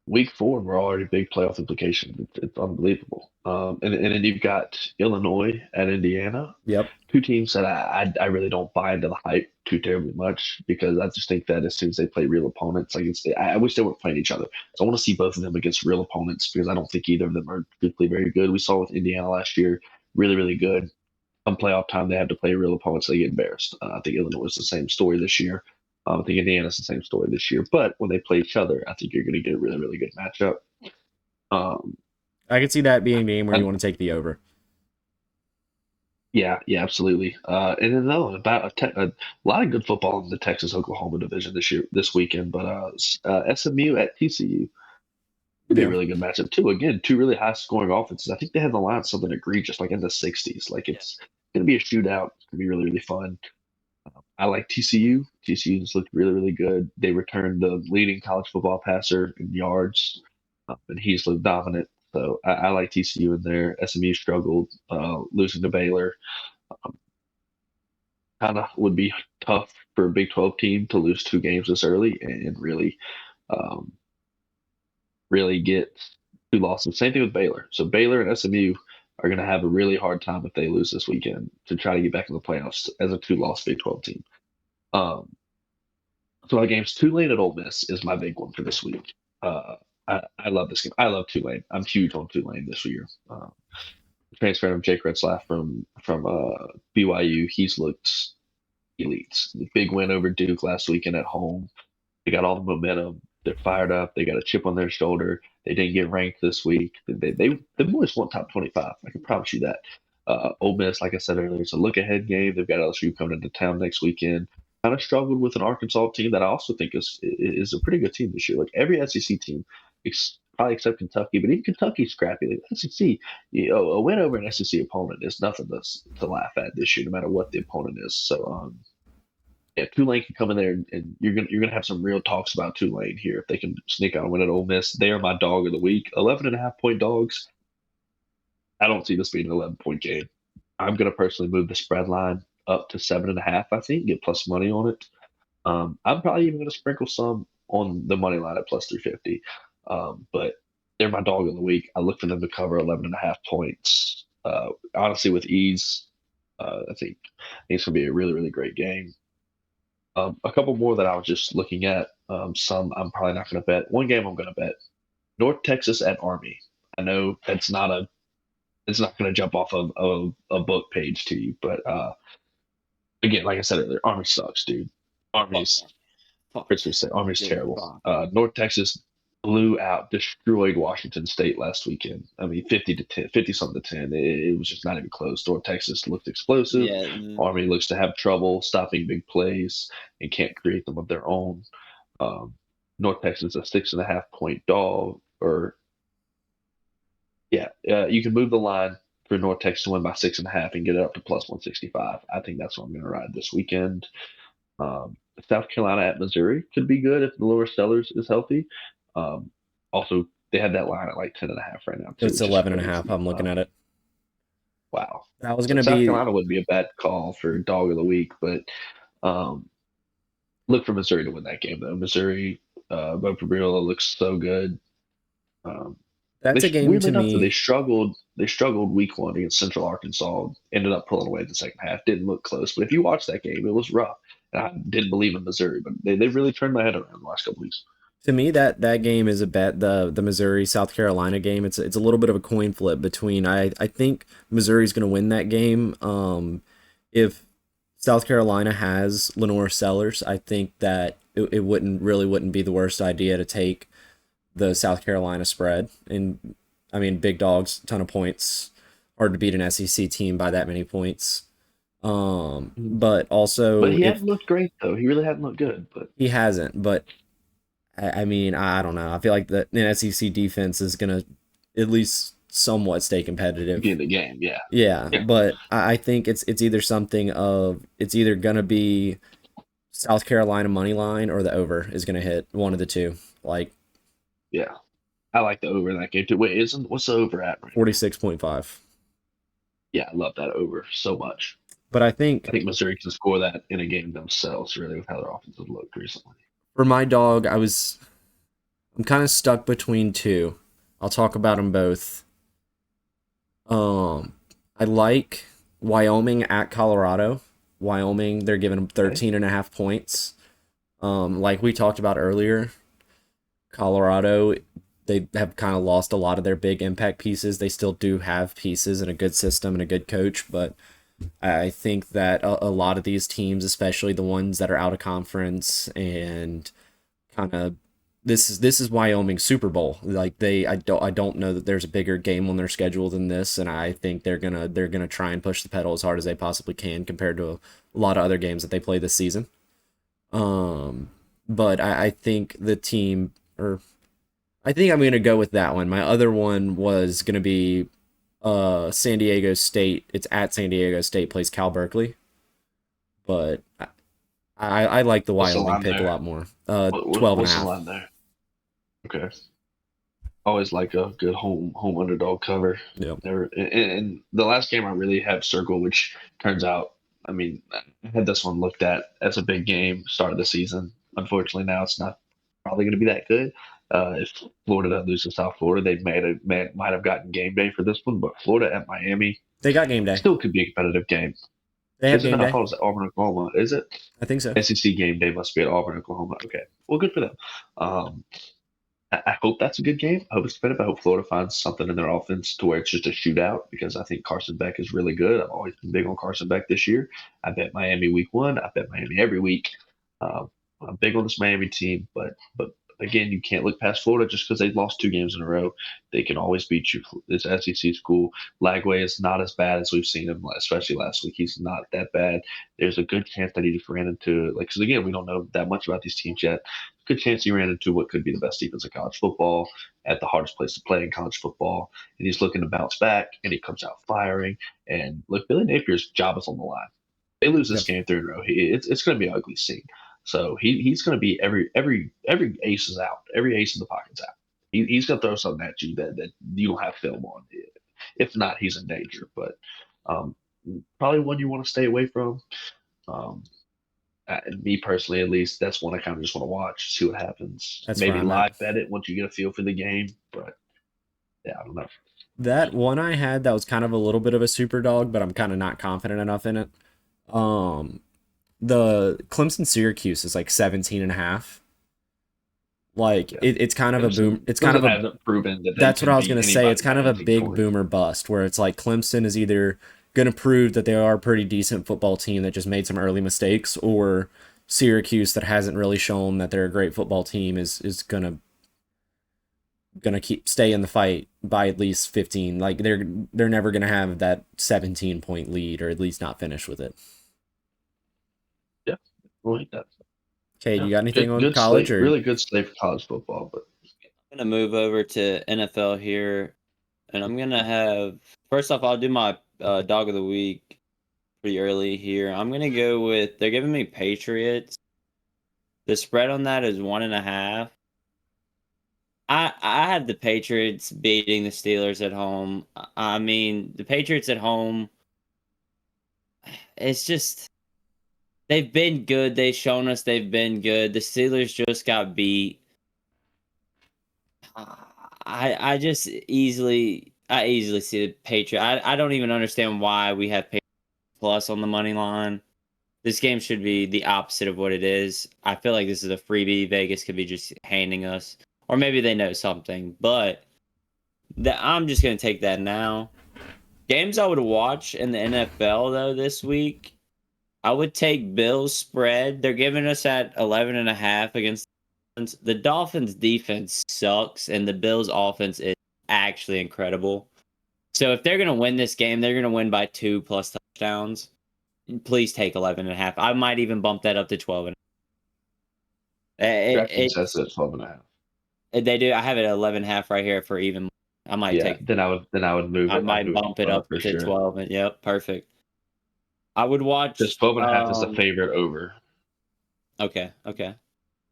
Week 4, we're already big playoff implications. It's unbelievable. And then you've got Illinois at Indiana.
Yep.
Two teams that I really don't buy into the hype too terribly much, because I just think that as soon as they play real opponents, I wish they weren't playing each other. So I want to see both of them against real opponents, because I don't think either of them are typically very good. We saw with Indiana last year, really, really good. Come playoff time, they have to play real opponents, they get embarrassed. I think Illinois is the same story this year. I think Indiana's the same story this year, but when they play each other, I think you're going to get a really, really good matchup.
I could see that being a game where you want to take the over.
Yeah, absolutely. And then a lot of good football in the Texas-Oklahoma division this weekend. But SMU at TCU would be a really good matchup too. Again, two really high-scoring offenses. I think they have the line something egregious, like in the 60s. Like it's going to be a shootout. It's going to be really, really fun. I like TCU. TCU's looked really, really good. They returned the leading college football passer in yards, and he's looked dominant. So I like TCU in there. SMU struggled, losing to Baylor. Kind of would be tough for a Big 12 team to lose 2 games this early and really, really get 2 losses. Same thing with Baylor. So Baylor and SMU are going to have a really hard time if they lose this weekend to try to get back in the playoffs as a 2-loss Big 12 team. So my games, Tulane at Ole Miss is my big one for this week. I love this game. I love Tulane. I'm huge on Tulane this year. Transfer of Jake Retzlaff from BYU. He's looked elites. The big win over Duke last weekend at home. They got all the momentum. They're fired up. They got a chip on their shoulder. They didn't get ranked this week. The boys want top 25. I can promise you that. Ole Miss, like I said earlier, it's a look ahead game. They've got LSU coming into town next weekend. Kind of struggled with an Arkansas team that I also think is a pretty good team this year. Like every SEC team, probably except Kentucky, but even Kentucky's scrappy. Like SEC, a win over an SEC opponent is nothing to laugh at this year, no matter what the opponent is. So, yeah, Tulane can come in there and you're gonna have some real talks about Tulane here if they can sneak out and win at Ole Miss. They are my dog of the week. 11.5 point dogs. I don't see this being an 11 point game. I'm gonna personally move the spread line up to 7.5. I think get plus money on it. I'm probably even gonna sprinkle some on the money line at plus 350. But they're my dog of the week. I look for them to cover 11.5 points. Honestly, with ease. I think it's gonna be a really really great game. A couple more that I was just looking at. Some I'm probably not going to bet. One game I'm going to bet. North Texas at Army. I know it's not going to jump off of a book page to you, but again, like I said earlier, Army sucks, dude. Army's Army's terrible. North Texas blew out, destroyed Washington State last weekend. I mean, 50-10, 50 something to 10. It was just not even close. North Texas looked explosive.
Yeah.
Army looks to have trouble stopping big plays and can't create them of their own. North Texas a 6.5 point dog, or you can move the line for North Texas to win by 6.5 and get it up to plus 165. I think that's what I'm going to ride this weekend. South Carolina at Missouri could be good if the lower Sellers is healthy. Also, they have that line at like 10.5 right now. Too,
it's 11.5. I'm looking at it.
Wow.
That was going to
South
be.
Carolina would be a bad call for dog of the week, but look for Missouri to win that game, though. Missouri, Bo Pribula looks so good.
That's a game to me.
They struggled week one against Central Arkansas. Ended up pulling away in the second half. Didn't look close, but if you watch that game, it was rough. And I didn't believe in Missouri, but they really turned my head around the last couple weeks.
To me, that game is a bet. The Missouri South Carolina game. It's a little bit of a coin flip between. I think Missouri's going to win that game. If South Carolina has Lenore Sellers, I think that it wouldn't be the worst idea to take the South Carolina spread. And I mean, big dogs, ton of points. Hard to beat an SEC team by that many points. But also,
he hasn't looked great though. He really hasn't looked good, but
he hasn't. But I mean, I don't know. I feel like the SEC defense is gonna at least somewhat stay competitive.
Be in the game, yeah.
Yeah, but I think it's either something of it's either gonna be South Carolina money line or the over is gonna hit, one of the two. Like,
yeah, I like the over in that game too. Wait, what's the over at?
46.5.
Yeah, I love that over so much.
But I think
Missouri can score that in a game themselves, really, with how their offense has looked recently.
For my dog, I'm kind of stuck between two. I'll talk about them both. I like Wyoming at Colorado. Wyoming, they're giving them 13.5 points. Like we talked about earlier, Colorado, they have kind of lost a lot of their big impact pieces. They still do have pieces and a good system and a good coach, but I think that a lot of these teams, especially the ones that are out of conference and kind of this is Wyoming's Super Bowl. Like I don't know that there's a bigger game on their schedule than this, and I think they're gonna try and push the pedal as hard as they possibly can compared to a lot of other games that they play this season. But I think the team, or I think I'm gonna go with that one. My other one was gonna be San Diego State. It's at San Diego State, plays Cal Berkeley. But I like the Wyoming pick a lot more. 12.5.
What's the line there? Okay. Always like a good home underdog cover.
Yep.
And the last game I really have circled, which turns out, I mean, I had this one looked at as a big game start of the season. Unfortunately, now it's not probably going to be that good. If Florida doesn't lose to South Florida, they might have gotten game day for this one. But Florida at Miami,
they got game day.
Still could be a competitive game.
They have game day.
I thought it was at Auburn, Oklahoma. Is it?
I think so.
SEC game day must be at Auburn, Oklahoma. Okay, well, good for them. I hope that's a good game. I hope it's competitive. I hope Florida finds something in their offense to where it's just a shootout because I think Carson Beck is really good. I've always been big on Carson Beck this year. I bet Miami week one. I bet Miami every week. Um, I'm big on this Miami team, but again, you can't look past Florida just because they lost 2 games in a row. They can always beat you. It's SEC school. Lagway is not as bad as we've seen him, especially last week. He's not that bad. There's a good chance that he just ran into because again, we don't know that much about these teams yet. Good chance he ran into what could be the best defense in college football at the hardest place to play in college football, and he's looking to bounce back, and he comes out firing. And look, Billy Napier's job is on the line. They lose this
Yep.
game 3 in a row. It's going to be an ugly scene. So he's going to be every ace is out. Every ace in the pocket's out. He's going to throw something at you that you don't have film on. If not, he's in danger. But um, probably one you want to stay away from. Um, Me personally, at least, that's one I kind of just want to watch, see what happens.
That's where
Maybe
I'm at.
live bet it once you get a feel for the game. But yeah, I don't know.
That one I had that was kind of a little bit of a super dog, but I'm kind of not confident enough in it. The Clemson Syracuse is like 17 and a half. Like
Yeah.
it's kind of a boom. It's kind
Clemson
of a
hasn't proven that they
that's what
can
I was
beat
gonna say.
anybody
It's kind
by
of a
18
big
points.
boomer bust where it's like Clemson is either gonna prove that they are a pretty decent football team that just made some early mistakes, or Syracuse that hasn't really shown that they're a great football team is gonna stay in the fight by at least 15. Like they're never gonna have that 17-point lead, or at least not finish with it.
Yeah, well, that's
Okay, do
yeah.
you got anything on
Good
college
slate,
or?
really good slate for college football. But
I'm gonna move over to NFL here, and I'm gonna have first off, I'll do my dog of the week pretty early here. I'm gonna go with they're giving me Patriots. The spread on that is 1.5. I had the Patriots beating the Steelers at home. I mean, the Patriots at home, it's just they've been good. They've shown us they've been good. The Steelers just got beat. I easily see the Patriot. I don't even understand why we have Patriots plus on the money line. This game should be the opposite of what it is. I feel like this is a freebie Vegas could be just handing us, or maybe they know something. But I'm just gonna take that now. Games I would watch in the NFL though this week, I would take Bills spread. They're giving us at 11.5 against the Dolphins defense sucks, and the Bills offense is actually incredible. So if they're gonna win this game, they're gonna win by 2 plus touchdowns. Please take 11.5. I might even bump that up to 12.
DraftKings has it at 12.5.
They do. I have it at 11.5 right here for even. I might
Yeah,
take.
then I would move
I
it. I'd
might
move
bump it
it
up
for
to
sure.
12. And yep, perfect. I would
Because
watch.
12.5 is the favorite over.
Okay. Okay.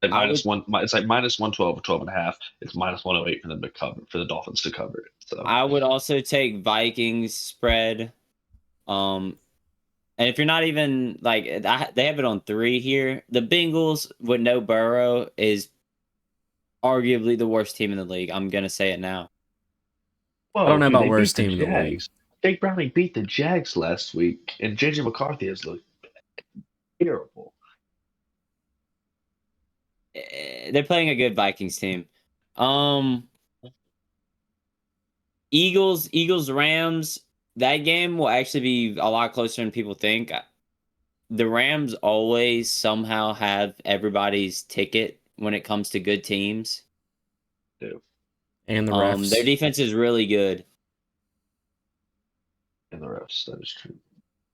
At
I would.
minus one, it's like minus 112 or 12.5. It's minus 108 for them to cover for the Dolphins to cover it. So
I would also take Vikings spread. Um, and if you're not even like, they have it on 3 here. The Bengals with no Burrow is arguably the worst team in the league. I'm gonna say it now.
I don't
whoa,
know
dude,
about
they beat
worst
the
team in the league.
Jags. Jake Browning beat the Jags last week, and JJ McCarthy has looked terrible.
They're playing a good Vikings team. Um, Eagles, Rams. That game will actually be a lot closer than people think. The Rams always somehow have everybody's ticket when it comes to good teams.
Too.
And the
Their
refs.
defense is really good.
And the refs, that is true.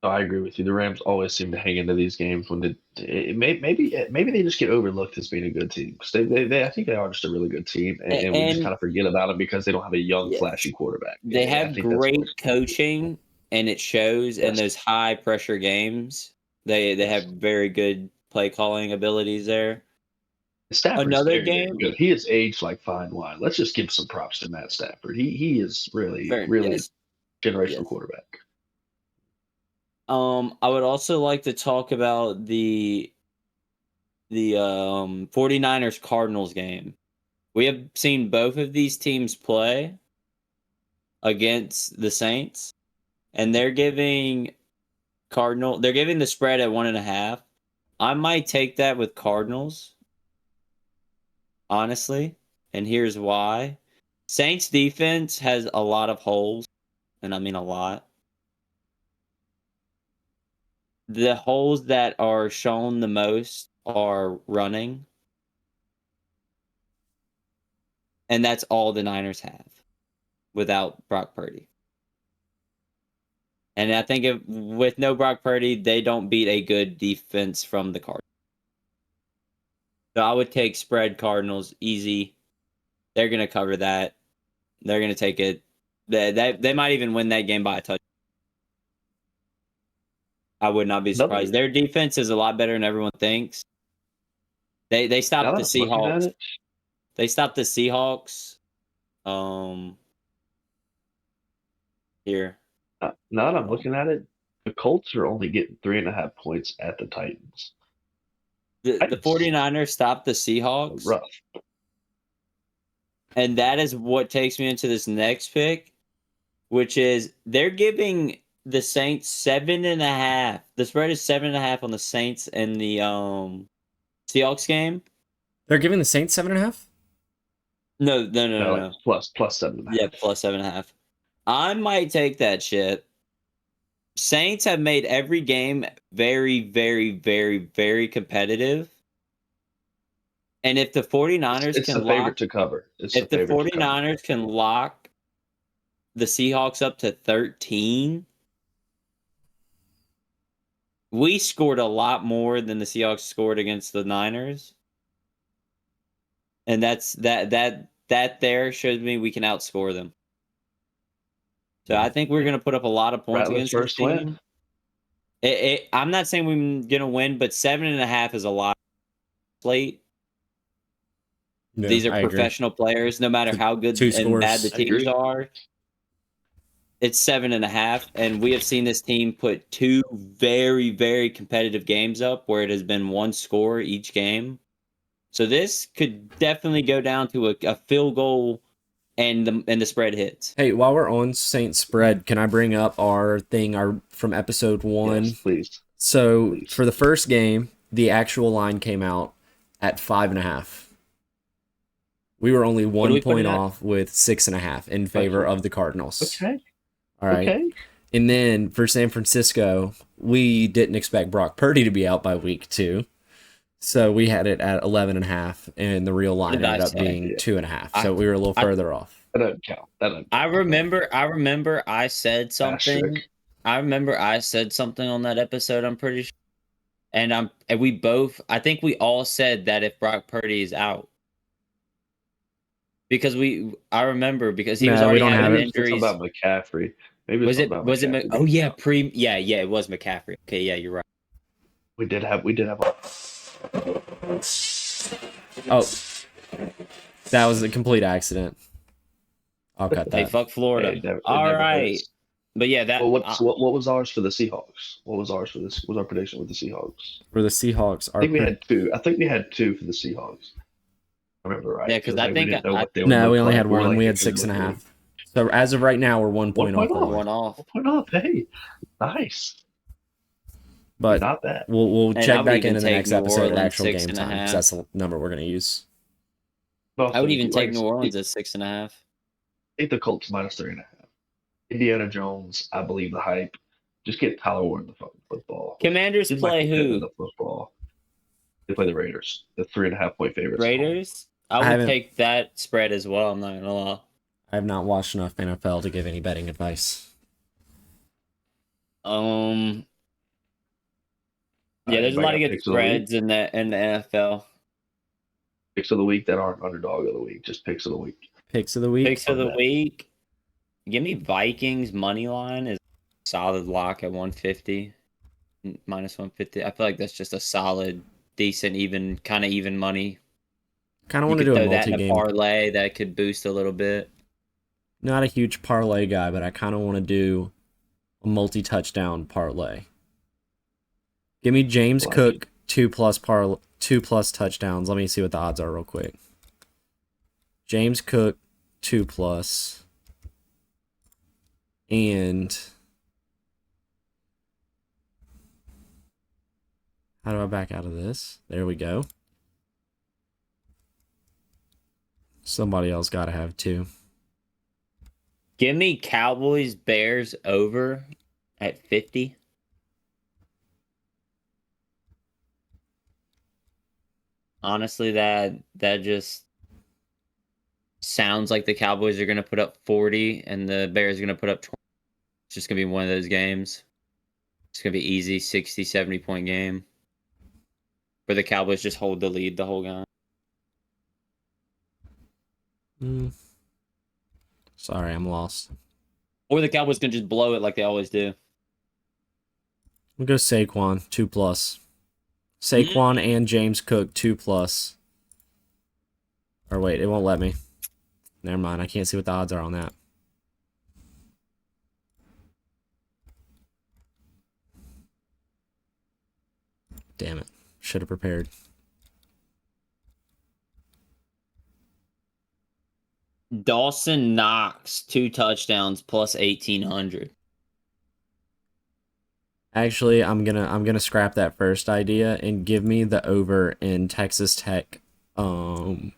No, I agree with you. The Rams always seem to hang into these games when maybe they just get overlooked as being a good team because I think they are just a really good team, and we just
And
kind of forget about them because they don't have a young,
yes,
flashy quarterback.
they
I
have
think that's
great
what's
coaching, and it shows in
yes.
those high pressure games. They have
Yes.
very good play calling abilities there.
Stafford's
Another
very, very
game,
good. He has aged like fine wine. Let's just give some props to Matt Stafford. He is really,
very
really
yes,
a generational
yes.
quarterback.
I would also like to talk about the 49ers Cardinals game. We have seen both of these teams play against the Saints, and they're giving the spread at 1.5. I might take that with Cardinals, honestly. and here's why. Saints defense has a lot of holes, and I mean a lot. The holes that are shown the most are running, and that's all the Niners have without Brock Purdy. And I think with no Brock Purdy, they don't beat a good defense from the Cardinals. So I would take spread Cardinals easy. They're going to cover that. They're going to take it. They might even win that game by a touchdown. I would not be surprised. Their defense is a lot better than everyone thinks. They stopped the Seahawks. They stopped the Seahawks. Here.
Now that I'm looking at it, the Colts are only getting 3.5 points at the Titans.
The 49ers stopped the Seahawks.
Rough.
And that is what takes me into this next pick, which is they're giving the Saints 7.5. The spread is 7.5 on the Saints and the Seahawks game.
They're giving the Saints 7.5?
No.
Plus 7.5.
Yeah, plus 7.5. I might take that shit. Saints have made every game very, very, very, very competitive. And if the 49ers
it's
can
the favorite to cover.
If the 49ers can lock the Seahawks up to 13, we scored a lot more than the Seahawks scored against the Niners. And that there shows me we can outscore them. So I think we're going to put up a lot of points against this team. I'm not saying we're going to win, but 7.5 is a lot. Slate.
Yeah,
these are professional players, no matter how good and bad the teams are. It's 7.5, and we have seen this team put 2 very, very competitive games up where it has been 1 score each game. So this could definitely go down to a field goal and the spread hits.
Hey, while we're on Saints spread, can I bring up our from episode 1?
Yes, please.
So for the first game, the actual line came out at 5.5. We were only 1 point off with 6.5 in favor of the Cardinals.
Okay.
All right. Okay. And then for San Francisco, we didn't expect Brock Purdy to be out by week 2. So we had it at 11.5, and the real line ended up being 2.5. So we were a little further off.
That doesn't count.
I remember I said something. I remember I said something on that episode, I'm pretty sure. And I think we all said that if Brock Purdy is out. Because I remember because he was already having injuries.
About McCaffrey. Maybe
was it? Oh yeah, it was McCaffrey. Okay, yeah, you're right.
We did have.
Oh, that was a complete accident. I'll cut that.
Hey, fuck Florida. All right, but yeah, that.
Well, what was ours for the Seahawks? What was ours for this? What was our prediction with the Seahawks?
For the Seahawks,
I think we had 2. I think we had 2 for the Seahawks. I remember right.
Yeah, because I think
we only had 1. We had 6.5. So as of right now, we're 1 point off.
1 off.
1 point off. Hey, nice.
But
not bad.
We'll check back in the next episode at actual game time because that's the number we're going to use.
I would even take New Orleans at 6.5.
Take the Colts minus 3.5. Indiana Jones, I believe the hype. Just get Tyler Ward in the fucking football.
Commanders play who?
The football. They play the Raiders. The 3.5 point favorites.
Raiders. I would take that spread as well. I'm not gonna lie.
I have not watched enough NFL to give any betting advice.
Yeah, there's a lot of good spreads in the NFL.
Picks of the week that aren't underdog of the week, just picks of the week.
Picks of the week.
Picks of the week. Give me Vikings money line is a solid lock at 150, minus 150. I feel like that's just a solid, decent, even money.
Kind of want to do a multi-game
that in a parlay that could boost a little bit.
Not a huge parlay guy, but I kind of want to do a multi-touchdown parlay. Give me James Cook 2+ touchdowns. Let me see what the odds are real quick. James Cook 2+, and how do I back out of this? There we go. Somebody else got to have 2.
Give me Cowboys Bears over at 50. Honestly, that just sounds like the Cowboys are going to put up 40 and the Bears are going to put up 20. It's just going to be one of those games. It's going to be easy 60, 70 point game where the Cowboys just hold the lead the whole game.
Sorry, I'm lost.
Or the Cowboys can just blow it like they always do.
We'll go Saquon, 2+. Saquon and James Cook, 2+. Or wait, it won't let me. Never mind, I can't see what the odds are on that. Damn it. Should have prepared.
Dawson Knox, 2 touchdowns plus 1,800.
Actually, I'm gonna scrap that first idea and give me the over in Texas Tech, Utah.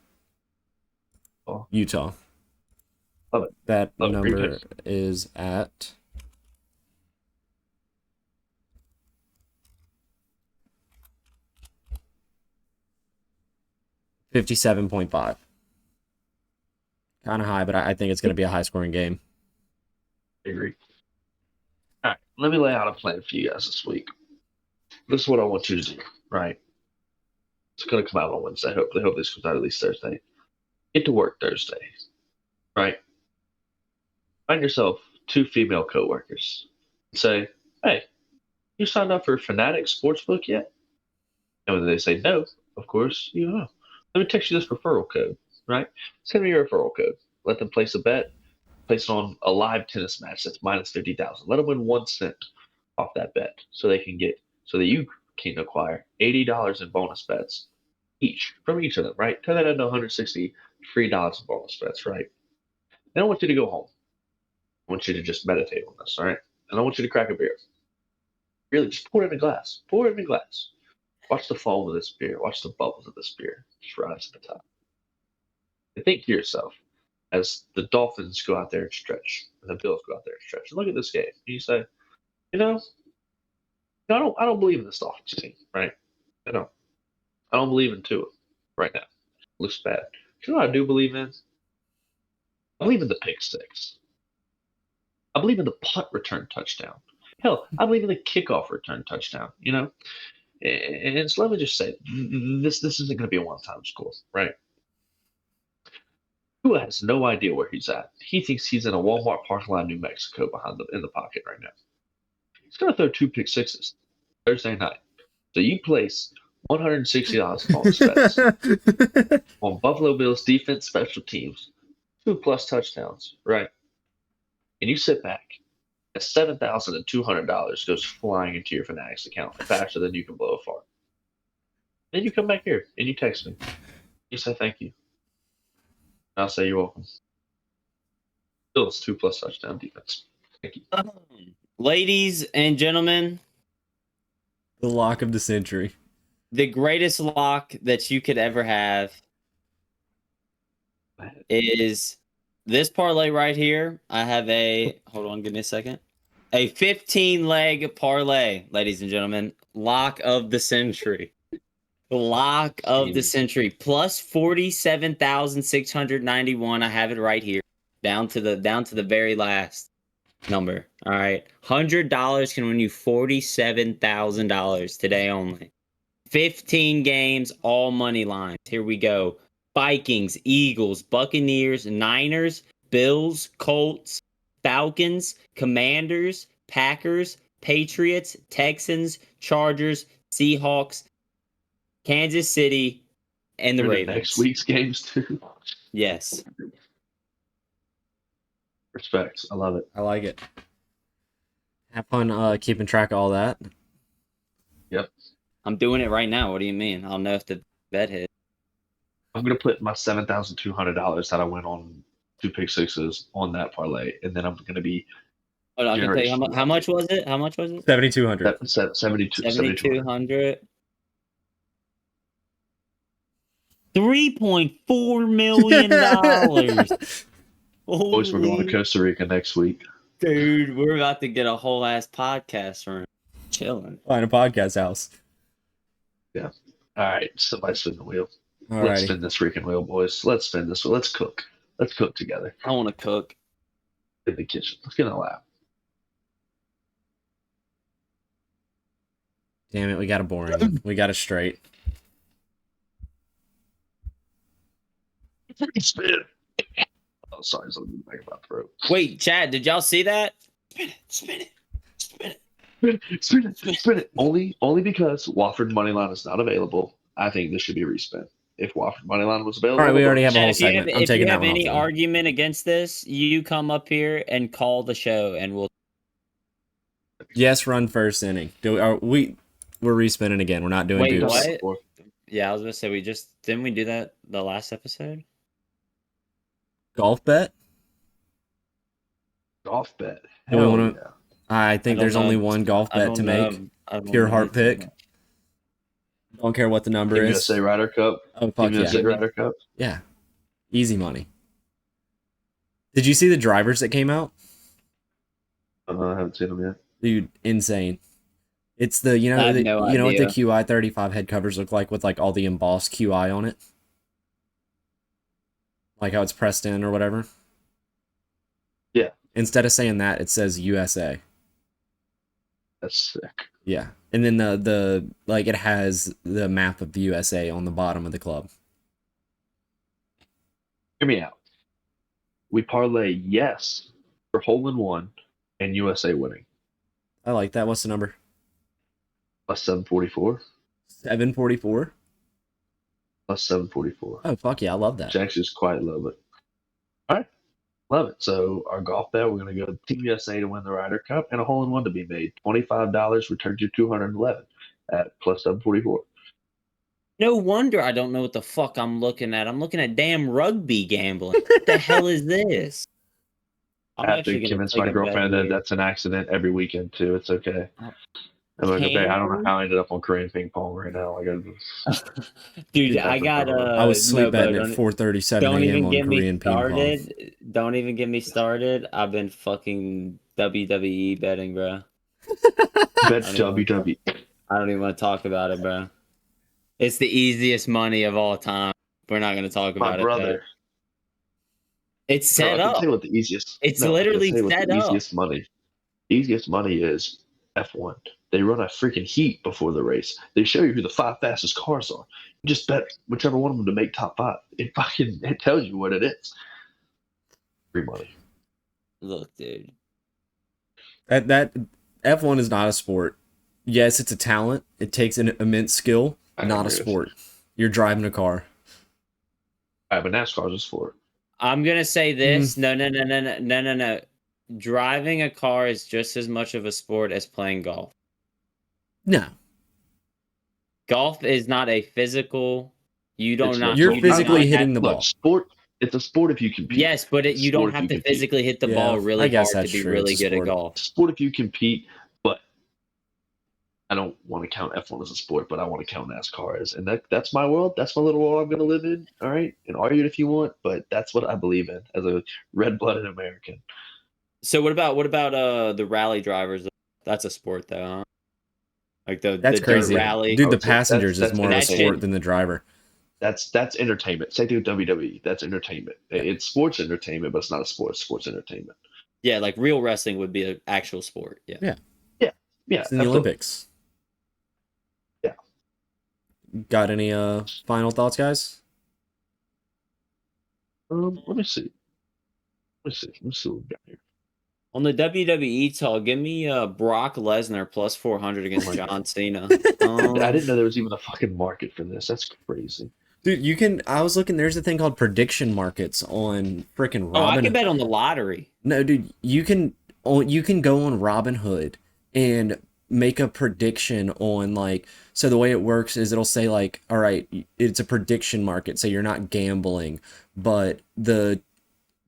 Love it.
That
Love it. Great
number
pick.
is at 57.5. Kind of high, but I think it's going to be a high-scoring game.
I agree. All right, let me lay out a plan for you guys this week. This is what I want you to do, right? It's going to come out on Wednesday. Hopefully, hope this comes out at least Thursday. Get to work Thursday, right? Find yourself 2 female coworkers and say, "Hey, you signed up for Fanatic Sportsbook yet?" And when they say no, of course, you know. Let me text you this referral code, right? Send me your referral code. Let them place a bet. Place it on a live tennis match that's minus 50,000. Let them win 1 cent off that bet, so that you can acquire $80 in bonus bets from each of them, right? Turn that into $160 free dollars in bonus bets, right? And I want you to go home. I want you to just meditate on this, all right? And I want you to crack a beer. Really, just pour it in a glass. Pour it in a glass. Watch the foam of this beer. Watch the bubbles of this beer just rise to the top. And think to yourself, as the Dolphins go out there and stretch, and the Bills go out there and stretch, and look at this game, and you say, you know, I don't believe in this Dolphins team, right? I don't believe in Tua right now. It looks bad. You know what I do believe in? I believe in the pick six. I believe in the punt return touchdown. Hell, I believe in the kickoff return touchdown. You know, and so let me just say, this isn't going to be a one-time score, right? Tua has no idea where he's at. He thinks he's in a Walmart parking lot in New Mexico in the pocket right now. He's going to throw 2 pick sixes Thursday night. So you place $160 bonus bets on Buffalo Bills defense, special teams, 2+ touchdowns, right? And you sit back, and $7,200 goes flying into your Fanatics account faster than you can blow a fart. Then you come back here and you text me. You say thank you. I'll say you're welcome. Bills 2+ touchdown defense. Thank you.
Ladies and gentlemen,
The lock of the century.
the greatest lock that you could ever have is this parlay right here. I have hold on, give me a second. A 15-leg parlay, ladies and gentlemen. Lock of the century. Lock of the century. Plus 47,691. I have it right here. Down to the very last number. All right. $100 can win you $47,000 today only. 15 games, all money lines. Here we go. Vikings, Eagles, Buccaneers, Niners, Bills, Colts, Falcons, Commanders, Packers, Patriots, Texans, Chargers, Seahawks, Kansas City, and the Ravens.
Next week's games too.
Yes.
Respect. I love it.
I like it. Have fun keeping track of all that.
Yep.
I'm doing it right now. What do you mean? I'll know if the bet hit.
I'm gonna put my $7,200 that I went on 2 pick sixes on that parlay, and then I'm gonna be.
Hold on, I can tell you how much was it? How much was it?
7,200.
7,200.
7,200. $3.4 million.
Boys, we're going to
Holy
Costa Rica next week.
dude, we're about to get a whole ass podcast room. Chilling.
Find a podcast house.
Yeah. All right, somebody spin the wheel. Let's
Alrighty.
spin this freaking wheel, boys. Let's spin this wheel. Let's cook. Let's cook together
I want to cook.
in the kitchen. Let's get in a lap.
Damn it, we got a boring. We got a straight.
Spin. Oh, sorry, something back in my throat.
Wait, Chad, did y'all see that? Spin it. Spin it. Spin it.
Spin it. Only because Wofford Moneyline is not available. I think this should be respin. If Wofford Moneyline was available.
All right, we already have a
Chad,
whole
if you have,
segment. I'm
if
taking
you
that
have
one
any
off.
argument against this, you come up here and call the show, and we'll.
Yes, run first inning. We're respinning again. We're not doing
Wait,
dupes.
what? Yeah, I was gonna say didn't we do that the last episode?
Golf bet?
Golf bet.
Do we
Hell
wanna-
yeah.
I think there's only one golf bet to make. Pure heart pick. Don't care what the number
Team
is.
USA Ryder Cup.
Oh, fuck
Team
yeah.
USA Ryder Cup.
Yeah. Easy money. Did you see the drivers that came out?
I haven't seen them yet.
Dude, insane. It's the,
I have no
what the
idea.
QI35 head covers look like with like all the embossed QI on it? Like how it's pressed in or whatever?
Yeah.
Instead of saying that, it says USA.
That's sick.
Yeah. And then the like it has the map of the USA on the bottom of the club.
Hear me out. We parlay yes for hole in one and USA winning.
I like that. What's the number?
Plus 744.
744?
Plus 744.
Oh, fuck yeah. I love that.
Which actually is quite low, but all right. Love it. So our golf bet, we're going to go Team USA to win the Ryder Cup and a hole in one to be made. $25 returns you $211 at plus 744.
No wonder I don't know what the fuck I'm looking at. I'm looking at damn rugby gambling. What the hell is this? I'm
I have
actually
to
gonna
convince
take
my
a bet
girlfriend that
here.
that's an accident every weekend too. It's okay.
Oh,
I'm like, okay, I don't know
can
how I ended up on Korean ping pong right now. Like,
Dude,
Yeah,
I got
I was sleep betting at 4:37
don't
a.m.
even
on
get me
Korean ping pong.
started. Don't even get me started. I've been fucking WWE betting, bro.
bet
I don't know.
WW.
I don't even want to talk about it, bro. It's the easiest money of all time. We're not going to talk
My
about
brother.
it. It's
Bro,
set
I can
up.
tell you what the easiest.
It's
I can
literally
tell you what
set
the
up.
Easiest money is F1. They run a freaking heat before the race. They show you who the 5 fastest cars are. You just bet whichever one of them to make top 5. It tells you what it is. Free money.
Look, dude.
That F1 is not a sport. Yes, it's a talent. It takes an immense skill.
I
Not a
agree with
sport. You're driving a car.
All right, but NASCAR is a sport.
I'm going to say this. No. Driving a car is just as much of a sport as playing golf.
No.
Golf is not a physical. You don't
It's
not.
You're
you do
physically
not
hitting
have-
the
Look,
ball.
sport. It's a sport if you compete.
Yes, but
It's a
you
sport
don't
if
have
you
to
compete.
physically hit the
Yeah,
ball
I
really
guess
hard
that's
to be
true.
really
It's a
good at
sport.
golf.
Sport if you compete, but I don't want to count F1 as a sport, but I want to count NASCAR as, and that's my world. That's my little world I'm going to live in. All right, and argue it if you want, but that's what I believe in as a red-blooded American.
So what about the rally drivers? That's a sport though, huh? Like the
That's
dirt
crazy.
rally.
Dude,
I
the
would say
passengers
that's
is more of a
that shit-
sport than the driver.
That's entertainment. Same thing with WWE. That's entertainment. It's sports entertainment, but it's not a sport. It's sports entertainment.
Yeah, like real wrestling would be an actual sport. Yeah.
Yeah,
It's in the
absolutely.
Olympics.
Yeah.
Got any final thoughts, guys?
Let me see. Let me see what we got here.
On the WWE talk, give me Brock Lesnar plus 400 against
Oh my
John Cena.
I didn't know there was even a fucking market for this. That's crazy.
Dude, I was looking, there's a thing called prediction markets on freaking
Oh, I
Robin.
can bet on the lottery.
No, dude, you can go on Robinhood and make a prediction on like, so the way it works is it'll say like, all right, it's a prediction market, so you're not gambling, but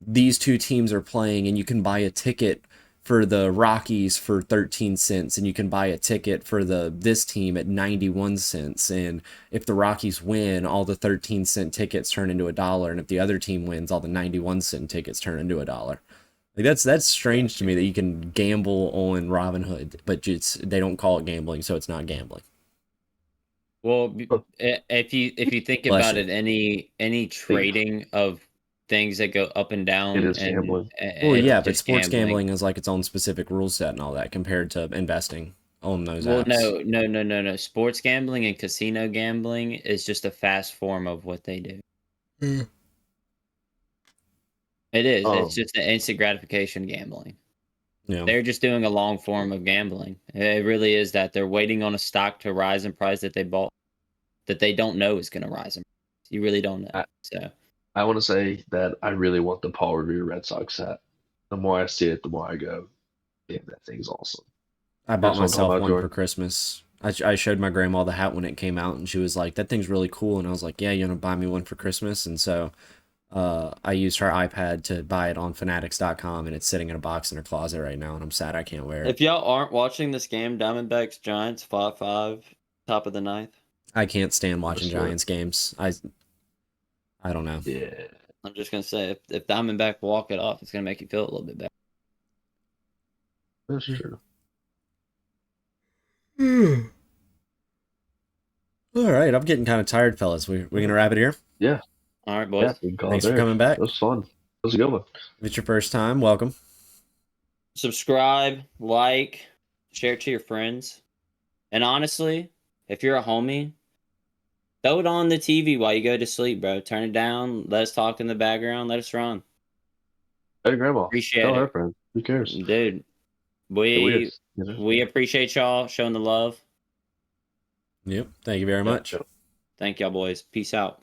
these two teams are playing and you can buy a ticket for the Rockies for 13 cents, and you can buy a ticket for this team at 91 cents. And if the Rockies win, all the 13-cent tickets turn into $1, and if the other team wins, all the 91-cent tickets turn into $1. Like that's strange to me that you can gamble on Robinhood, but they don't call it gambling, so it's not gambling.
Well, if you think
Bless
about
you.
it, any trading of things that go up and down,
It is gambling.
Well,
it's
yeah, but
just
sports gambling is like its own specific rule set and all that compared to investing on those
Well,
apps.
no. Sports gambling and casino gambling is just a fast form of what they do. It is. It's just an instant gratification gambling.
Yeah.
They're just doing a long form of gambling. It really is that they're waiting on a stock to rise in price that they bought that they don't know is going to rise in price. You really don't know. So
I want to say that I really want the Paul Revere Red Sox hat. The more I see it, the more I go, damn, that thing's awesome.
I bought
That's what I'm talking
myself
about,
one for
Jordan.
Christmas. I showed my grandma the hat when it came out, and she was like, "That thing's really cool." And I was like, "Yeah, you want to buy me one for Christmas?" And so I used her iPad to buy it on Fanatics.com, and it's sitting in a box in her closet right now, and I'm sad I can't wear it.
if y'all aren't watching this game, Diamondbacks Giants 5-5, top of the ninth.
I can't stand watching
Sure.
Giants games. I don't know.
Yeah.
I'm just gonna say if Diamondback walk it off, it's gonna make you feel a little bit better.
That's true.
All right, I'm getting kind of tired, fellas. We're gonna wrap it here.
Yeah.
All right,
Yeah.
boys.
We can call
Thanks
it
for
there.
coming back.
It was fun. It was a good one.
If it's your first time, welcome.
Subscribe, like, share it to your friends. And honestly, if you're a homie, throw it on the TV while you go to sleep, bro. Turn it down. Let us talk in the background. Let us run.
Hey, Grandma.
Appreciate
Tell her
it.
friend. Who cares?
Dude,
It
we
is, you know?
we appreciate y'all showing the love.
Yep. Thank you very much.
Yep.
Thank y'all, boys. Peace out.